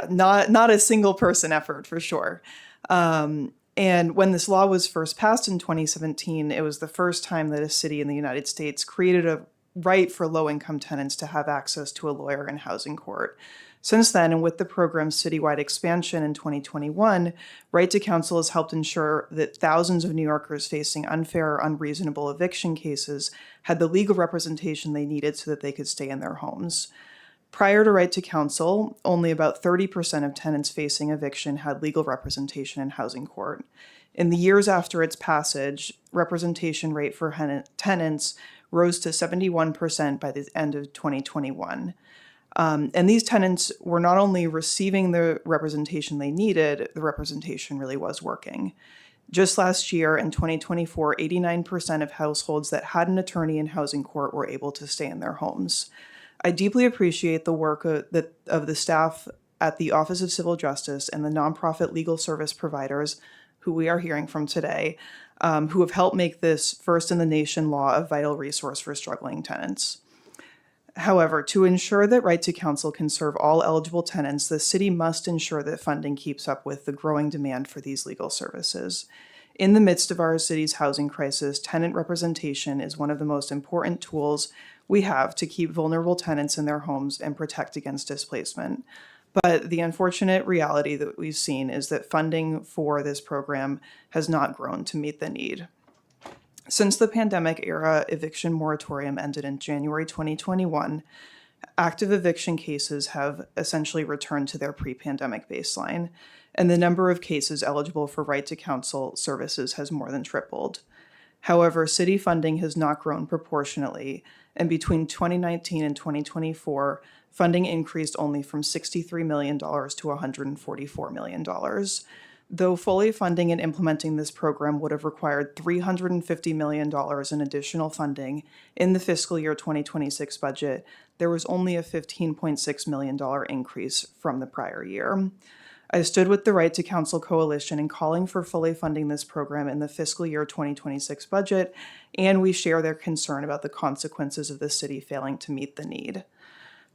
Not a single person effort for sure. And when this law was first passed in 2017, it was the first time that a city in the United States created a right for low-income tenants to have access to a lawyer in housing court. Since then, and with the program's citywide expansion in 2021, Right to Counsel has helped ensure that thousands of New Yorkers facing unfair or unreasonable eviction cases had the legal representation they needed so that they could stay in their homes. Prior to Right to Counsel, only about 30% of tenants facing eviction had legal representation in housing court. In the years after its passage, representation rate for tenants rose to 71% by the end of 2021. And these tenants were not only receiving the representation they needed, the representation really was working. Just last year, in 2024, 89% of households that had an attorney in housing court were able to stay in their homes. I deeply appreciate the work of the staff at the Office of Civil Justice and the nonprofit legal service providers, who we are hearing from today, who have helped make this first-in-the-nation law a vital resource for struggling tenants. However, to ensure that Right to Counsel can serve all eligible tenants, the city must ensure that funding keeps up with the growing demand for these legal services. In the midst of our city's housing crisis, tenant representation is one of the most important tools we have to keep vulnerable tenants in their homes and protect against displacement. But the unfortunate reality that we've seen is that funding for this program has not grown to meet the need. Since the pandemic era eviction moratorium ended in January 2021, active eviction cases have essentially returned to their pre-pandemic baseline, and the number of cases eligible for right to counsel services has more than tripled. However, city funding has not grown proportionately, and between 2019 and 2024, funding increased only from $63 million to $144 million. Though fully funding and implementing this program would have required $350 million in additional funding in the fiscal year 2026 budget, there was only a $15.6 million increase from the prior year. I stood with the Right to Counsel Coalition in calling for fully funding this program in the fiscal year 2026 budget, and we share their concern about the consequences of the city failing to meet the need.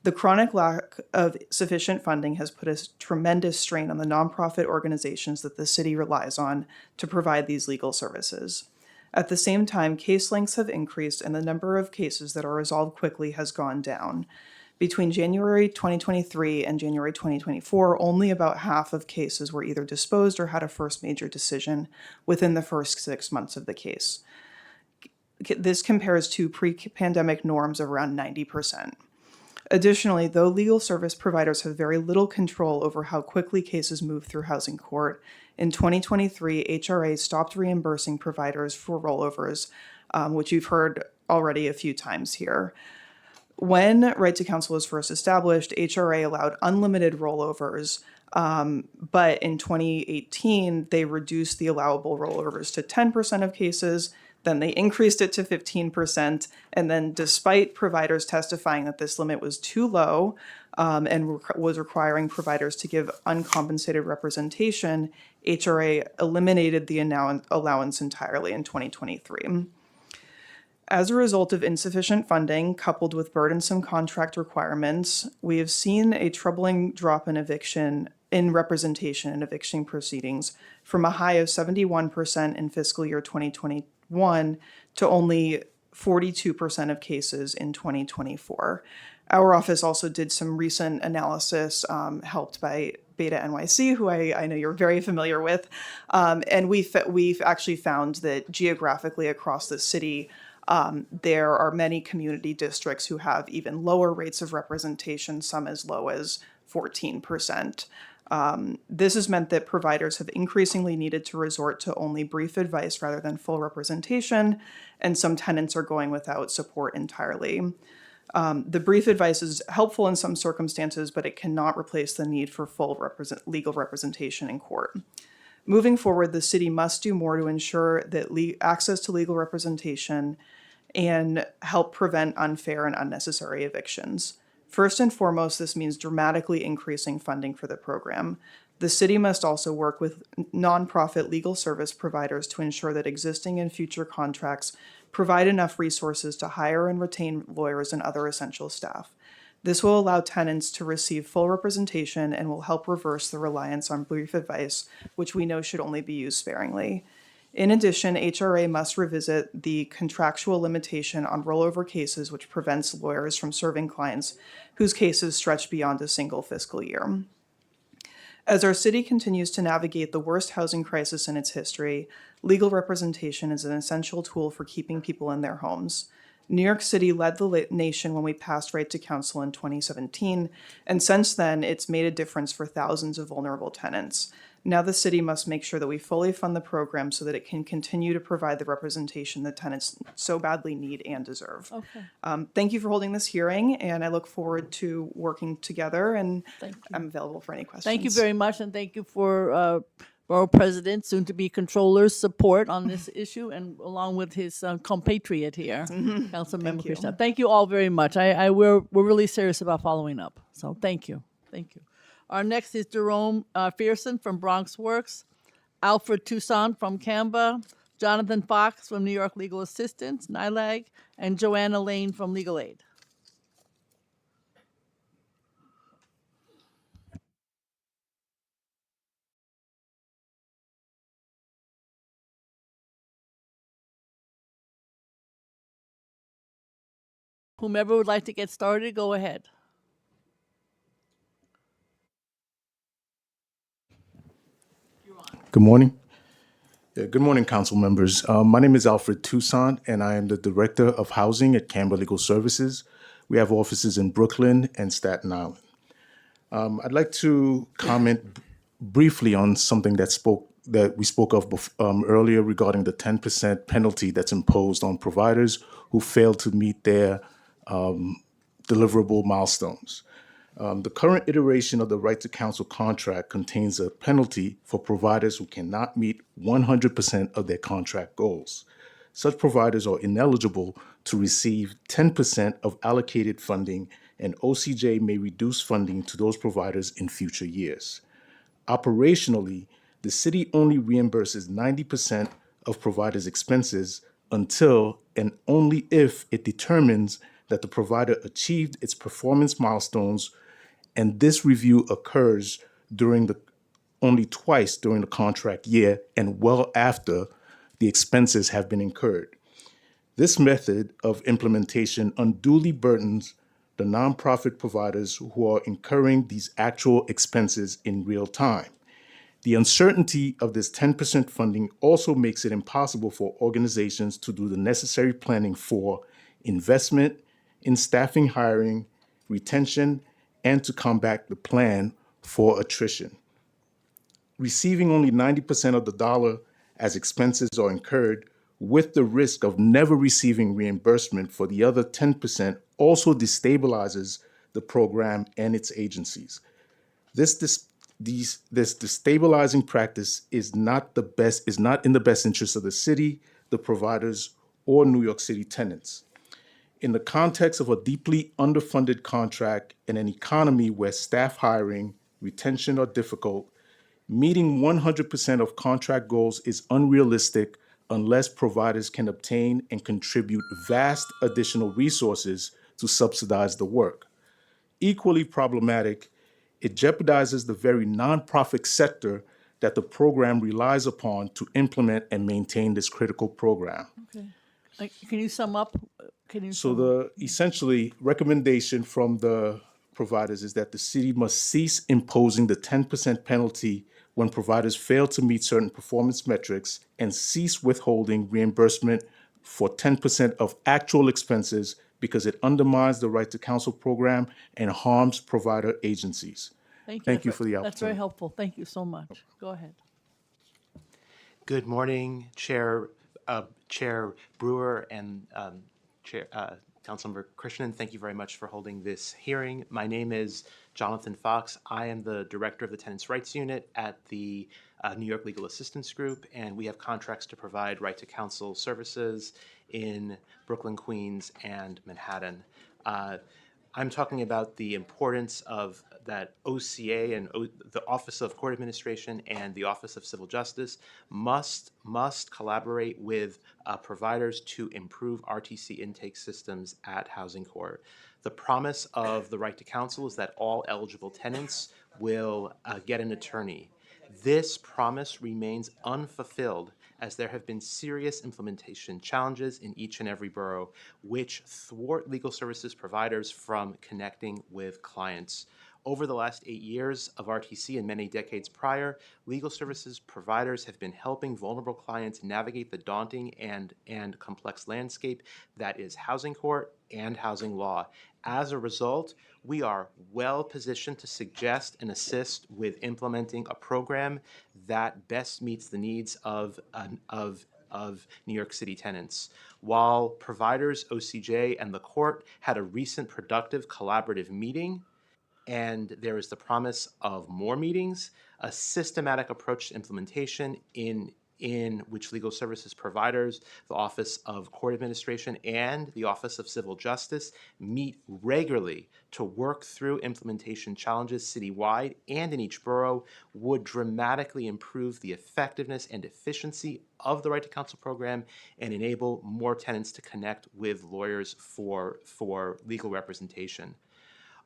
The chronic lack of sufficient funding has put a tremendous strain on the nonprofit organizations that the city relies on to provide these legal services. At the same time, case lengths have increased and the number of cases that are resolved quickly has gone down. Between January 2023 and January 2024, only about half of cases were either disposed or had a first major decision within the first 6 months of the case. This compares to pre-pandemic norms of around 90%. Additionally, though legal service providers have very little control over how quickly cases move through housing court, in 2023, HRA stopped reimbursing providers for rollovers, which you've heard already a few times here. When Right to Counsel was first established, HRA allowed unlimited rollovers, but in 2018, they reduced the allowable rollovers to 10% of cases, then they increased it to 15%, and then despite providers testifying that this limit was too low and was requiring providers to give uncompensated representation, HRA eliminated the allowance entirely in 2023. As a result of insufficient funding, coupled with burdensome contract requirements, we have seen a troubling drop in representation in eviction proceedings from a high of 71% in fiscal year 2021 to only 42% of cases in 2024. Our office also did some recent analysis helped by Beta NYC, who I know you're very familiar with, and we've actually found that geographically across the city, there are many community districts who have even lower rates of representation, some as low as 14%. This has meant that providers have increasingly needed to resort to only brief advice rather than full representation, and some tenants are going without support entirely. The brief advice is helpful in some circumstances, but it cannot replace the need for full legal representation in court. Moving forward, the city must do more to ensure that access to legal representation and help prevent unfair and unnecessary evictions. First and foremost, this means dramatically increasing funding for the program. The city must also work with nonprofit legal service providers to ensure that existing and future contracts provide enough resources to hire and retain lawyers and other essential staff. This will allow tenants to receive full representation and will help reverse the reliance on brief advice, which we know should only be used sparingly. In addition, HRA must revisit the contractual limitation on rollover cases, which prevents lawyers from serving clients whose cases stretch beyond a single fiscal year. As our city continues to navigate the worst housing crisis in its history, legal representation is an essential tool for keeping people in their homes. New York City led the nation when we passed Right to Counsel in 2017, and since then, it's made a difference for thousands of vulnerable tenants. Now the city must make sure that we fully fund the program so that it can continue to provide the representation that tenants so badly need and deserve. Okay. Thank you for holding this hearing, and I look forward to working together, and I'm available for any questions. Thank you very much, and thank you for Borough President, soon-to-be Controller's support on this issue, and along with his compatriot here, Councilmember Krishna. Thank you all very much. We're really serious about following up, so thank you. Thank you. Our next is Jerome Fearson from Bronx Works, Alfred Toussaint from Canva, Jonathan Fox from New York Legal Assistance, NILAG, and Joanna Lane from Legal Aid. Whomever would like to get started, go ahead. Good morning. Yeah, good morning, council members. My name is Alfred Toussaint, and I am the Director of Housing at Canberra Legal Services. We have offices in Brooklyn and Staten Island. I'd like to comment briefly on something that we spoke of earlier regarding the 10% penalty that's imposed on providers who fail to meet their deliverable milestones. The current iteration of the Right to Counsel contract contains a penalty for providers who cannot meet 100% of their contract goals. Such providers are ineligible to receive 10% of allocated funding, and OCJ may reduce funding to those providers in future years. Operationally, the city only reimburses 90% of providers' expenses until and only if it determines that the provider achieved its performance milestones, and this review occurs only twice during the contract year and well after the expenses have been incurred. This method of implementation unduly burdens the nonprofit providers who are incurring these actual expenses in real time. The uncertainty of this 10% funding also makes it impossible for organizations to do the necessary planning for investment in staffing, hiring, retention, and to combat the plan for attrition. Receiving only 90% of the dollar as expenses are incurred, with the risk of never receiving reimbursement for the other 10%, also destabilizes the program and its agencies. This destabilizing practice is not in the best interest of the city, the providers, or New York City tenants. In the context of a deeply underfunded contract and an economy where staff hiring, retention are difficult, meeting 100% of contract goals is unrealistic unless providers can obtain and contribute vast additional resources to subsidize the work. Equally problematic, it jeopardizes the very nonprofit sector that the program relies upon to implement and maintain this critical program. Okay. Can you sum up? So the essentially recommendation from the providers is that the city must cease imposing the 10% penalty when providers fail to meet certain performance metrics and cease withholding reimbursement for 10% of actual expenses because it undermines the Right to Counsel program and harms provider agencies. Thank you for the opportunity. That's very helpful. Thank you so much. Go ahead. Good morning, Chair Brewer and Councilmember Krishnan. Thank you very much for holding this hearing. My name is Jonathan Fox. I am the Director of the Tenants' Rights Unit at the New York Legal Assistance Group, and we have contracts to provide right to counsel services in Brooklyn, Queens, and Manhattan. I'm talking about the importance of that OCA and the Office of Court Administration and the Office of Civil Justice must collaborate with providers to improve RTC intake systems at Housing Court. The promise of the right to counsel is that all eligible tenants will get an attorney. This promise remains unfulfilled as there have been serious implementation challenges in each and every borough, which thwart legal services providers from connecting with clients. Over the last 8 years of RTC and many decades prior, legal services providers have been helping vulnerable clients navigate the daunting and complex landscape that is housing court and housing law. As a result, we are well positioned to suggest and assist with implementing a program that best meets the needs of New York City tenants. While providers, OCJ, and the court had a recent productive collaborative meeting, and there is the promise of more meetings, a systematic approach to implementation in which legal services providers, the Office of Court Administration, and the Office of Civil Justice meet regularly to work through implementation challenges citywide and in each borough would dramatically improve the effectiveness and efficiency of the Right to Counsel program and enable more tenants to connect with lawyers for legal representation.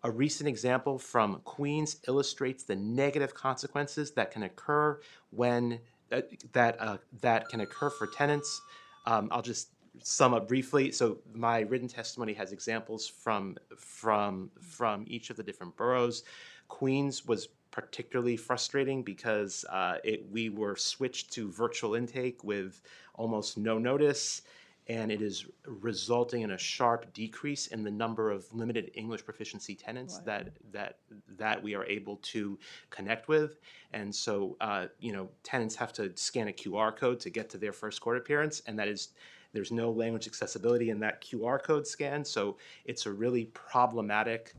A recent example from Queens illustrates the negative consequences that can occur when that can occur for tenants. I'll just sum up briefly. So my written testimony has examples from each of the different boroughs. Queens was particularly frustrating because we were switched to virtual intake with almost no notice, and it is resulting in a sharp decrease in the number of limited English proficiency tenants that we are able to connect with. And so, tenants have to scan a QR code to get to their first court appearance, and there's no language accessibility in that QR code scan. So it's a really problematic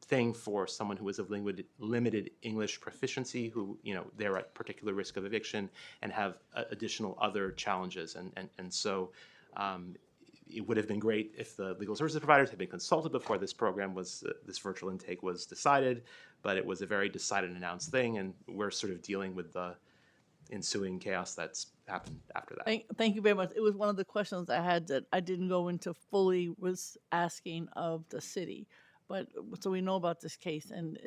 thing for someone who is of limited English proficiency, who they're at particular risk of eviction and have additional other challenges. And so it would have been great if the legal services providers had been consulted before this program this virtual intake was decided, but it was a very decided and announced thing, and we're sort of dealing with the ensuing chaos that's happened after that. Thank you very much. It was one of the questions I had that I didn't go into fully, was asking of the city. But so we know about this case, and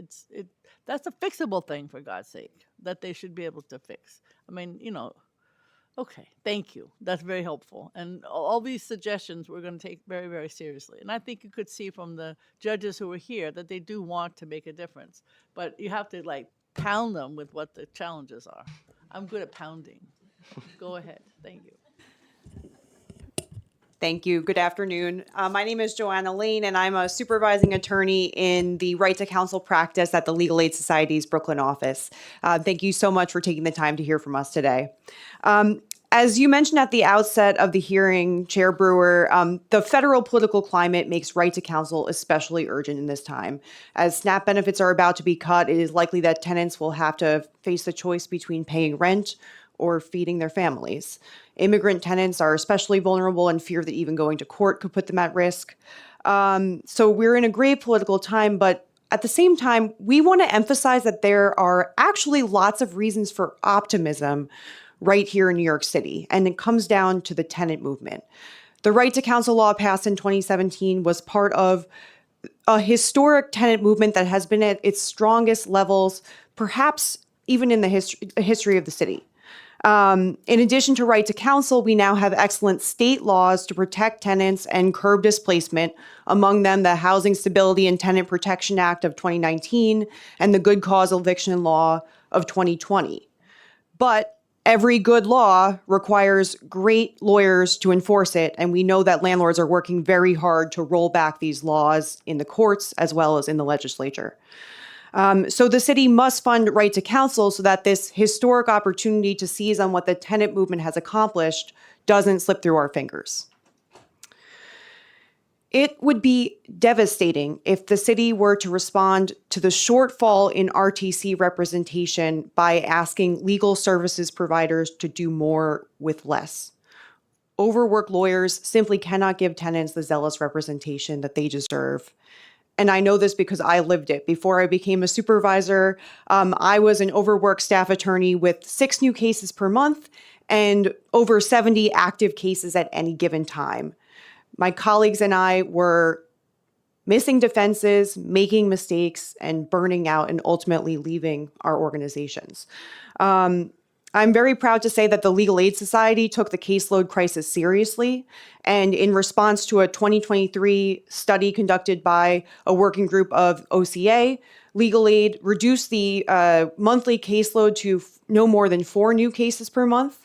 that's a fixable thing, for God's sake, that they should be able to fix. I mean, okay, thank you. That's very helpful. And all these suggestions we're going to take very, very seriously. And I think you could see from the judges who were here that they do want to make a difference. But you have to pound them with what the challenges are. I'm good at pounding. Go ahead. Thank you. Thank you. Good afternoon. My name is Joanna Lane, and I'm a supervising attorney in the Right to Counsel practice at the Legal Aid Society's Brooklyn office. Thank you so much for taking the time to hear from us today. As you mentioned at the outset of the hearing, Chair Brewer, the federal political climate makes right to counsel especially urgent in this time. As SNAP benefits are about to be cut, it is likely that tenants will have to face the choice between paying rent or feeding their families. Immigrant tenants are especially vulnerable and fear that even going to court could put them at risk. So we're in a grave political time, but at the same time, we want to emphasize that there are actually lots of reasons for optimism right here in New York City, and it comes down to the tenant movement. The Right to Counsel law passed in 2017 was part of a historic tenant movement that has been at its strongest levels, perhaps even in the history of the city. In addition to right to counsel, we now have excellent state laws to protect tenants and curb displacement, among them the Housing Stability and Tenant Protection Act of 2019 and the Good Cause Eviction Law of 2020. But every good law requires great lawyers to enforce it, and we know that landlords are working very hard to roll back these laws in the courts as well as in the legislature. So the city must fund right to counsel so that this historic opportunity to seize on what the tenant movement has accomplished doesn't slip through our fingers. It would be devastating if the city were to respond to the shortfall in RTC representation by asking legal services providers to do more with less. Overworked lawyers simply cannot give tenants the zealous representation that they deserve. And I know this because I lived it. Before I became a supervisor, I was an overworked staff attorney with 6 new cases per month and over 70 active cases at any given time. My colleagues and I were missing defenses, making mistakes, and burning out and ultimately leaving our organizations. I'm very proud to say that the Legal Aid Society took the caseload crisis seriously, and in response to a 2023 study conducted by a working group of OCA, Legal Aid reduced the monthly caseload to no more than 4 new cases per month.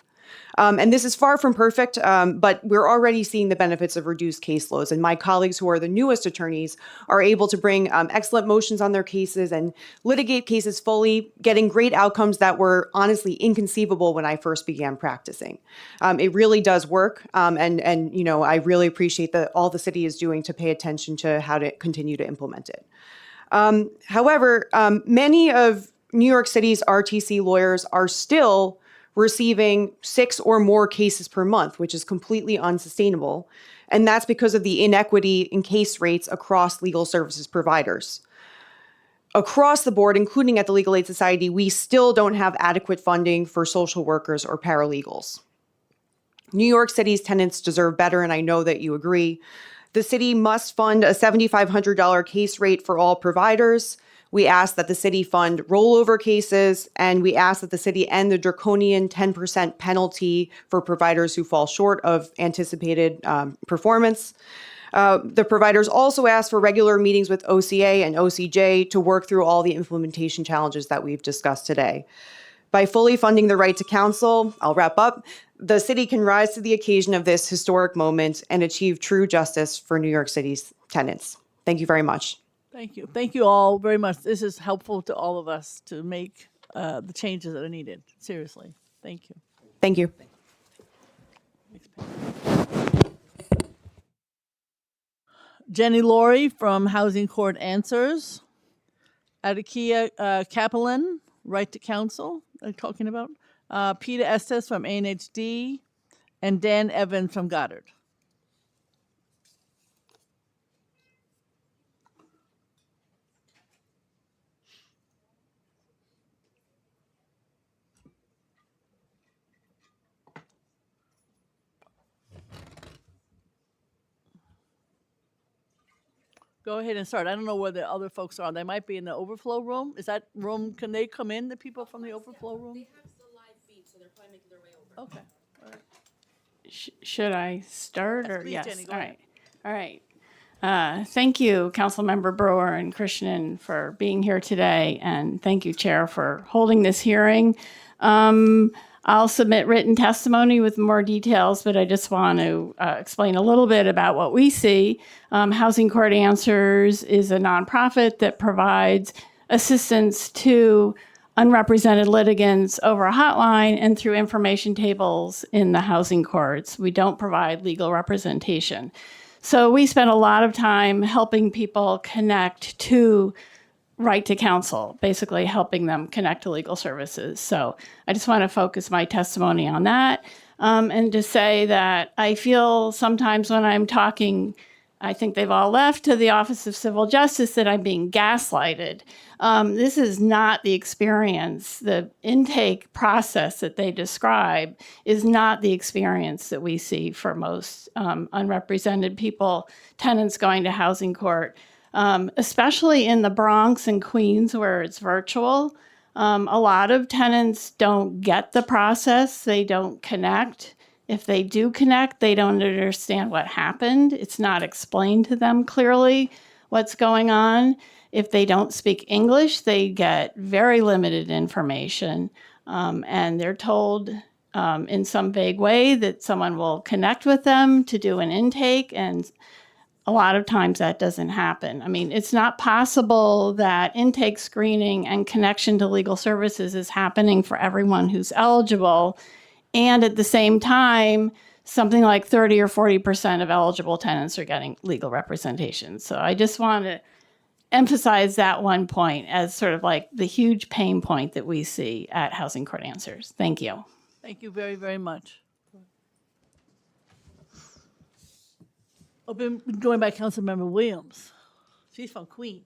And this is far from perfect, but we're already seeing the benefits of reduced caseloads. And my colleagues who are the newest attorneys are able to bring excellent motions on their cases and litigate cases fully, getting great outcomes that were honestly inconceivable when I first began practicing. It really does work. And I really appreciate all the city is doing to pay attention to how to continue to implement it. However, many of New York City's RTC lawyers are still receiving 6 or more cases per month, which is completely unsustainable. And that's because of the inequity in case rates across legal services providers. Across the board, including at the Legal Aid Society, we still don't have adequate funding for social workers or paralegals. New York City's tenants deserve better, and I know that you agree. The city must fund a $7,500 case rate for all providers. We ask that the city fund rollover cases, and we ask that the city end the draconian 10% penalty for providers who fall short of anticipated performance. The providers also asked for regular meetings with OCA and OCJ to work through all the implementation challenges that we've discussed today. By fully funding the right to counsel, I'll wrap up, the city can rise to the occasion of this historic moment and achieve true justice for New York City's tenants. Thank you very much. Thank you. Thank you all very much. This is helpful to all of us to make the changes that are needed. Seriously. Thank you. Thank you. Jenny Laurie from Housing Court Answers. Adekia Kaplan, Right to Counsel, talking about. Peter Estes from ANHD. And Dan Evans from Goddard. Go ahead and start. I don't know where the other folks are. They might be in the overflow room. Is that room, can they come in, the people from the overflow room? They have the live feed, so they're probably making their way over. Okay. All right. Should I start? Yes, Or please, yes? Jenny, go All ahead. right. All right. Thank you, Councilmember Brewer and Krishnan, for being here today, and thank you, Chair, for holding this hearing. I'll submit written testimony with more details, but I just want to explain a little bit about what we see. Housing Court Answers is a nonprofit that provides assistance to unrepresented litigants over a hotline and through information tables in the housing courts. We don't provide legal representation. So we spend a lot of time helping people connect to right to counsel, basically helping them connect to legal services. So I just want to focus my testimony on that and to say that I feel sometimes when I'm talking, I think they've all left, to the Office of Civil Justice, that I'm being gaslighted. This is not the experience. The intake process that they describe is not the experience that we see for most unrepresented people, tenants going to housing court. Especially in the Bronx and Queens where it's virtual. A lot of tenants don't get the process. They don't connect. If they do connect, they don't understand what happened. It's not explained to them clearly what's going on. If they don't speak English, they get very limited information. And they're told in some vague way that someone will connect with them to do an intake, and a lot of times that doesn't happen. I mean, it's not possible that intake screening and connection to legal services is happening for everyone who's eligible. And at the same time, something like 30 or 40% of eligible tenants are getting legal representation. So I just want to emphasize that one point as sort of like the huge pain point that we see at Housing Court Answers. Thank you. Thank you very, very much. I've been joined by Councilmember Williams. She's from Queens.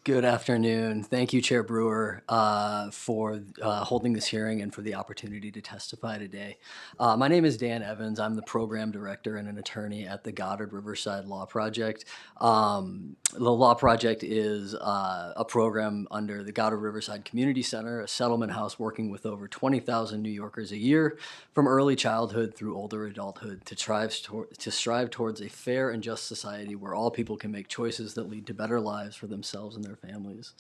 Good afternoon. Thank you, Chair Brewer, for holding this hearing and for the opportunity to testify today. My name is Dan Evans. I'm the program director and an attorney at the Goddard Riverside Law Project. The Law Project is a program under the Goddard Riverside Community Center, a settlement house working with over 20,000 New Yorkers a year from early childhood through older adulthood to strive towards a fair and just society where all people can make choices that lead to better lives for themselves and their families.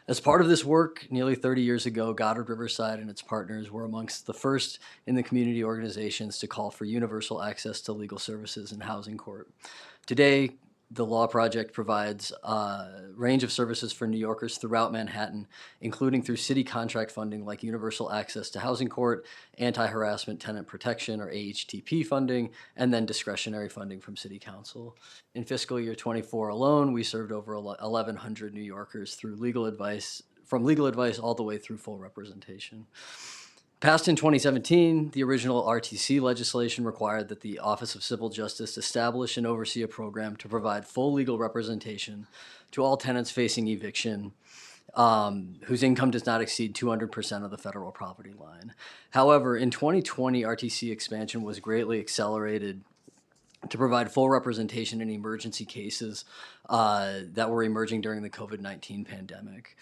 As part of this work, nearly 30 years ago, Goddard Riverside and its partners were amongst the first in the community organizations to call for universal access to legal services in housing court. Today, the Law Project provides a range of services for New Yorkers throughout Manhattan, including through city contract funding like universal access to housing court, anti-harassment tenant protection or AHTP funding, and then discretionary funding from City Council. In fiscal year 24 alone, we served over 1,100 New Yorkers through legal advice, from legal advice all the way through full representation. Passed in 2017, the original RTC legislation required that the Office of Civil Justice establish and oversee a program to provide full legal representation to all tenants facing eviction whose income does not exceed 200% of the federal poverty line. However, in 2020, RTC expansion was greatly accelerated to provide full representation in emergency cases that were emerging during the COVID-19 pandemic.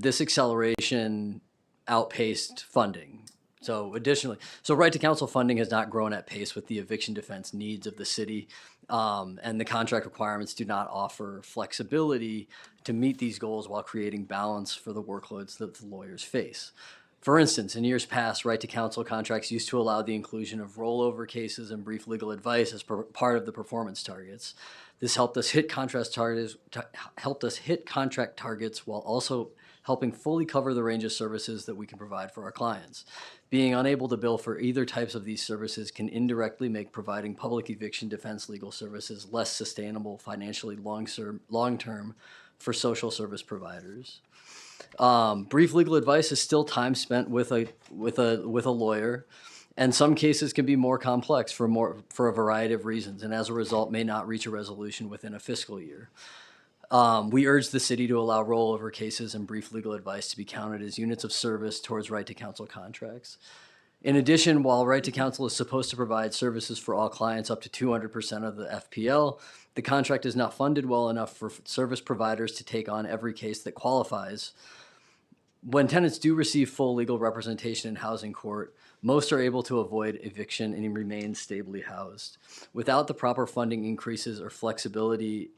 This acceleration outpaced funding. So additionally, right to counsel funding has not grown at pace with the eviction defense needs of the city, and the contract requirements do not offer flexibility to meet these goals while creating balance for the workloads that the lawyers face. For instance, in years past, right to counsel contracts used to allow the inclusion of rollover cases and brief legal advice as part of the performance targets. This helped us hit contract targets while also helping fully cover the range of services that we can provide for our clients. Being unable to bill for either types of these services can indirectly make providing public eviction defense legal services less sustainable financially long-term for social service providers. Brief legal advice is still time spent with a lawyer, and some cases can be more complex for a variety of reasons, and as a result may not reach a resolution within a fiscal year. We urge the city to allow rollover cases and brief legal advice to be counted as units of service towards right to counsel contracts. In addition, while right to counsel is supposed to provide services for all clients up to 200% of the FPL, the contract is not funded well enough for service providers to take on every case that qualifies. When tenants do receive full legal representation in housing court, most are able to avoid eviction and remain stably housed. Without the proper funding increases or flexibility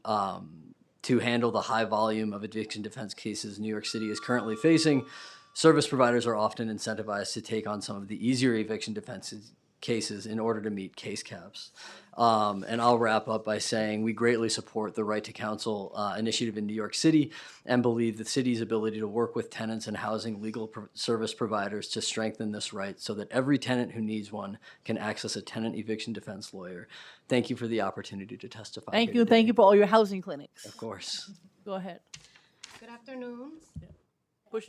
to handle the high volume of eviction defense cases New York City is currently facing, service providers are often incentivized to take on some of the easier eviction defense cases in order to meet case caps. And I'll wrap up by saying we greatly support the Right to Counsel initiative in New York City and believe the city's ability to work with tenants and housing legal service providers to strengthen this right so that every tenant who needs one can access a tenant eviction defense lawyer. Thank you for the opportunity to testify. Thank here you. today. Thank you for all your housing clinics. Of course. Go ahead. Good afternoon.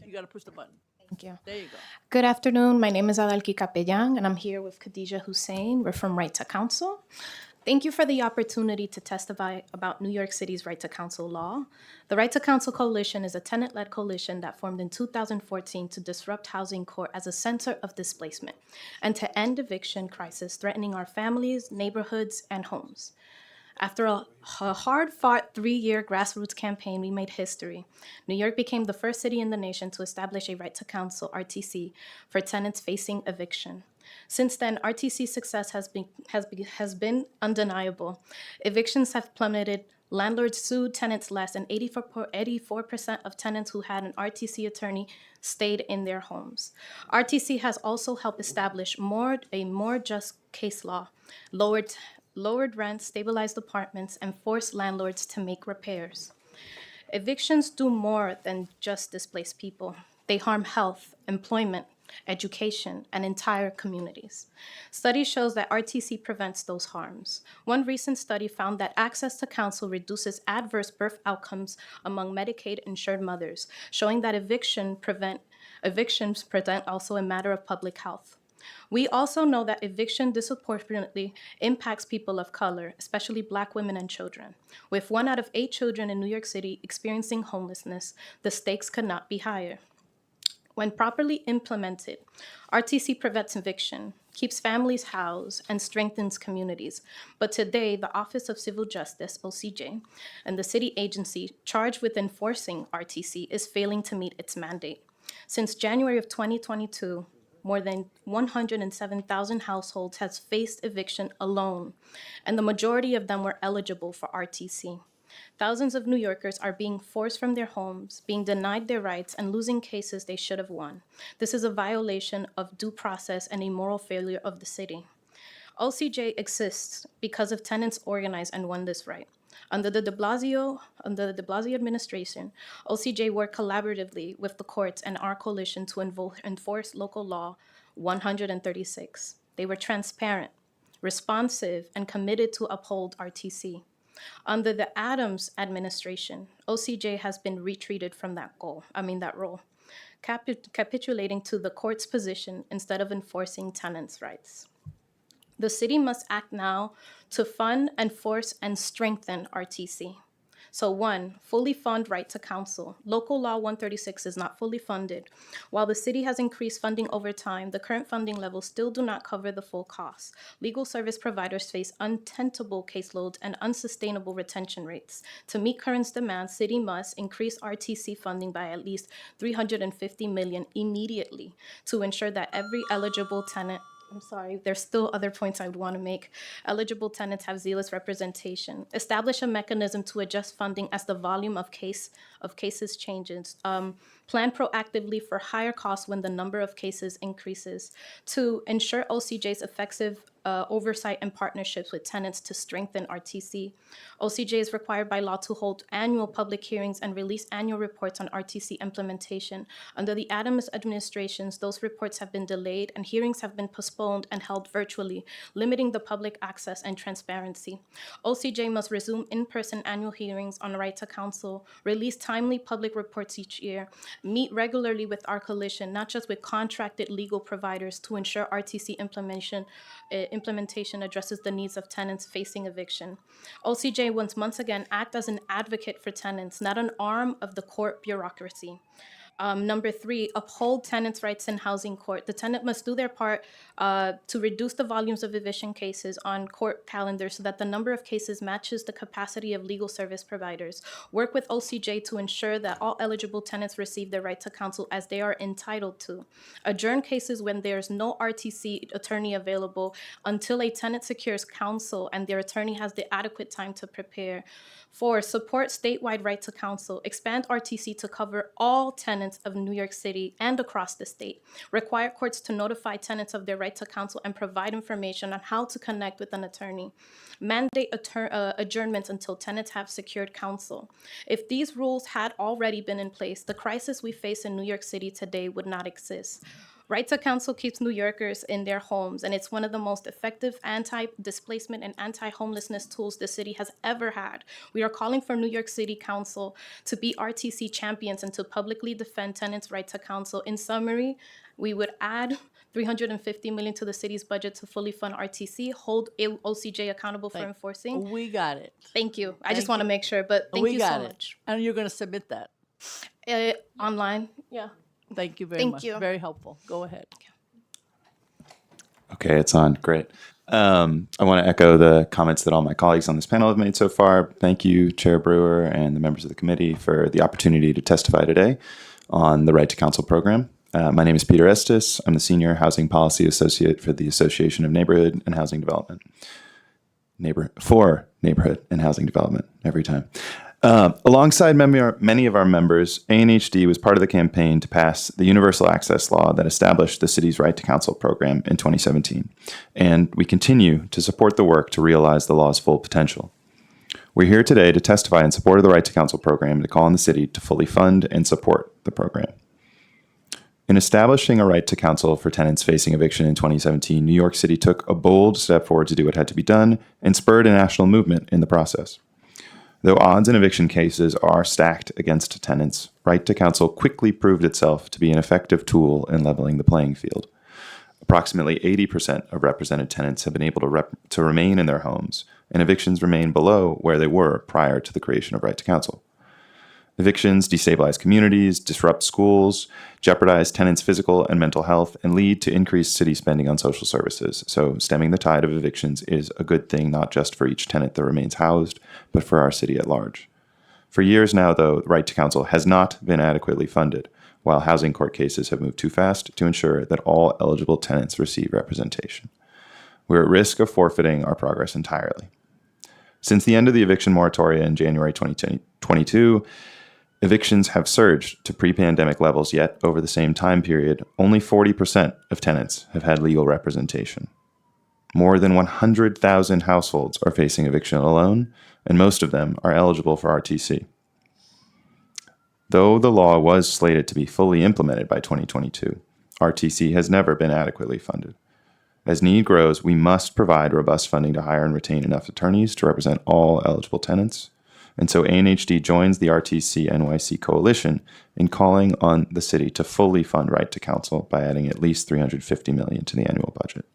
You got to push the button. Thank you. There you go. Good afternoon. My name is Adalki Capellan, and I'm here with Khadija Hussein. We're from Right to Counsel. Thank you for the opportunity to testify about New York City's Right to Counsel law. The Right to Counsel Coalition is a tenant-led coalition that formed in 2014 to disrupt housing court as a center of displacement and to end eviction crisis threatening our families, neighborhoods, and homes. After a hard-fought 3-year grassroots campaign, we made history. New York became the first city in the nation to establish a right to counsel, RTC, for tenants facing eviction. Since then, RTC's success has been undeniable. Evictions have plummeted. Landlords sued tenants less, and 84% of tenants who had an RTC attorney stayed in their homes. RTC has also helped establish a more just case law, lowered rents, stabilized apartments, and forced landlords to make repairs. Evictions do more than just displace people. They harm health, employment, education, and entire communities. Study shows that RTC prevents those harms. One recent study found that access to counsel reduces adverse birth outcomes among Medicaid-insured mothers, showing that evictions present also a matter of public health. We also know that eviction disproportionately impacts people of color, especially Black women and children. With 1 out of 8 children in New York City experiencing homelessness, the stakes could not be higher. When properly implemented, RTC prevents eviction, keeps families housed, and strengthens communities. But today, the Office of Civil Justice, OCJ, and the city agency charged with enforcing RTC is failing to meet its mandate. Since January of 2022, more than 107,000 households has faced eviction alone, and the majority of them were eligible for RTC. Thousands of New Yorkers are being forced from their homes, being denied their rights, and losing cases they should have won. This is a violation of due process and a moral failure of the city. OCJ exists because of tenants organized and won this right. Under the de Blasio administration, OCJ worked collaboratively with the courts and our coalition to enforce local law 136. They were transparent, responsive, and committed to uphold RTC. Under the Adams administration, OCJ has been retreated from that role, capitulating to the court's position instead of enforcing tenants' rights. The city must act now to fund, enforce, and strengthen RTC. So 1, fully fund right to counsel. Local Law 136 is not fully funded. While the city has increased funding over time, the current funding levels still do not cover the full costs. Legal service providers face untenable caseloads and unsustainable retention rates. To meet current demand, city must increase RTC funding by at least $350 million immediately to ensure that every eligible tenant there's still other points I would want to make. Eligible tenants have zealous representation. Establish a mechanism to adjust funding as the volume of cases changes. Plan proactively for higher costs when the number of cases increases. 2, ensure OCJ's effective oversight and partnerships with tenants to strengthen RTC. OCJ is required by law to hold annual public hearings and release annual reports on RTC implementation. Under the Adams administrations, those reports have been delayed and hearings have been postponed and held virtually, limiting the public access and transparency. OCJ must resume in-person annual hearings on right to counsel, release timely public reports each year, meet regularly with our coalition, not just with contracted legal providers, to ensure RTC implementation addresses the needs of tenants facing eviction. OCJ once again act as an advocate for tenants, not an arm of the court bureaucracy. Number 3, uphold tenants' rights in housing court. The tenant must do their part to reduce the volumes of eviction cases on court calendars so that the number of cases matches the capacity of legal service providers. Work with OCJ to ensure that all eligible tenants receive their right to counsel as they are entitled to. Adjourn cases when there's no RTC attorney available until a tenant secures counsel and their attorney has the adequate time to prepare. 4, support statewide right to counsel. Expand RTC to cover all tenants of New York City and across the state. Require courts to notify tenants of their right to counsel and provide information on how to connect with an attorney. Mandate adjournments until tenants have secured counsel. If these rules had already been in place, the crisis we face in New York City today would not exist. Right to counsel keeps New Yorkers in their homes, and it's one of the most effective anti-displacement and anti-homelessness tools the city has ever had. We are calling for New York City Council to be RTC champions and to publicly defend tenants' right to counsel. In summary, we would add $350 million to the city's budget to fully fund RTC, hold OCJ accountable for enforcing. We got it. Thank you. I just want to make sure, but thank you so much. And you're going to submit that? Online, yeah. Thank you very much. Thank you. Very helpful. Go ahead. Okay, it's on. Great. I want to echo the comments that all my colleagues on this panel have made so far. Thank you, Chair Brewer and the members of the committee for the opportunity to testify today on the Right to Counsel program. My name is Peter Estes. I'm the Senior Housing Policy Associate for the Association of Neighborhood and Housing Development. For Neighborhood and Housing Development, every time. Alongside many of our members, ANHD was part of the campaign to pass the Universal Access Law that established the city's Right to Counsel program in 2017, and we continue to support the work to realize the law's full potential. We're here today to testify in support of the Right to Counsel program and to call on the city to fully fund and support the program. In establishing a right to counsel for tenants facing eviction in 2017, New York City took a bold step forward to do what had to be done and spurred a national movement in the process. Though odds in eviction cases are stacked against tenants, right to counsel quickly proved itself to be an effective tool in leveling the playing field. Approximately 80% of represented tenants have been able to remain in their homes, and evictions remain below where they were prior to the creation of right to counsel. Evictions destabilize communities, disrupt schools, jeopardize tenants' physical and mental health, and lead to increased city spending on social services. So stemming the tide of evictions is a good thing not just for each tenant that remains housed, but for our city at large. For years now, though, the right to counsel has not been adequately funded, while housing court cases have moved too fast to ensure that all eligible tenants receive representation. We're at risk of forfeiting our progress entirely. Since the end of the eviction moratoria in January 2022, evictions have surged to pre-pandemic levels, yet over the same time period, only 40% of tenants have had legal representation. More than 100,000 households are facing eviction alone, and most of them are eligible for RTC. Though the law was slated to be fully implemented by 2022, RTC has never been adequately funded. As need grows, we must provide robust funding to hire and retain enough attorneys to represent all eligible tenants. And so ANHD joins the RTC NYC coalition in calling on the city to fully fund right to counsel by adding at least $350 million to the annual budget.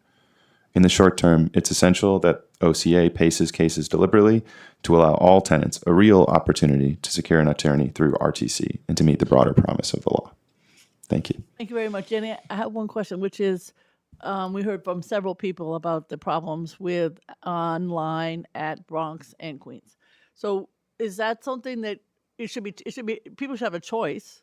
In the short term, it's essential that OCA paces cases deliberately to allow all tenants a real opportunity to secure an attorney through RTC and to meet the broader promise of the law. Thank you. Thank you very much, Jenny. I have one question, which is, we heard from several people about the problems with online at Bronx and Queens. So is that something that people should have a choice?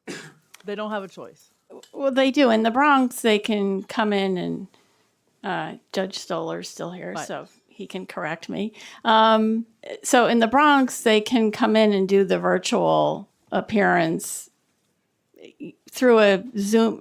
They don't have a choice. Well, they do. In the Bronx, they can come in and Judge Stoller's still here, Right. so he can correct me. So in the Bronx, they can come in and do the virtual appearance through a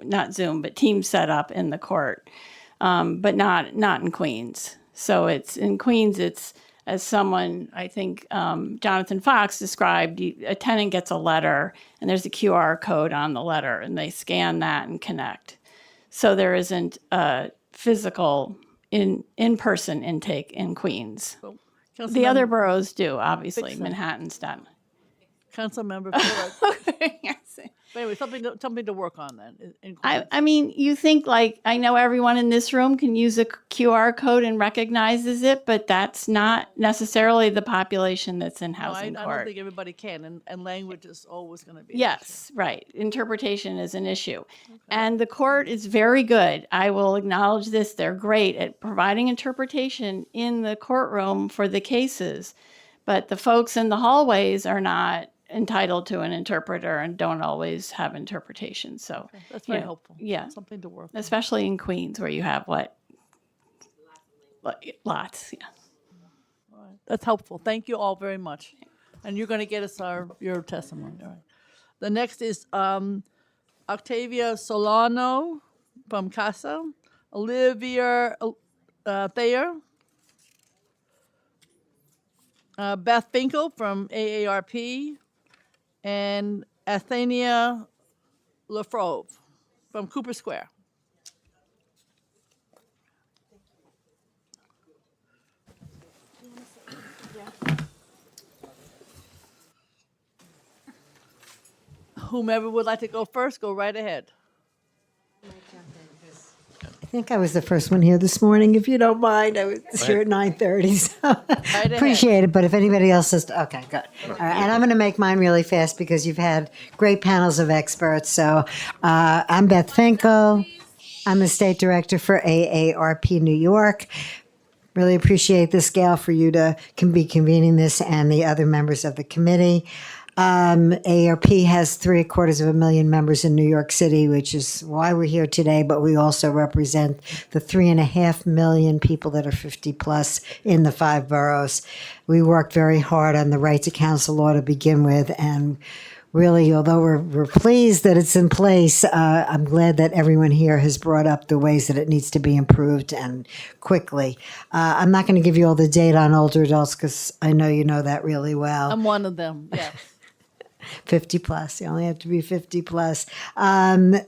not Teams setup in the court, but not in Queens. So it's in Queens, it's as someone, I think Jonathan Fox described, a tenant gets a letter and there's a QR code on the letter and they scan that and connect. So there isn't a physical in-person intake in Queens. The other boroughs do, obviously. Fix it. Manhattan's done. Councilmember Phillips. But anyway, something to work on then. in Queens. I mean, you think like, I know everyone in this room can use a QR code and recognizes it, but that's not necessarily the population that's in No, housing I court. don't think everybody can, and language is always going to be. Yes, right. Interpretation is an issue. And the court is very good. I will acknowledge this. They're great at providing interpretation in the courtroom for the cases. But the folks in the hallways are not entitled to an interpreter and don't always have interpretation. So That's you very know, helpful. Yeah. Something to work on. Especially in Queens where you have lots. Yeah. That's helpful. Thank you all very much. And you're going to get us your testimony. All right. The next is Octavia Solano from CASA, Olivia Thayer, Beth Finkel from AARP, and Athenia Lafrove from Cooper Square. Whomever would like to go first, go right ahead. I think I was the first one here this morning, if you don't mind. I was here at 9:30, so appreciate it. But if anybody else has, okay, good. All right, and I'm going to make mine really fast because you've had great panels of experts. So I'm Beth Finkel. I'm the state director for AARP New York. Really appreciate this, Gail, for you to be convening this and the other members of the committee. AARP has 750,000 members in New York City, which is why we're here today, but we also represent the 3.5 million people that are 50 plus in the 5 boroughs. We worked very hard on the right to counsel law to begin with, and really, although we're pleased that it's in place, I'm glad that everyone here has brought up the ways that it needs to be improved and quickly. I'm not going to give you all the data on older adults because I know you know that really well. I'm one of them, yes. 50 plus. You only have to be 50 plus. I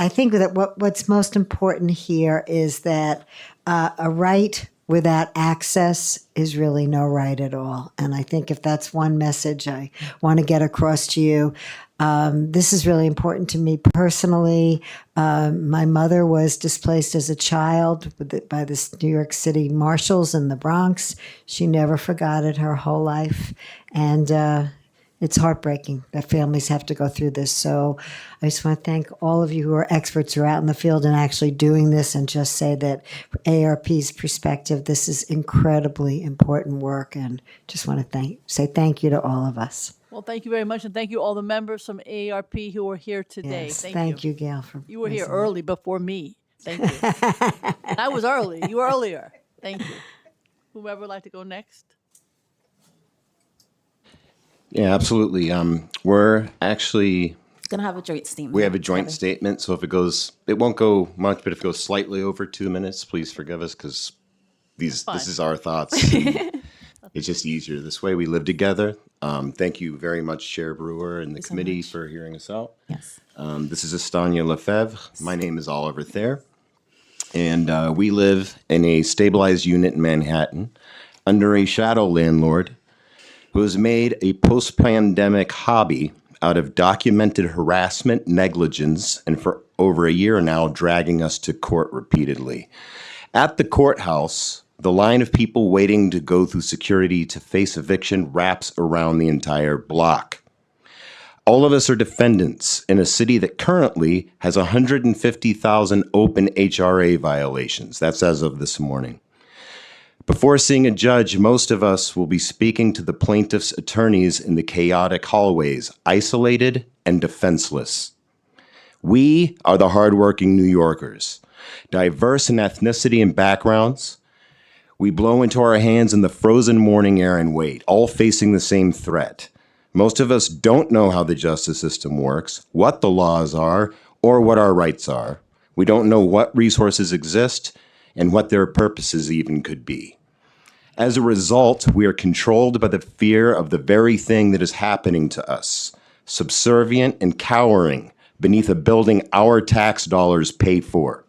think that what's most important here is that a right without access is really no right at all. And I think if that's one message I want to get across to you, this is really important to me personally. My mother was displaced as a child by the New York City Marshals in the Bronx. She never forgot it her whole life. And it's heartbreaking that families have to go through this. So I just want to thank all of you who are experts who are out in the field and actually doing this, and just say that from AARP's perspective, this is incredibly important work, and just want to say thank you to all of us. Well, thank you very much, and thank you all the members from AARP who are here today. Yes, thank thank you, Gail. You were here raising early before me. Thank you. I was early. You were earlier. Thank you. Whoever would like to go next? Yeah, absolutely. We're actually Going to have a joint statement. we have a joint statement, so if it won't go much, but if it goes slightly over 2 minutes, please forgive us because this is our thoughts. It's just easier this way. We live together. Thank you very much, Chair Brewer and the committee for hearing us out. Yes. This is Estania Lefebvre. My name is Oliver Thayer, and we live in a stabilized unit in Manhattan under a shadow landlord who has made a post-pandemic hobby out of documented harassment, negligence, and for over a year now, dragging us to court repeatedly. At the courthouse, the line of people waiting to go through security to face eviction wraps around the entire block. All of us are defendants in a city that currently has 150,000 open HRA violations. That's as of this morning. Before seeing a judge, most of us will be speaking to the plaintiff's attorneys in the chaotic hallways, isolated and defenseless. We are the hardworking New Yorkers, diverse in ethnicity and backgrounds. We blow into our hands in the frozen morning air and wait, all facing the same threat. Most of us don't know how the justice system works, what the laws are, or what our rights are. We don't know what resources exist and what their purposes even could be. As a result, we are controlled by the fear of the very thing that is happening to us, subservient and cowering beneath a building our tax dollars pay for.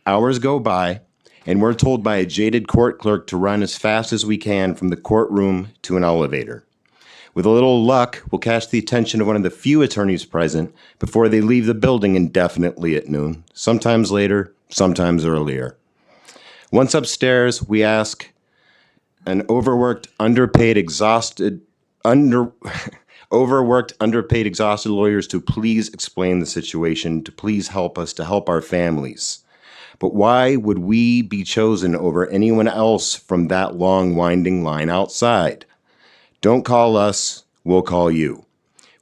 Hours go by, and we're told by a jaded court clerk to run as fast as we can from the courtroom to an elevator. With a little luck, we'll catch the attention of one of the few attorneys present before they leave the building indefinitely at noon, sometimes later, sometimes earlier. Once upstairs, we ask an overworked, underpaid, exhausted lawyers to please explain the situation, to please help us, to help our families. But why would we be chosen over anyone else from that long, winding line outside? Don't call us, we'll call you.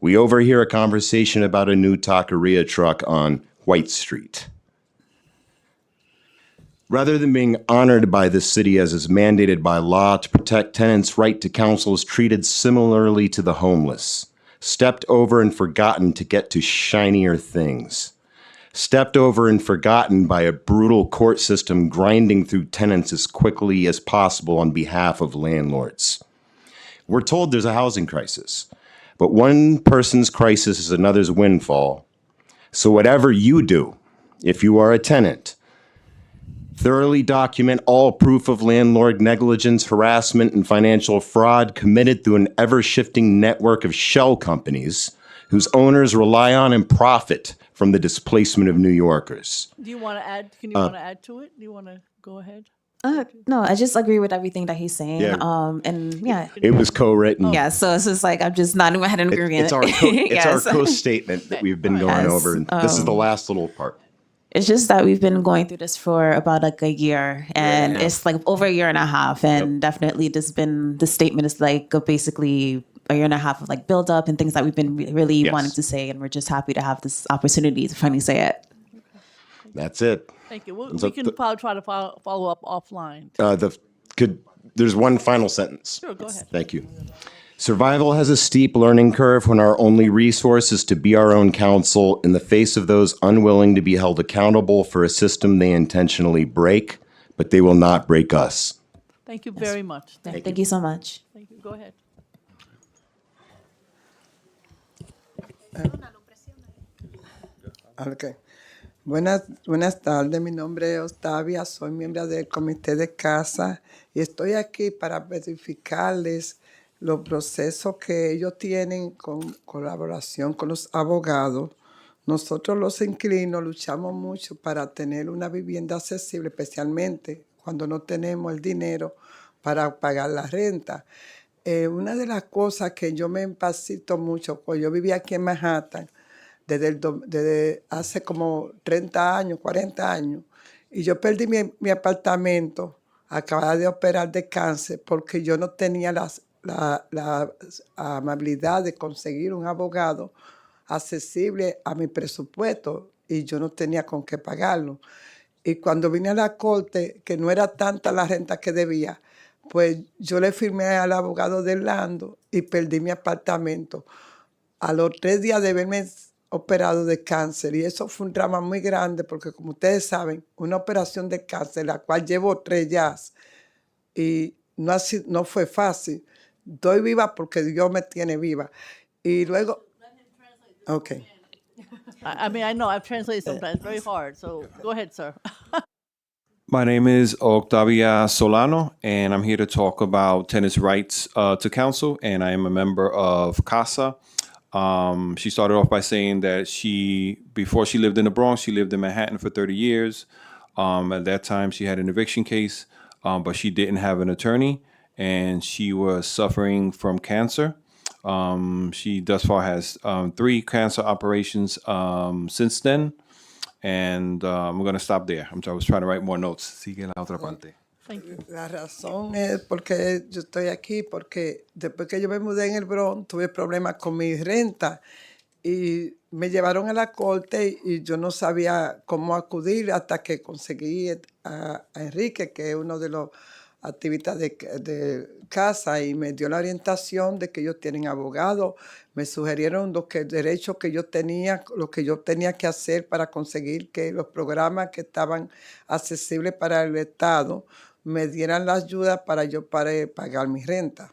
We overhear a conversation about a new taqueria truck on White Street. Rather than being honored by this city as is mandated by law to protect tenants' right to counsel is treated similarly to the homeless, stepped over and forgotten to get to shinier things. Stepped over and forgotten by a brutal court system grinding through tenants as quickly as possible on behalf of landlords. We're told there's a housing crisis, but one person's crisis is another's windfall. So whatever you do, if you are a tenant, thoroughly document all proof of landlord negligence, harassment, and financial fraud committed through an ever-shifting network of shell companies whose owners rely on and profit from the displacement of New Yorkers. Do you want to add? Can you want to add to it? Do you want to go ahead? No, I just agree with everything that he's saying. Yeah. And yeah. It was co-written. Yeah, so it's just like I'm just nodding my head in agreement. It's our Yes. co-statement that we've been going Yes, over. And this is the last little part. It's just that we've been going through this for about like a year, and it's like over a year and a half, and definitely the statement is like basically a year and a half of like build up and things that we've been really wanting to say, and we're just happy to have this opportunity to finally say it. That's it. Thank you. We can probably try to follow up offline. There's one final sentence. Sure, go ahead. Thank you. Survival has a steep learning curve when our only resource is to be our own counsel in the face of those unwilling to be held accountable for a system they intentionally break, but they will not break us. Thank you very much. Thank you so much. Thank you. Go ahead. Okay. Buenas tardes, mi nombre es Octavia, soy miembro del Comité de Casa y estoy aquí para verificarles los procesos que ellos tienen con colaboración con los abogados. Nosotros los inquilinos luchamos mucho para tener una vivienda accesible, especialmente cuando no tenemos el dinero para pagar la renta. Una de las cosas que yo me impacto mucho, pues yo vivía aquí en Manhattan desde hace como 30 años, 40 años, y yo perdí mi apartamento, acababa de operar de cáncer, porque yo no tenía la amabilidad de conseguir un abogado accesible a mi presupuesto, y yo no tenía con qué pagarlo. Y cuando vine a la corte, que no era tanta la renta que debía, pues yo le firmé al abogado de Orlando y perdí mi apartamento. A los 3 días de verme operado de cáncer, y eso fue un drama muy grande porque, como ustedes saben, una operación de cáncer, la cual llevo 3 ya, y no fue fácil. Estoy viva porque Dios me tiene viva. Y luego... Okay. I mean, I know I've translated sometimes. It's very hard. So go ahead, sir. My name is Octavia Solano, and I'm here to talk about tenants' rights to counsel, and I am a member of CASA. She started off by saying that before she lived in the Bronx, she lived in Manhattan for 30 years. At that time, she had an eviction case, but she didn't have an attorney, and she was suffering from cancer. She thus far has 3 cancer operations since then, and I'm going to stop there. I was trying to write more notes. Sigue la otra parte. La razón es porque yo estoy aquí, porque después que yo me mudé en el Bronx, tuve problemas con mi renta y me llevaron a la corte y yo no sabía cómo acudir hasta que conseguí a Enrique, que es uno de los activistas de casa, y me dio la orientación de que ellos tienen abogados. Me sugirieron los derechos que yo tenía, lo que yo tenía que hacer para conseguir que los programas que estaban accesibles para el Estado me dieran la ayuda para yo pagar mi renta.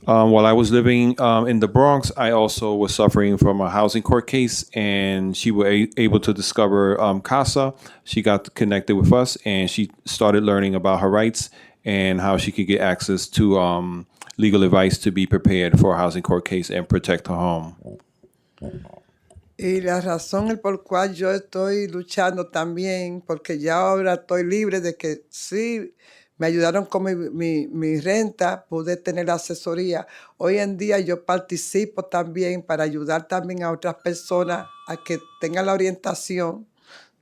While I was living in the Bronx, I also was suffering from a housing court case, and she was able to discover CASA. She got connected with us, and she started learning about her rights and how she could get access to legal advice to be prepared for a housing court case and protect her home. Y la razón por cual yo estoy luchando también, porque ya ahora estoy libre de que sí, me ayudaron con mi renta, pude tener asesoría. Hoy en día yo participo también para ayudar también a otras personas a que tengan la orientación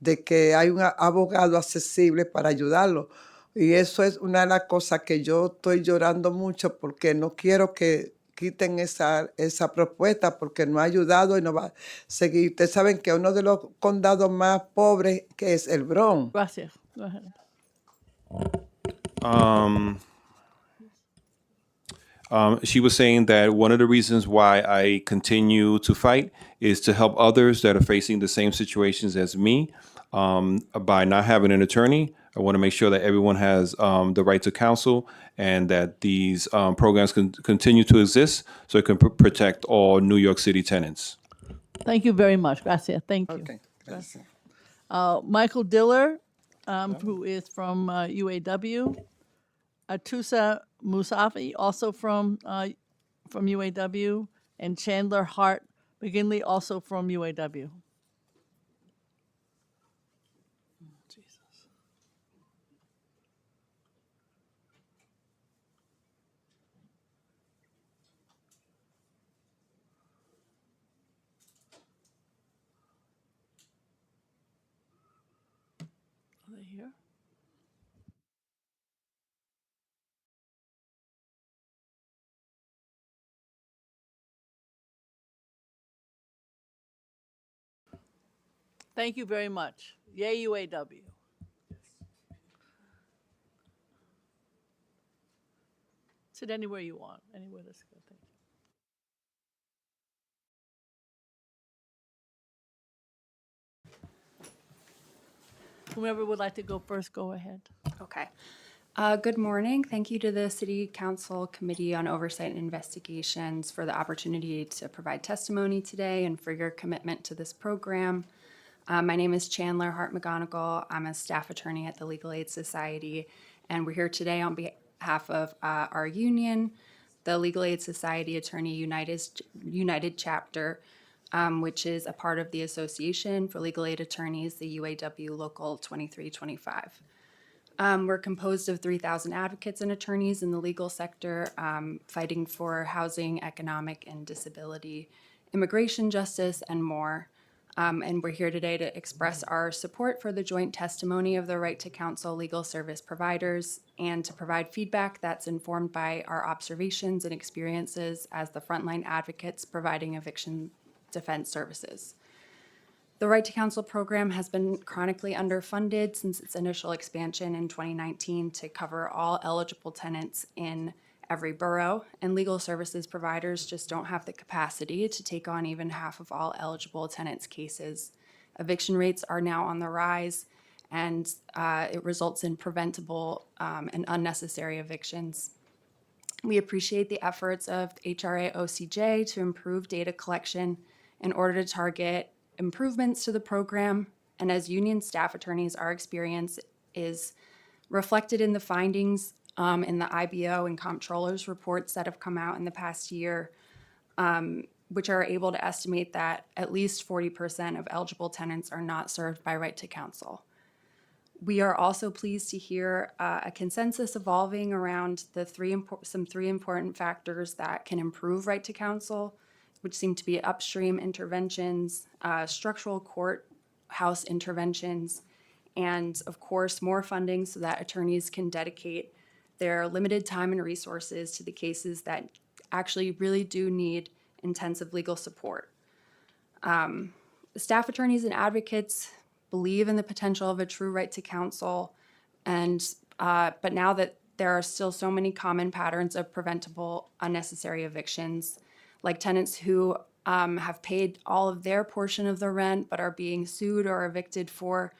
de que hay un abogado accesible para ayudarlo. Y eso es una de las cosas que yo estoy llorando mucho, porque no quiero que quiten esa propuesta, porque no ha ayudado y no va a seguir. Ustedes saben que uno de los condados más pobres que es el Bronx. Gracias. Go ahead. She was saying that one of the reasons why I continue to fight is to help others that are facing the same situations as me. By not having an attorney, I want to make sure that everyone has the right to counsel, and that these programs can continue to exist so it can protect all New York City tenants. Thank you very much. Gracias. Thank you. Okay, gracias. Michael Diller, who is from UAW. Atusa Musafi, also from UAW. And Chandler Hart McGinley, also from UAW. Are they here? Thank you very much. Yay, UAW. Sit anywhere you want. Anywhere that's good. Thank you. Whomever would like to go first, go ahead. Okay. Good morning. Thank you to the City Council Committee on Oversight and Investigations for the opportunity to provide testimony today and for your commitment to this program. My name is Chandler Hart McGonigal. I'm a staff attorney at the Legal Aid Society, and we're here today on behalf of our union, the Legal Aid Society Attorney United Chapter, which is a part of the Association for Legal Aid Attorneys, the UAW Local 2325. We're composed of 3,000 advocates and attorneys in the legal sector, fighting for housing, economic and disability, immigration justice, and more. And we're here today to express our support for the joint testimony of the Right to Counsel legal service providers and to provide feedback that's informed by our observations and experiences as the frontline advocates providing eviction defense services. The Right to Counsel program has been chronically underfunded since its initial expansion in 2019 to cover all eligible tenants in every borough, and legal services providers just don't have the capacity to take on even half of all eligible tenants' cases. Eviction rates are now on the rise, and it results in preventable and unnecessary evictions. We appreciate the efforts of HRA OCJ to improve data collection in order to target improvements to the program, and as union staff attorneys, our experience is reflected in the findings in the IBO and comptroller's reports that have come out in the past year. which are able to estimate that at least 40% of eligible tenants are not served by right to counsel. We are also pleased to hear a consensus evolving around the three important factors that can improve right to counsel, which seem to be upstream interventions, structural courthouse interventions, and of course, more funding so that attorneys can dedicate their limited time and resources to the cases that actually really do need intensive legal support. Staff attorneys and advocates believe in the potential of a true right to counsel, but now that there are still so many common patterns of preventable unnecessary evictions, like tenants who have paid all of their portion of the rent but are being sued or evicted for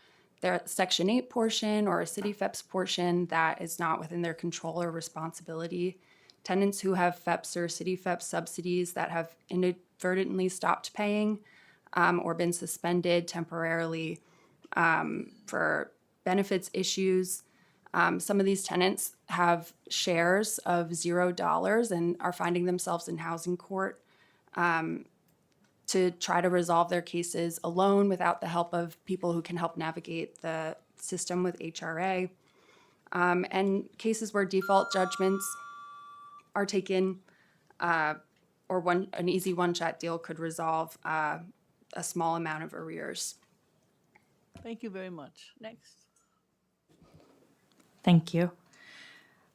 their Section 8 portion or a city FEPS portion that is not within their control or responsibility, tenants who have FEPS or city FEPS subsidies that have inadvertently stopped paying or been suspended temporarily for benefits issues. Some of these tenants have shares of $0 and are finding themselves in housing court to try to resolve their cases alone without the help of people who can help navigate the system with HRA. And cases where default judgments are taken or an easy one-shot deal could resolve a small amount of arrears. Thank you very much. Next. Thank you.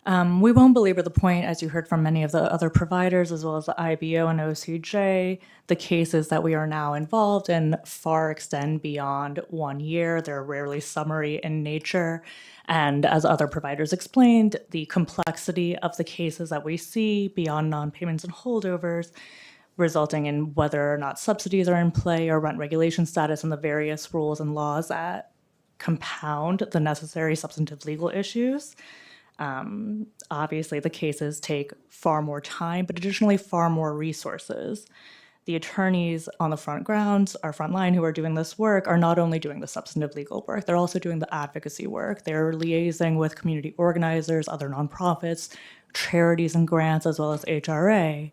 We won't belabor the point, as you heard from many of the other providers, as well as the IBO and OCJ. The cases that we are now involved in far extend beyond 1 year. They're rarely summary in nature. And as other providers explained, the complexity of the cases that we see beyond non-payments and holdovers, resulting in whether or not subsidies are in play or rent regulation status and the various rules and laws that compound the necessary substantive legal issues. Obviously, the cases take far more time, but additionally far more resources. The attorneys on the front grounds, our front line who are doing this work, are not only doing the substantive legal work, they're also doing the advocacy work. They're liaising with community organizers, other nonprofits, charities and grants, as well as HRA,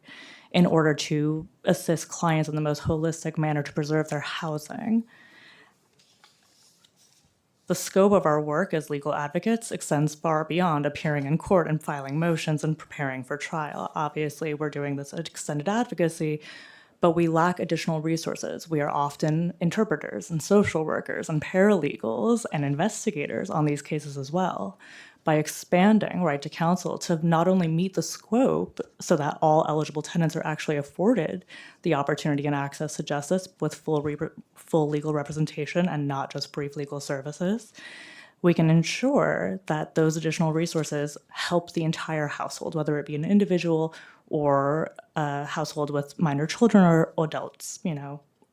in order to assist clients in the most holistic manner to preserve their housing. The scope of our work as legal advocates extends far beyond appearing in court and filing motions and preparing for trial. Obviously, we're doing this extended advocacy, but we lack additional resources. We are often interpreters and social workers and paralegals and investigators on these cases as well. By expanding right to counsel to not only meet the scope so that all eligible tenants are actually afforded the opportunity and access to justice with full legal representation and not just brief legal services, we can ensure that those additional resources help the entire household, whether it be an individual or a household with minor children or adults,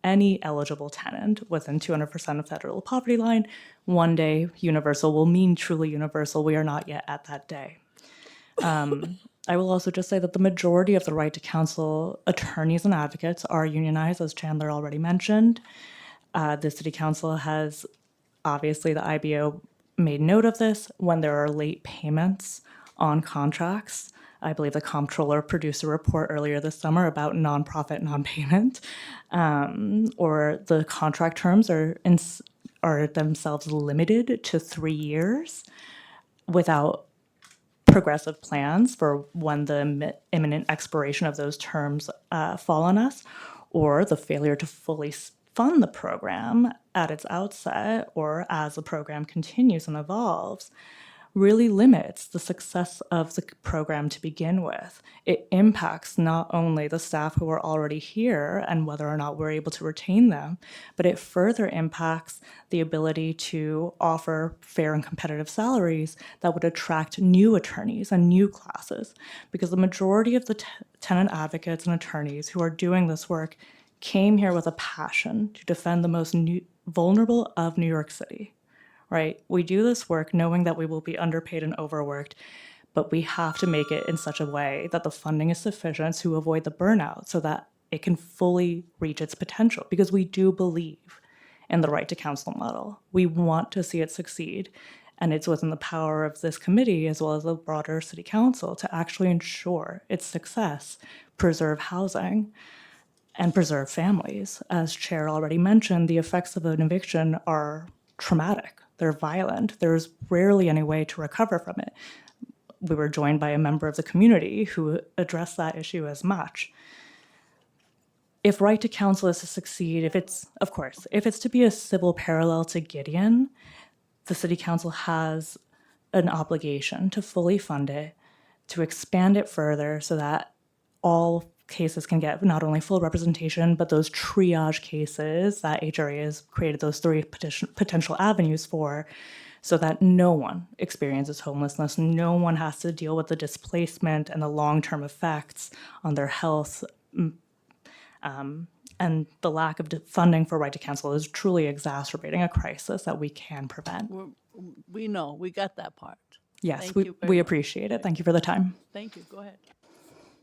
any eligible tenant within 200% of federal poverty line. One day, universal will mean truly universal. We are not yet at that day. I will also just say that the majority of the right to counsel attorneys and advocates are unionized, as Chandler already mentioned. The City Council has, obviously, the IBO made note of this when there are late payments on contracts. I believe the comptroller produced a report earlier this summer about nonprofit non-payment, or the contract terms are themselves limited to 3 years without progressive plans for when the imminent expiration of those terms fall on us, or the failure to fully fund the program at its outset or as the program continues and evolves really limits the success of the program to begin with. It impacts not only the staff who are already here and whether or not we're able to retain them, but it further impacts the ability to offer fair and competitive salaries that would attract new attorneys and new classes, because the majority of the tenant advocates and attorneys who are doing this work came here with a passion to defend the most vulnerable of New York City. Right? We do this work knowing that we will be underpaid and overworked, but we have to make it in such a way that the funding is sufficient to avoid the burnout so that it can fully reach its potential, because we do believe in the right to counsel model. We want to see it succeed, and it's within the power of this committee as well as the broader City Council to actually ensure its success, preserve housing. and preserve families. As Chair already mentioned, the effects of an eviction are traumatic. They're violent. There's rarely any way to recover from it. We were joined by a member of the community who addressed that issue as much. If right to counsel is to succeed, if it's to be a civil parallel to Gideon, the City Council has an obligation to fully fund it, to expand it further so that all cases can get not only full representation, but those triage cases that HRA has created those 3 potential avenues for, so that no one experiences homelessness, no one has to deal with the displacement and the long-term effects on their health. And the lack of funding for right to counsel is truly exacerbating a crisis that we can prevent. We know, we got that part. Yes, Thank you very we much. appreciate it. Thank you for the time. Thank you, go ahead.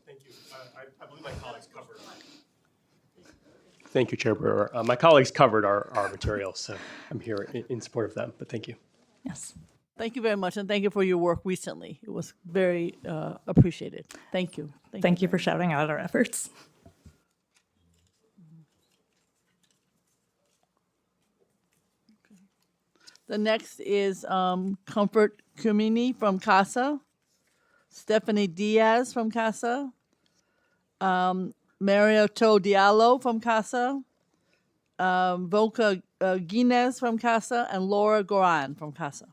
Thank you. I believe my colleagues covered. Thank you, Chair Brewer. My colleagues covered our materials, so I'm here in support of them, but thank you. Yes. Thank you very much, and thank you for your work recently. It was very appreciated. Thank you. Thank you for shouting out our efforts. The next is Comfort Kumini from CASA, Stephanie Diaz from CASA, Marioto Diallo from CASA, Voca Guinness from CASA, and Laura Goran from CASA.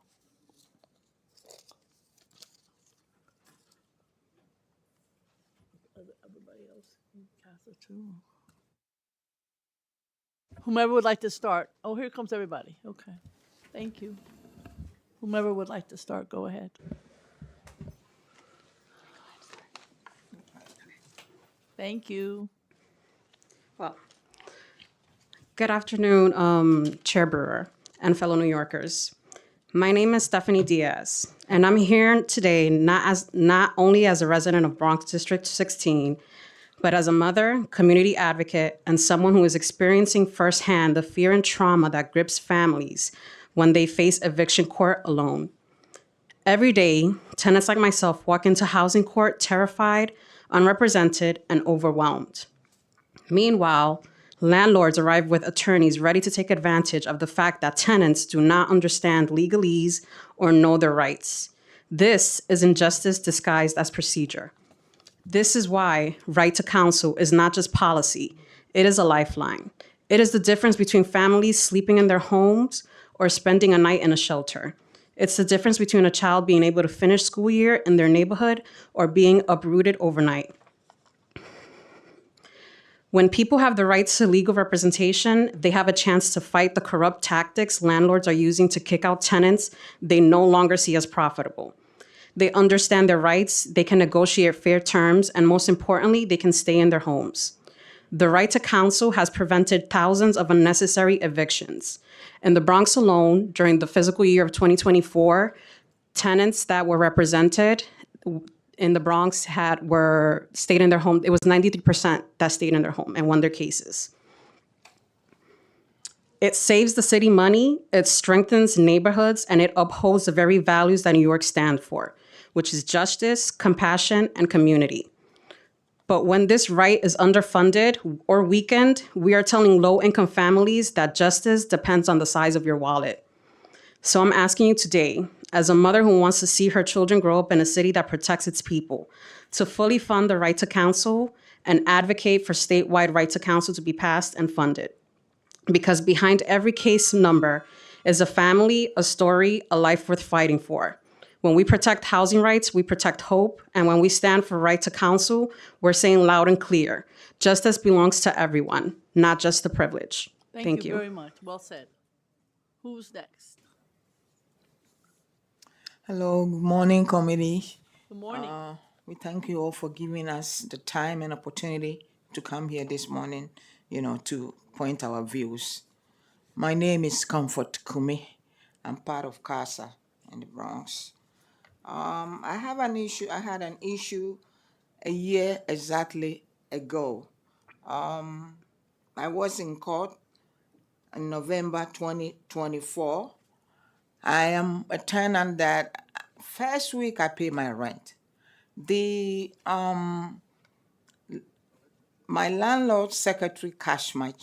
Everybody else in CASA too. Whomever would like to start. Oh, here comes everybody. Okay. Thank you. Whomever would like to start, go ahead. Thank you. Well, good afternoon, Chair Brewer and fellow New Yorkers. My name is Stephanie Diaz, and I'm here today not only as a resident of Bronx District 16, but as a mother, community advocate, and someone who is experiencing firsthand the fear and trauma that grips families when they face eviction court alone. Every day, tenants like myself walk into housing court terrified, unrepresented, and overwhelmed. Meanwhile, landlords arrive with attorneys ready to take advantage of the fact that tenants do not understand legalese or know their rights. This is injustice disguised as procedure. This is why right to counsel is not just policy, it is a lifeline. It is the difference between families sleeping in their homes or spending a night in a shelter. It's the difference between a child being able to finish school year in their neighborhood or being uprooted overnight. When people have the rights to legal representation, they have a chance to fight the corrupt tactics landlords are using to kick out tenants they no longer see as profitable. They understand their rights, they can negotiate fair terms, and most importantly, they can stay in their homes. The right to counsel has prevented thousands of unnecessary evictions. In the Bronx alone, during the fiscal year of 2024, tenants that were represented in the Bronx stayed in their home. It was 93% that stayed in their home and won their cases. It saves the city money, it strengthens neighborhoods, and it upholds the very values that New York stands for, which is justice, compassion, and community. But when this right is underfunded or weakened, we are telling low-income families that justice depends on the size of your wallet. So I'm asking you today, as a mother who wants to see her children grow up in a city that protects its people, to fully fund the right to counsel and advocate for statewide right to counsel to be passed and funded. Because behind every case number is a family, a story, a life worth fighting for. When we protect housing rights, we protect hope. And when we stand for right to counsel, we're saying loud and clear, justice belongs to everyone, not just the privileged. Thank you. Very much. Well said. Who's next? Hello, good morning, committee. Good morning. We thank you all for giving us the time and opportunity to come here this morning, to point our views. My name is Comfort Kumi. I'm part of CASA in the Bronx. I had an issue a year exactly ago. I was in court in November 2024. I am a tenant that first week I pay my rent. The my landlord secretary cashed my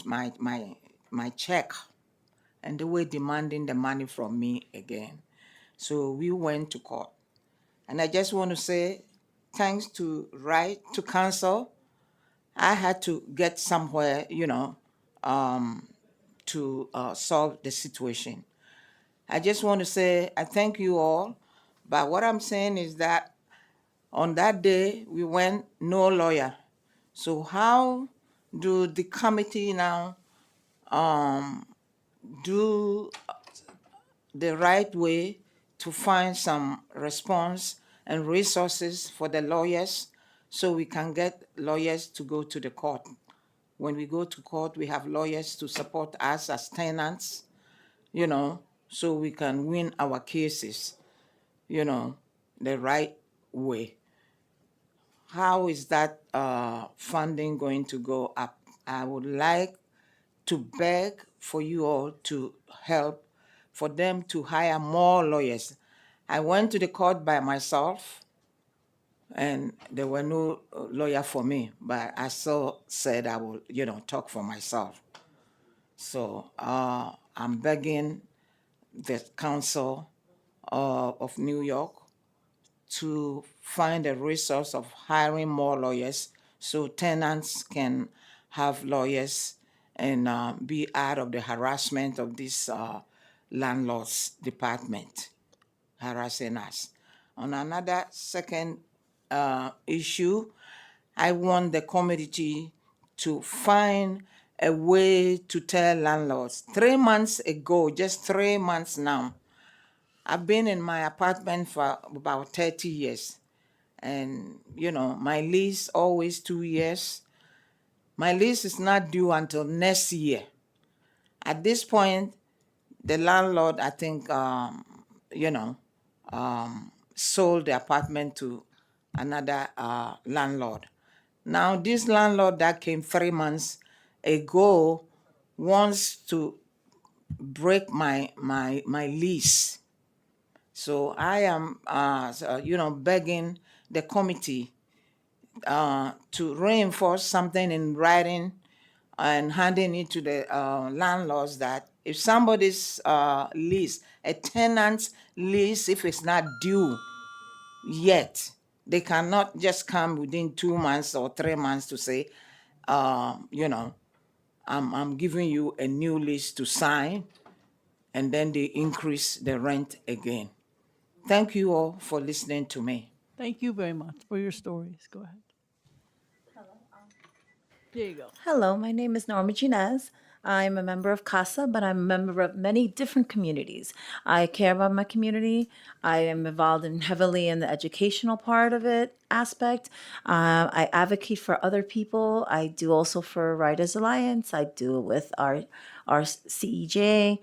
check, and they were demanding the money from me again. So we went to court. And I just want to say, thanks to Right to Counsel, I had to get somewhere, to solve the situation. I just want to say I thank you all, but what I'm saying is that on that day we went no lawyer. So how do the committee now do the right way to find some response and resources for the lawyers so we can get lawyers to go to the court? When we go to court, we have lawyers to support us as tenants, so we can win our cases, the right way. How is that funding going to go up? I would like to beg for you all to help for them to hire more lawyers. I went to the court by myself, and there were no lawyer for me, but I still said I will, talk for myself. So I'm begging the Council of New York to find a resource of hiring more lawyers so tenants can have lawyers and be out of the harassment of this landlord's department harassing us. On another second issue, I want the committee to find a way to tell landlords. 3 months ago, just 3 months now, I've been in my apartment for about 30 years. And, my lease always 2 years. My lease is not due until next year. At this point, the landlord, I think, sold the apartment to another landlord. Now, this landlord that came 3 months ago wants to break my lease. So I am, begging the committee to reinforce something in writing and handing it to the landlords that if somebody's lease, a tenant's lease, if it's not due yet, they cannot just come within 2 months or 3 months to say, I'm giving you a new lease to sign, and then they increase the rent again. Thank you all for listening to me. Thank you very much for your stories. Go ahead. There you go. Hello, my name is Norma Ginez. I'm a member of CASA, but I'm a member of many different communities. I care about my community. I am involved heavily in the educational part of it aspect. I advocate for other people. I do also for Writers Alliance. I do it with our CEJ,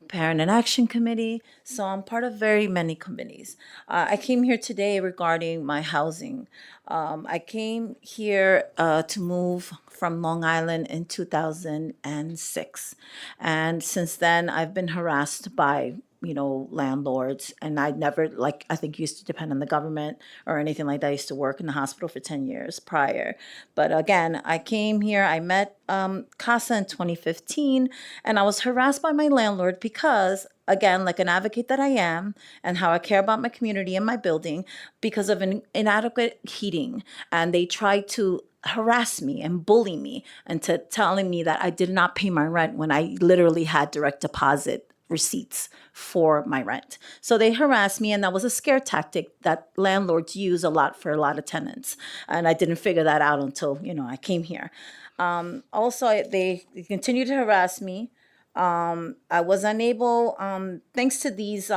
Parent and Action Committee. So I'm part of very many committees. I came here today regarding my housing. I came here to move from Long Island in 2006. And since then, I've been harassed by landlords, and I never, I think used to depend on the government or anything like that. I used to work in the hospital for 10 years prior. But again, I came here, I met CASA in 2015, and I was harassed by my landlord because, again, like an advocate that I am, and how I care about my community and my building, because of an inadequate heating. And they tried to harass me and bully me into telling me that I did not pay my rent when I literally had direct deposit receipts for my rent. So they harassed me, and that was a scare tactic that landlords use a lot for a lot of tenants. And I didn't figure that out until, I came here. Also, they continued to harass me. I was unable, thanks to these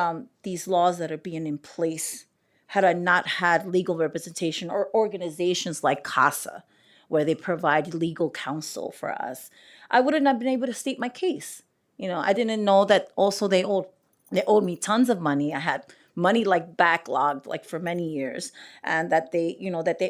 laws that are being in place, had I not had legal representation or organizations like CASA, where they provide legal counsel for us, I would have not been able to state my case. I didn't know that also they owed me tons of money. I had money backlogged for many years, and that they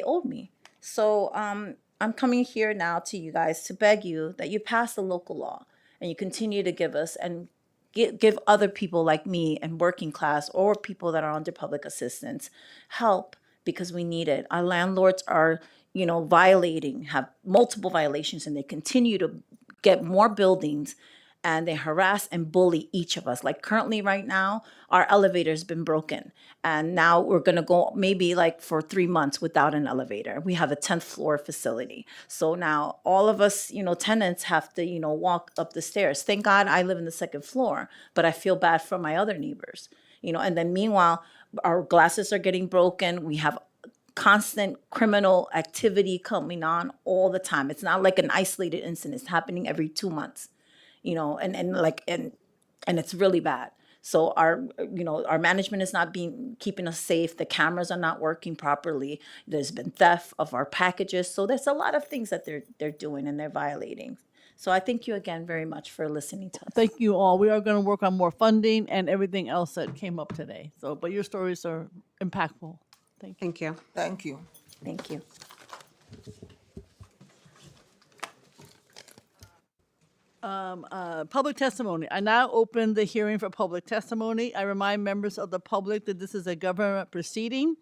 owed me. So I'm coming here now to you guys to beg you that you pass the local law and you continue to give us and give other people like me and working class or people that are under public assistance help, because we need it. Our landlords are have multiple violations, and they continue to get more buildings, and they harass and bully each of us. Like currently right now, our elevator's been broken, and now we're gonna go maybe like for 3 months without an elevator. We have a 10th floor facility. So now all of us, tenants have to, walk up the stairs. Thank God I live in the 2nd floor, but I feel bad for my other neighbors, and then meanwhile, our glasses are getting broken. We have constant criminal activity coming on all the time. It's not like an isolated incident. It's happening every 2 months, and it's really bad. So our management is not keeping us safe. The cameras are not working properly. There's been theft of our packages. So there's a lot of things that they're doing and they're violating. So I thank you again very much for listening to us. Thank you all. We are going to work on more funding and everything else that came up today. So, but your stories are impactful. Thank you. Thank you. Thank you. Thank you. Public testimony. I now open the hearing for public testimony. I remind members of the public that this is a government proceeding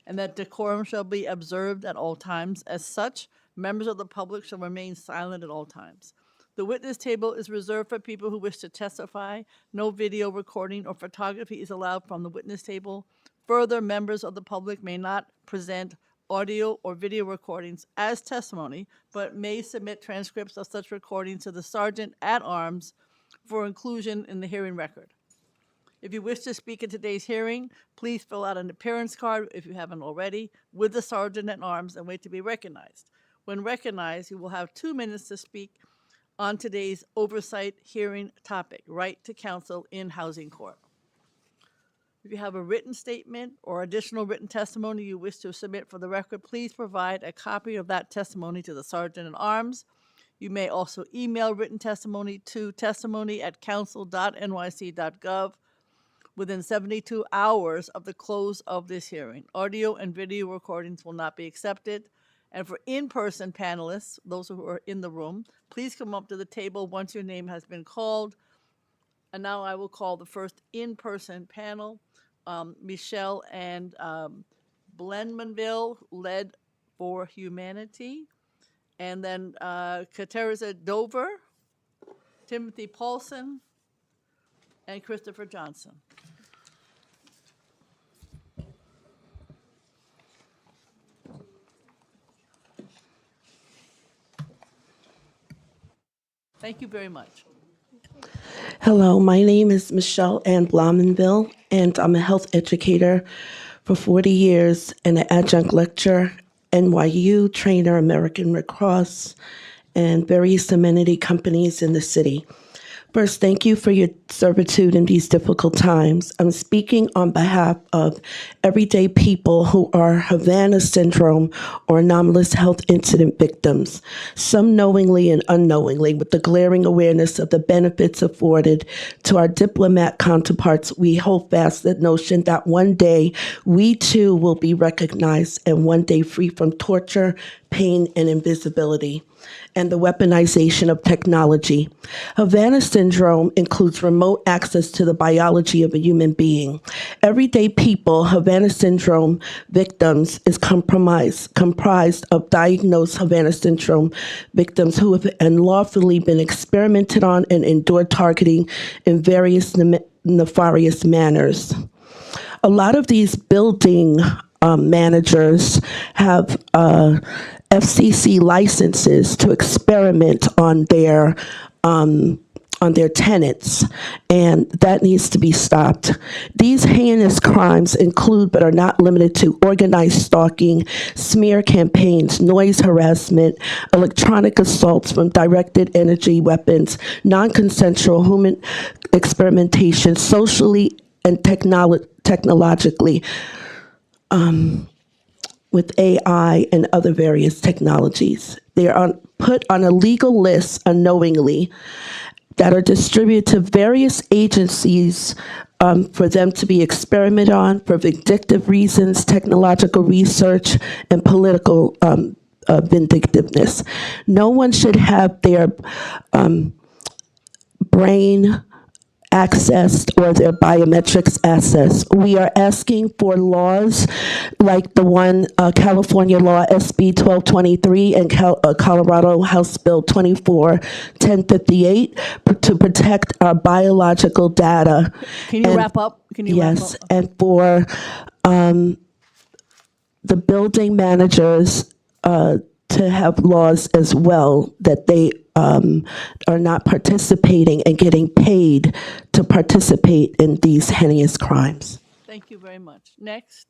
and that decorum shall be observed at all times. As such, members of the public shall remain silent at all times. The witness table is reserved for people who wish to testify. No video recording or photography is allowed from the witness table. Further, members of the public may not present audio or video recordings as testimony, but may submit transcripts of such recordings to the Sergeant at Arms for inclusion in the hearing record. If you wish to speak at today's hearing, please fill out an appearance card, if you haven't already, with the Sergeant at Arms and wait to be recognized. When recognized, you will have 2 minutes to speak on today's oversight hearing topic, right to counsel in housing court. If you have a written statement or additional written testimony you wish to submit for the record, please provide a copy of that testimony to the Sergeant at Arms. You may also email written testimony to testimony@counsel.nyc.gov within 72 hours of the close of this hearing. Audio and video recordings will not be accepted. And for in-person panelists, those who are in the room, please come up to the table once your name has been called. And now I will call the first in-person panel. Michelle and Blenmanville, led for humanity. And then Katerza Dover, Timothy Paulson, and Christopher Johnson. Thank you very much. Hello, my name is Michelle Ann Blomenville, and I'm a health educator for 40 years and an adjunct lecturer, NYU trainer, American Red Cross, and various amenity companies in the city. First, thank you for your servitude in these difficult times. I'm speaking on behalf of everyday people who are Havana syndrome or anomalous health incident victims, some knowingly and unknowingly, with the glaring awareness of the benefits afforded to our diplomat counterparts. We hold fast the notion that one day we too will be recognized and one day free from torture, pain, and invisibility, and the weaponization of technology. Havana syndrome includes remote access to the biology of a human being. Everyday people, Havana syndrome victims, is comprised of diagnosed Havana syndrome victims who have unlawfully been experimented on and endure targeting in various nefarious manners. A lot of these building managers have FCC licenses to experiment on their tenants, and that needs to be stopped. These heinous crimes include, but are not limited to, organized stalking, smear campaigns, noise harassment, electronic assaults from directed energy weapons, non-consensual human experimentation, socially and technologically, with AI and other various technologies. They are put on a legal list unknowingly that are distributed to various agencies for them to be experimented on for vindictive reasons, technological research, and political vindictiveness. No one should have their brain accessed or their biometrics accessed. We are asking for laws like the one California Law SB 1223 and Colorado House Bill 241058 to protect our biological data. Can you wrap up? Can you Yes, wrap up? and for the building managers to have laws as well that they are not participating and getting paid to participate in these heinous crimes. Thank you very much. Next.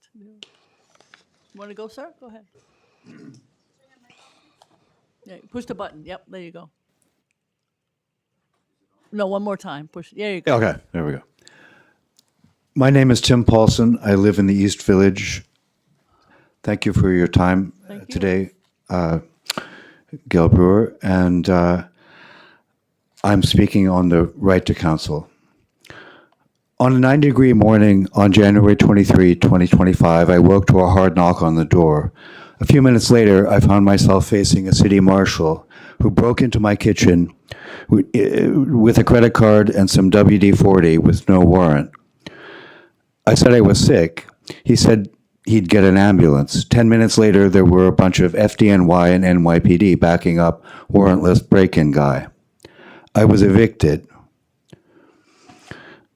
Want to go, sir? Go ahead. Yeah, push the button. Yep, there you go. No, one more time. Push. There you go. Okay, there we go. My name is Tim Paulson. I live in the East Village. Thank you for your time today, Gail Brewer. And I'm speaking on the right to counsel. On a 90-degree morning on January 23, 2025, I woke to a hard knock on the door. A few minutes later, I found myself facing a city marshal who broke into my kitchen with a credit card and some WD-40 with no warrant. I said I was sick. He said he'd get an ambulance. 10 minutes later, there were a bunch of FDNY and NYPD backing up warrantless break-in guy. I was evicted.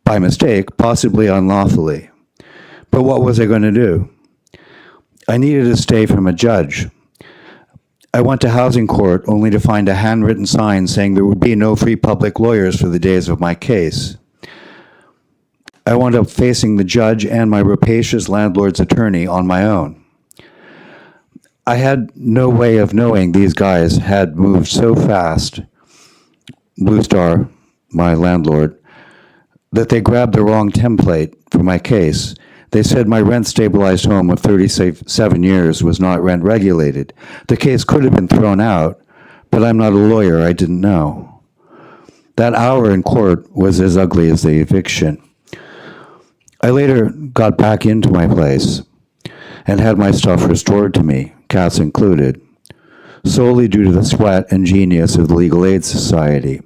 By mistake, possibly unlawfully. But what was I going to do? I needed a stay from a judge. I went to housing court only to find a handwritten sign saying there would be no free public lawyers for the days of my case. I wound up facing the judge and my rapacious landlord's attorney on my own. I had no way of knowing these guys had moved so fast, Blue Star, my landlord, that they grabbed the wrong template for my case. They said my rent-stabilized home of 37 years was not rent-regulated. The case could have been thrown out, but I'm not a lawyer. I didn't know. That hour in court was as ugly as the eviction. I later got back into my place and had my stuff restored to me, cats included, solely due to the sweat and genius of the Legal Aid Society,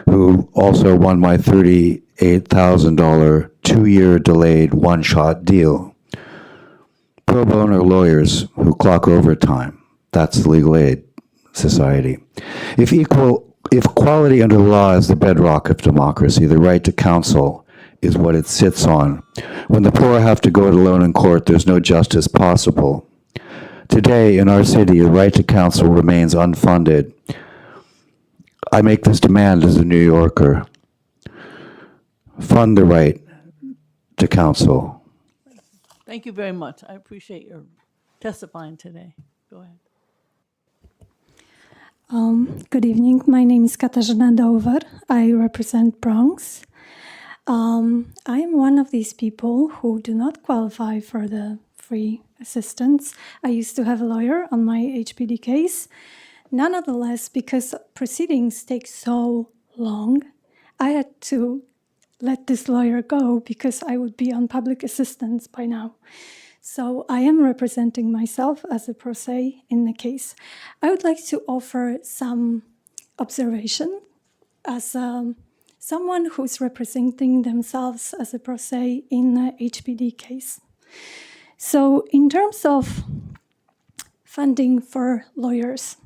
who also won my $38,000 two-year delayed one-shot deal. Pro bono lawyers who clock overtime. That's the Legal Aid Society. If equality under the law is the bedrock of democracy, the right to counsel is what it sits on. When the poor have to go it alone in court, there's no justice possible. Today, in our city, the right to counsel remains unfunded. I make this demand as a New Yorker. Fund the right to counsel. Thank you very much. I appreciate your testifying today. Go ahead. Good evening. My name is Katarzyna Dover. I represent Bronx. I am one of these people who do not qualify for the free assistance. I used to have a lawyer on my HPD case. Nonetheless, because proceedings take so long, I had to let this lawyer go because I would be on public assistance by now. So I am representing myself as a pro se in the case. I would like to offer some observation as someone who's representing themselves as a pro se in the HPD case. So in terms of funding for lawyers,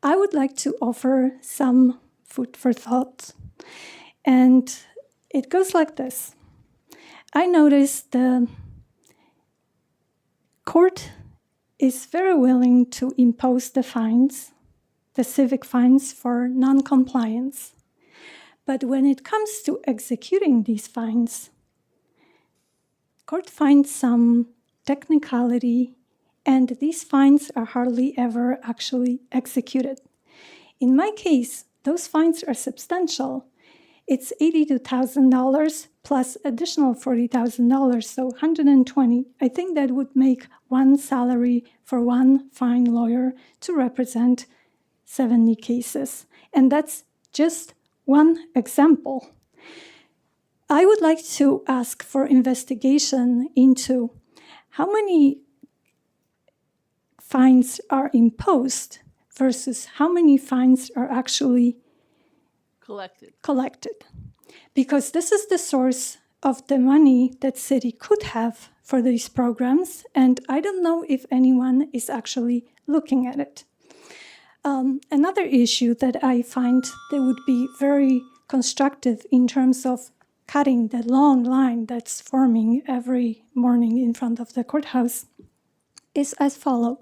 I would like to offer some food for thought. And it goes like this. I noticed the court is very willing to impose the fines, the civic fines for non-compliance. But when it comes to executing these fines, court finds some technicality, and these fines are hardly ever actually executed. In my case, those fines are substantial. It's $82,000 plus additional $40,000, so $120,000. I think that would make one salary for one fine lawyer to represent 70 cases. And that's just one example. I would like to ask for investigation into how many fines are imposed versus how many fines are actually collected. because this is the source of the money that city could have for these programs, and I don't know if anyone is actually looking at it. Another issue that I find that would be very constructive in terms of cutting the long line that's forming every morning in front of the courthouse is as follows.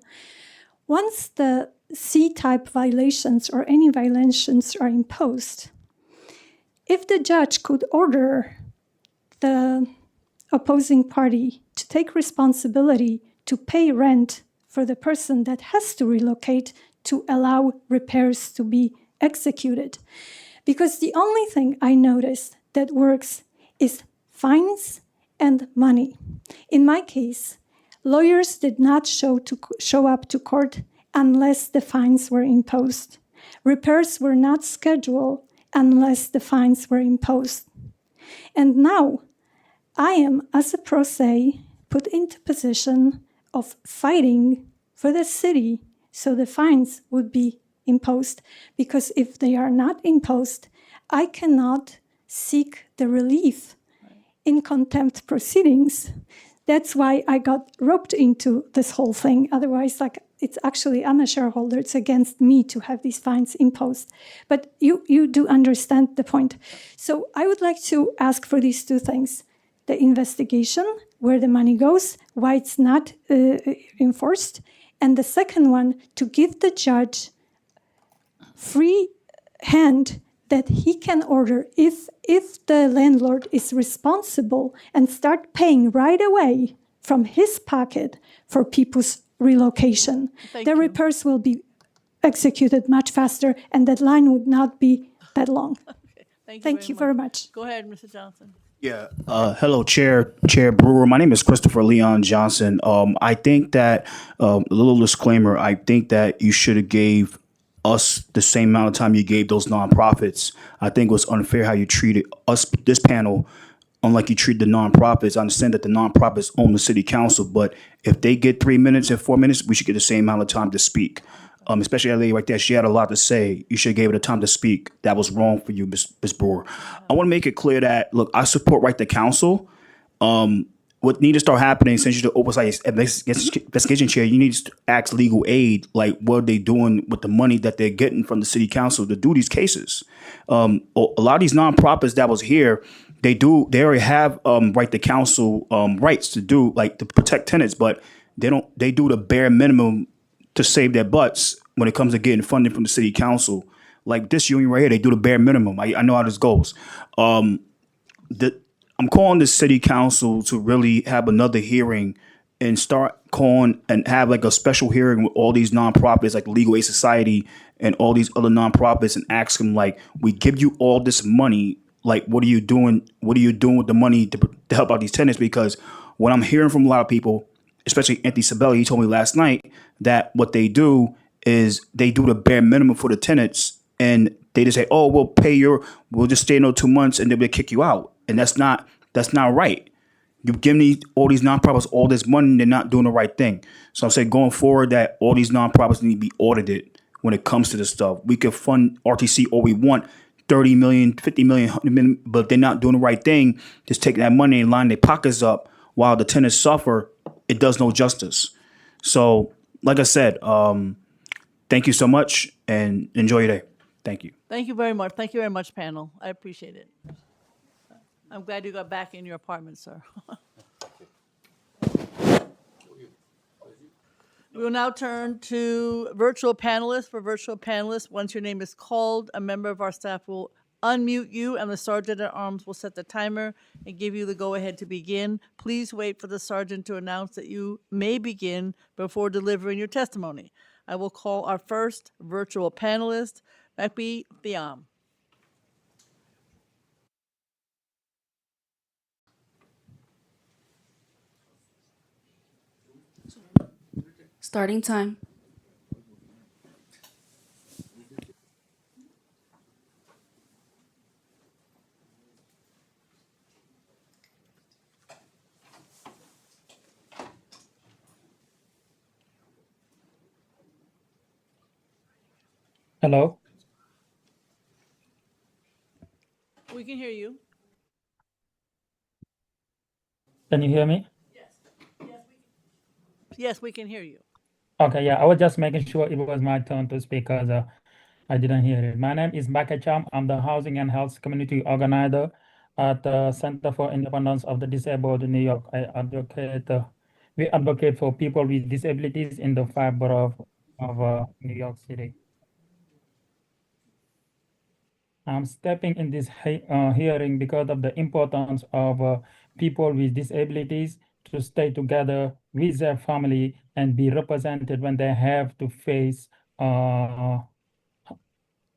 Once the C-type violations or any violations are imposed, if the judge could order the opposing party to take responsibility to pay rent for the person that has to relocate to allow repairs to be executed. Because the only thing I noticed that works is fines and money. In my case, lawyers did not show up to court unless the fines were imposed. Repairs were not scheduled unless the fines were imposed. And now I am, as a pro se, put into position of fighting for the city so the fines would be imposed, because if they are not imposed, I cannot seek the relief in contempt proceedings. That's why I got roped into this whole thing. Otherwise, it's actually, I'm a shareholder, it's against me to have these fines imposed. But you do understand the point. So I would like to ask for these two things: the investigation, where the money goes, why it's not enforced, and the second one, to give the judge free hand that he can order, if the landlord is responsible, and start paying right away from his pocket for people's relocation. The repairs will be executed much faster, and that line would not be that long. Thank you very much. Go ahead, Mr. Johnson. Yeah. Hello, Chair Brewer. My name is Christopher Leon Johnson. I think that a little disclaimer. I think that you should have gave us the same amount of time you gave those nonprofits. I think it was unfair how you treated us, this panel, unlike you treat the nonprofits. I understand that the nonprofits own the city council, but if they get 3 minutes and 4 minutes, we should get the same amount of time to speak. Especially that lady right there, she had a lot to say. You should have gave her the time to speak. That was wrong for you, Ms. Brewer. I want to make it clear that, look, I support right to counsel. What needs to start happening, since you're the Oversight Investigation Chair, you need to ask legal aid, like what are they doing with the money that they're getting from the city council to do these cases. A lot of these nonprofits that was here, they already have right to counsel rights to do, like, to protect tenants, but they do the bare minimum to save their butts when it comes to getting funding from the city council. Like this union right here, they do the bare minimum. I know how this goes. I'm calling the city council to really have another hearing and start calling and have like a special hearing with all these nonprofits like Legal Aid Society and all these other nonprofits and ask them, like, we give you all this money. Like, what are you doing? What are you doing with the money to help out these tenants? Because what I'm hearing from a lot of people, especially Anthony Sabelli, he told me last night that what they do is they do the bare minimum for the tenants, and they just say, "Oh, we'll just stay in 2 months, and then we'll kick you out." And that's not right. You've given all these nonprofits all this money, and they're not doing the right thing. So I'm saying going forward that all these nonprofits need to be audited when it comes to this stuff. We can fund RTC all we want, 30 million, 50 million, 100 million, but if they're not doing the right thing, just taking that money and lining their pockets up while the tenants suffer, it does no justice. So, like I said, thank you so much and enjoy your day. Thank you. Thank you very much. Thank you very much, panel. I appreciate it. I'm glad you got back in your apartment, sir. We will now turn to virtual panelists. For virtual panelists, once your name is called, a member of our staff will unmute you, and the Sergeant at Arms will set the timer and give you the go-ahead to begin. Please wait for the Sergeant to announce that you may begin before delivering your testimony. I will call our first virtual panelist, Makbi Thiam. Starting time. Hello. can hear you. Can you hear me? Yes, we can hear you. Okay, yeah, I was just making sure it was my turn to speak because I didn't hear it. My name is Bakacham. I'm the Housing and Health Community Organizer at the Center for Independence of the Disabled in New York. We advocate for people with disabilities in the 5 boroughs of New York City. I'm stepping in this hearing because of the importance of people with disabilities to stay together with their family and be represented when they have to face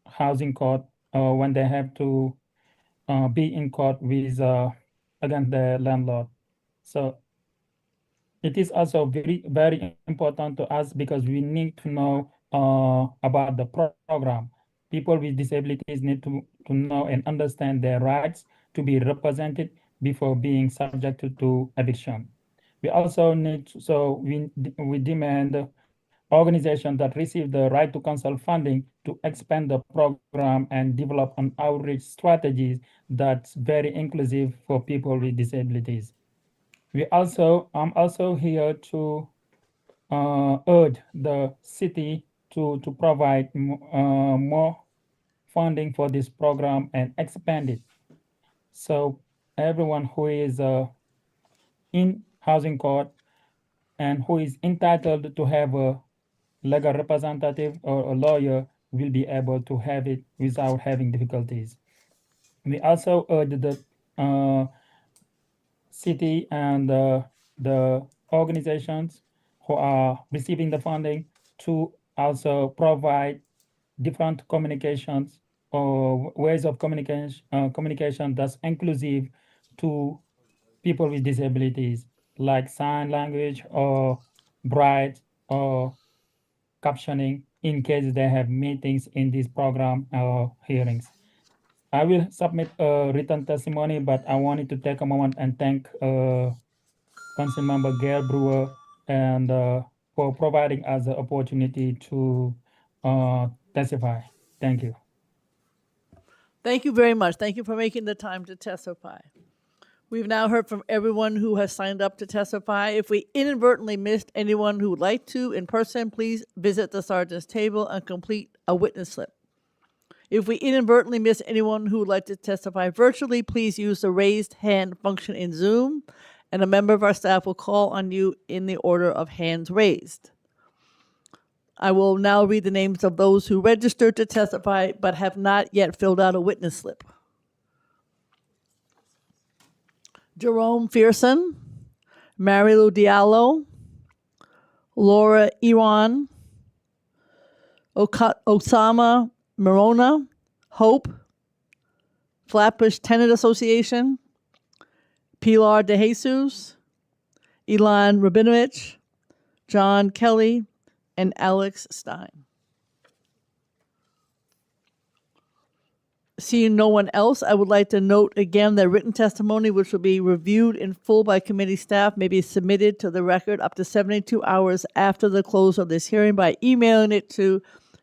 housing court or when they have to be in court with against the landlord. So it is also very important to us because we need to know about the program. People with disabilities need to know and understand their rights to be represented before being subjected to eviction. We also need we demand organizations that receive the right to counsel funding to expand the program and develop an outreach strategies that's very inclusive for people with disabilities. I'm also here to urge the city to provide more funding for this program and expand it. So everyone who is in housing court and who is entitled to have a legal representative or a lawyer will be able to have it without having difficulties. We also urge the city and the organizations who are receiving the funding to also provide different communications or ways of communication that's inclusive to people with disabilities, like sign language or braille or captioning in case they have meetings in this program or hearings. I will submit a written testimony, but I wanted to take a moment and thank Council Member Gail Brewer and for providing us the opportunity to testify. Thank you. Thank you very much. Thank you for making the time to testify. We've now heard from everyone who has signed up to testify. If we inadvertently missed anyone who would like to in person, please visit the sergeant's table and complete a witness slip. If we inadvertently miss anyone who would like to testify virtually, please use the raised hand function in Zoom, and a member of our staff will call on you in the order of hands raised. I will now read the names of those who registered to testify but have not yet filled out a witness slip. Jerome Fearson, Marilu Diallo, Laura Iwan, Osama Morona, Hope, Flatbush Tenant Association, Pilar De Jesus, Ilan Rabinovich, John Kelly, and Alex Stein. Seeing no one else, I would like to note again that written testimony, which will be reviewed in full by committee staff, may be submitted to the record up to 72 hours after the close of this hearing by emailing it to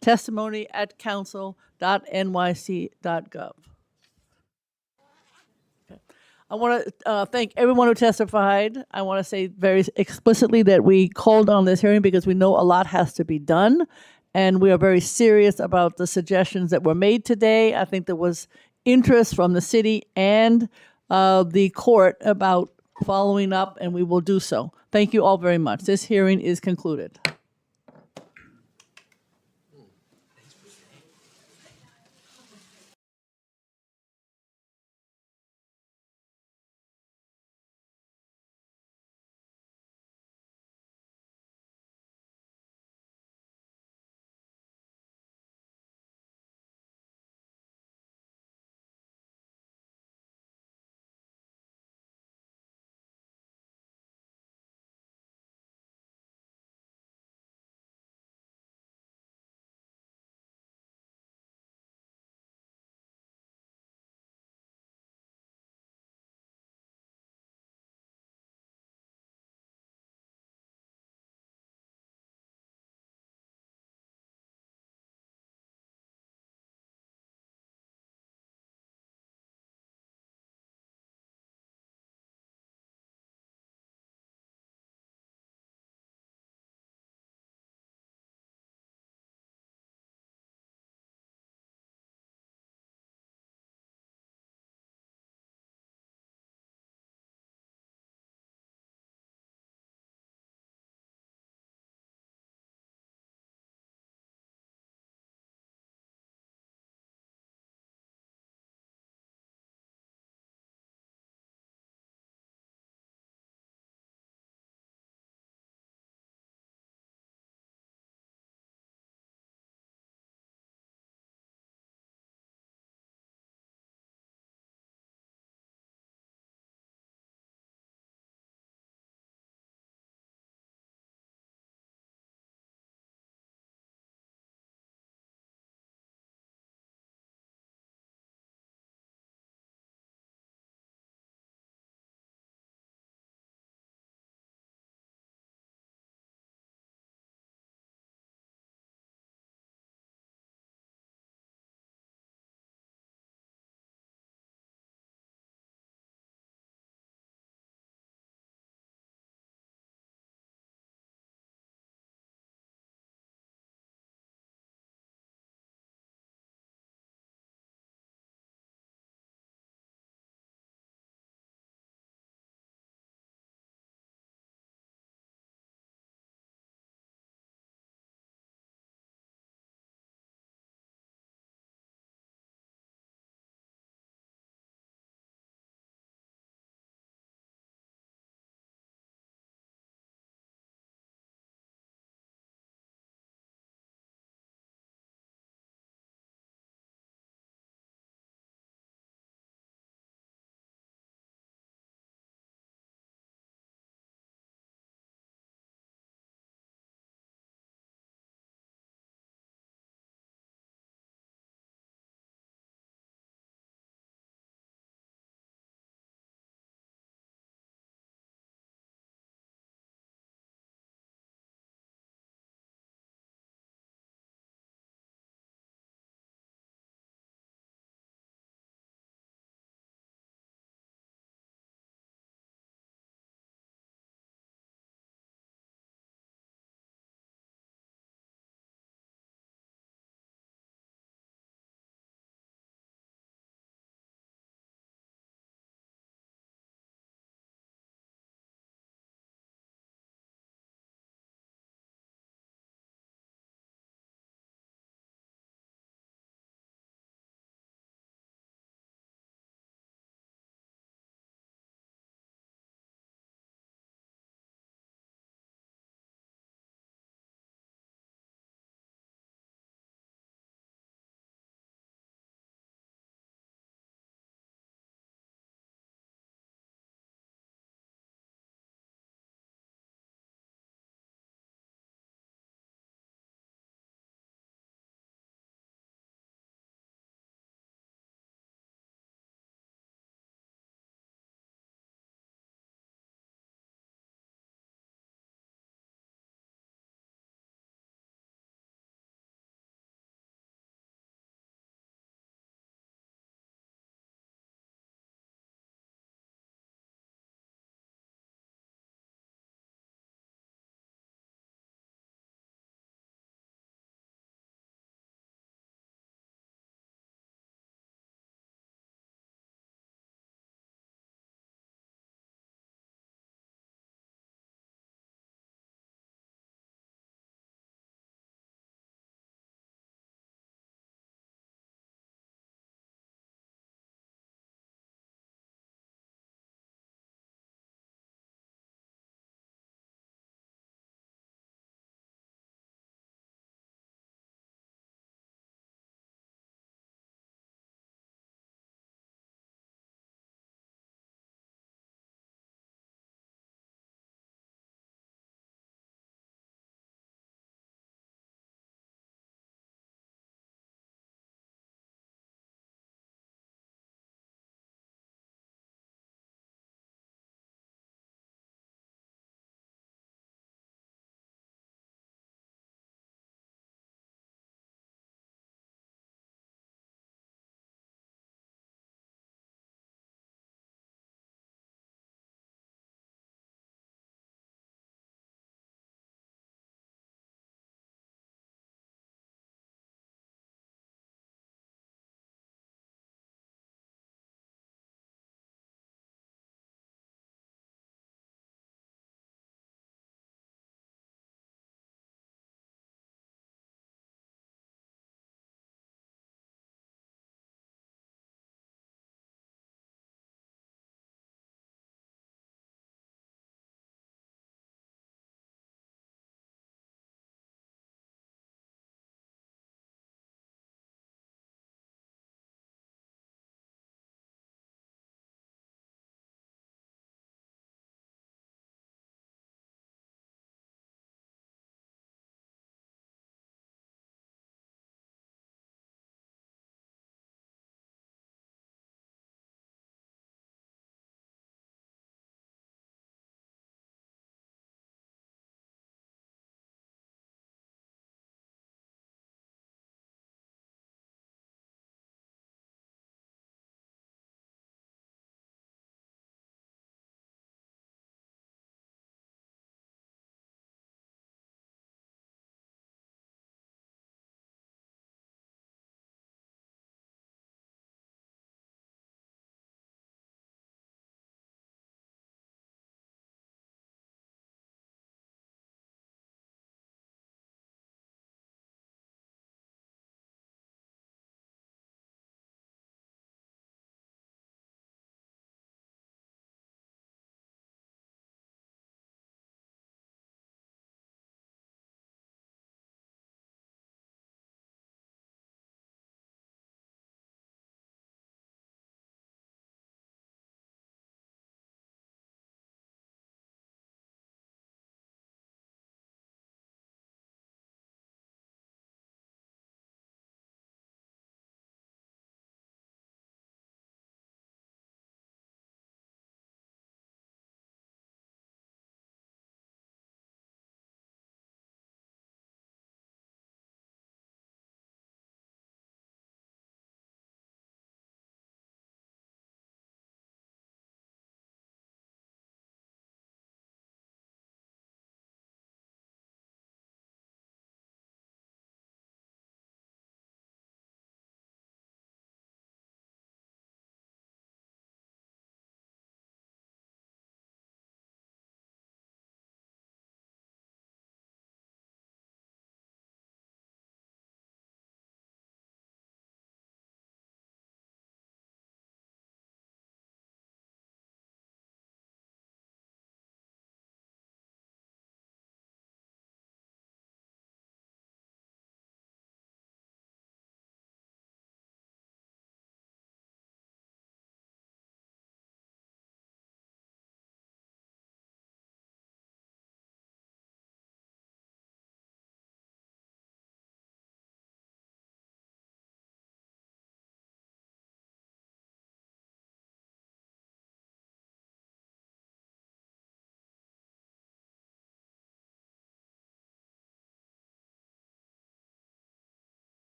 testimony@council.nyc.gov. I want to thank everyone who testified. I want to say very explicitly that we called on this hearing because we know a lot has to be done, and we are very serious about the suggestions that were made today. I think there was interest from the city and the court about following up, and we will do so. Thank you all very much. This hearing is concluded.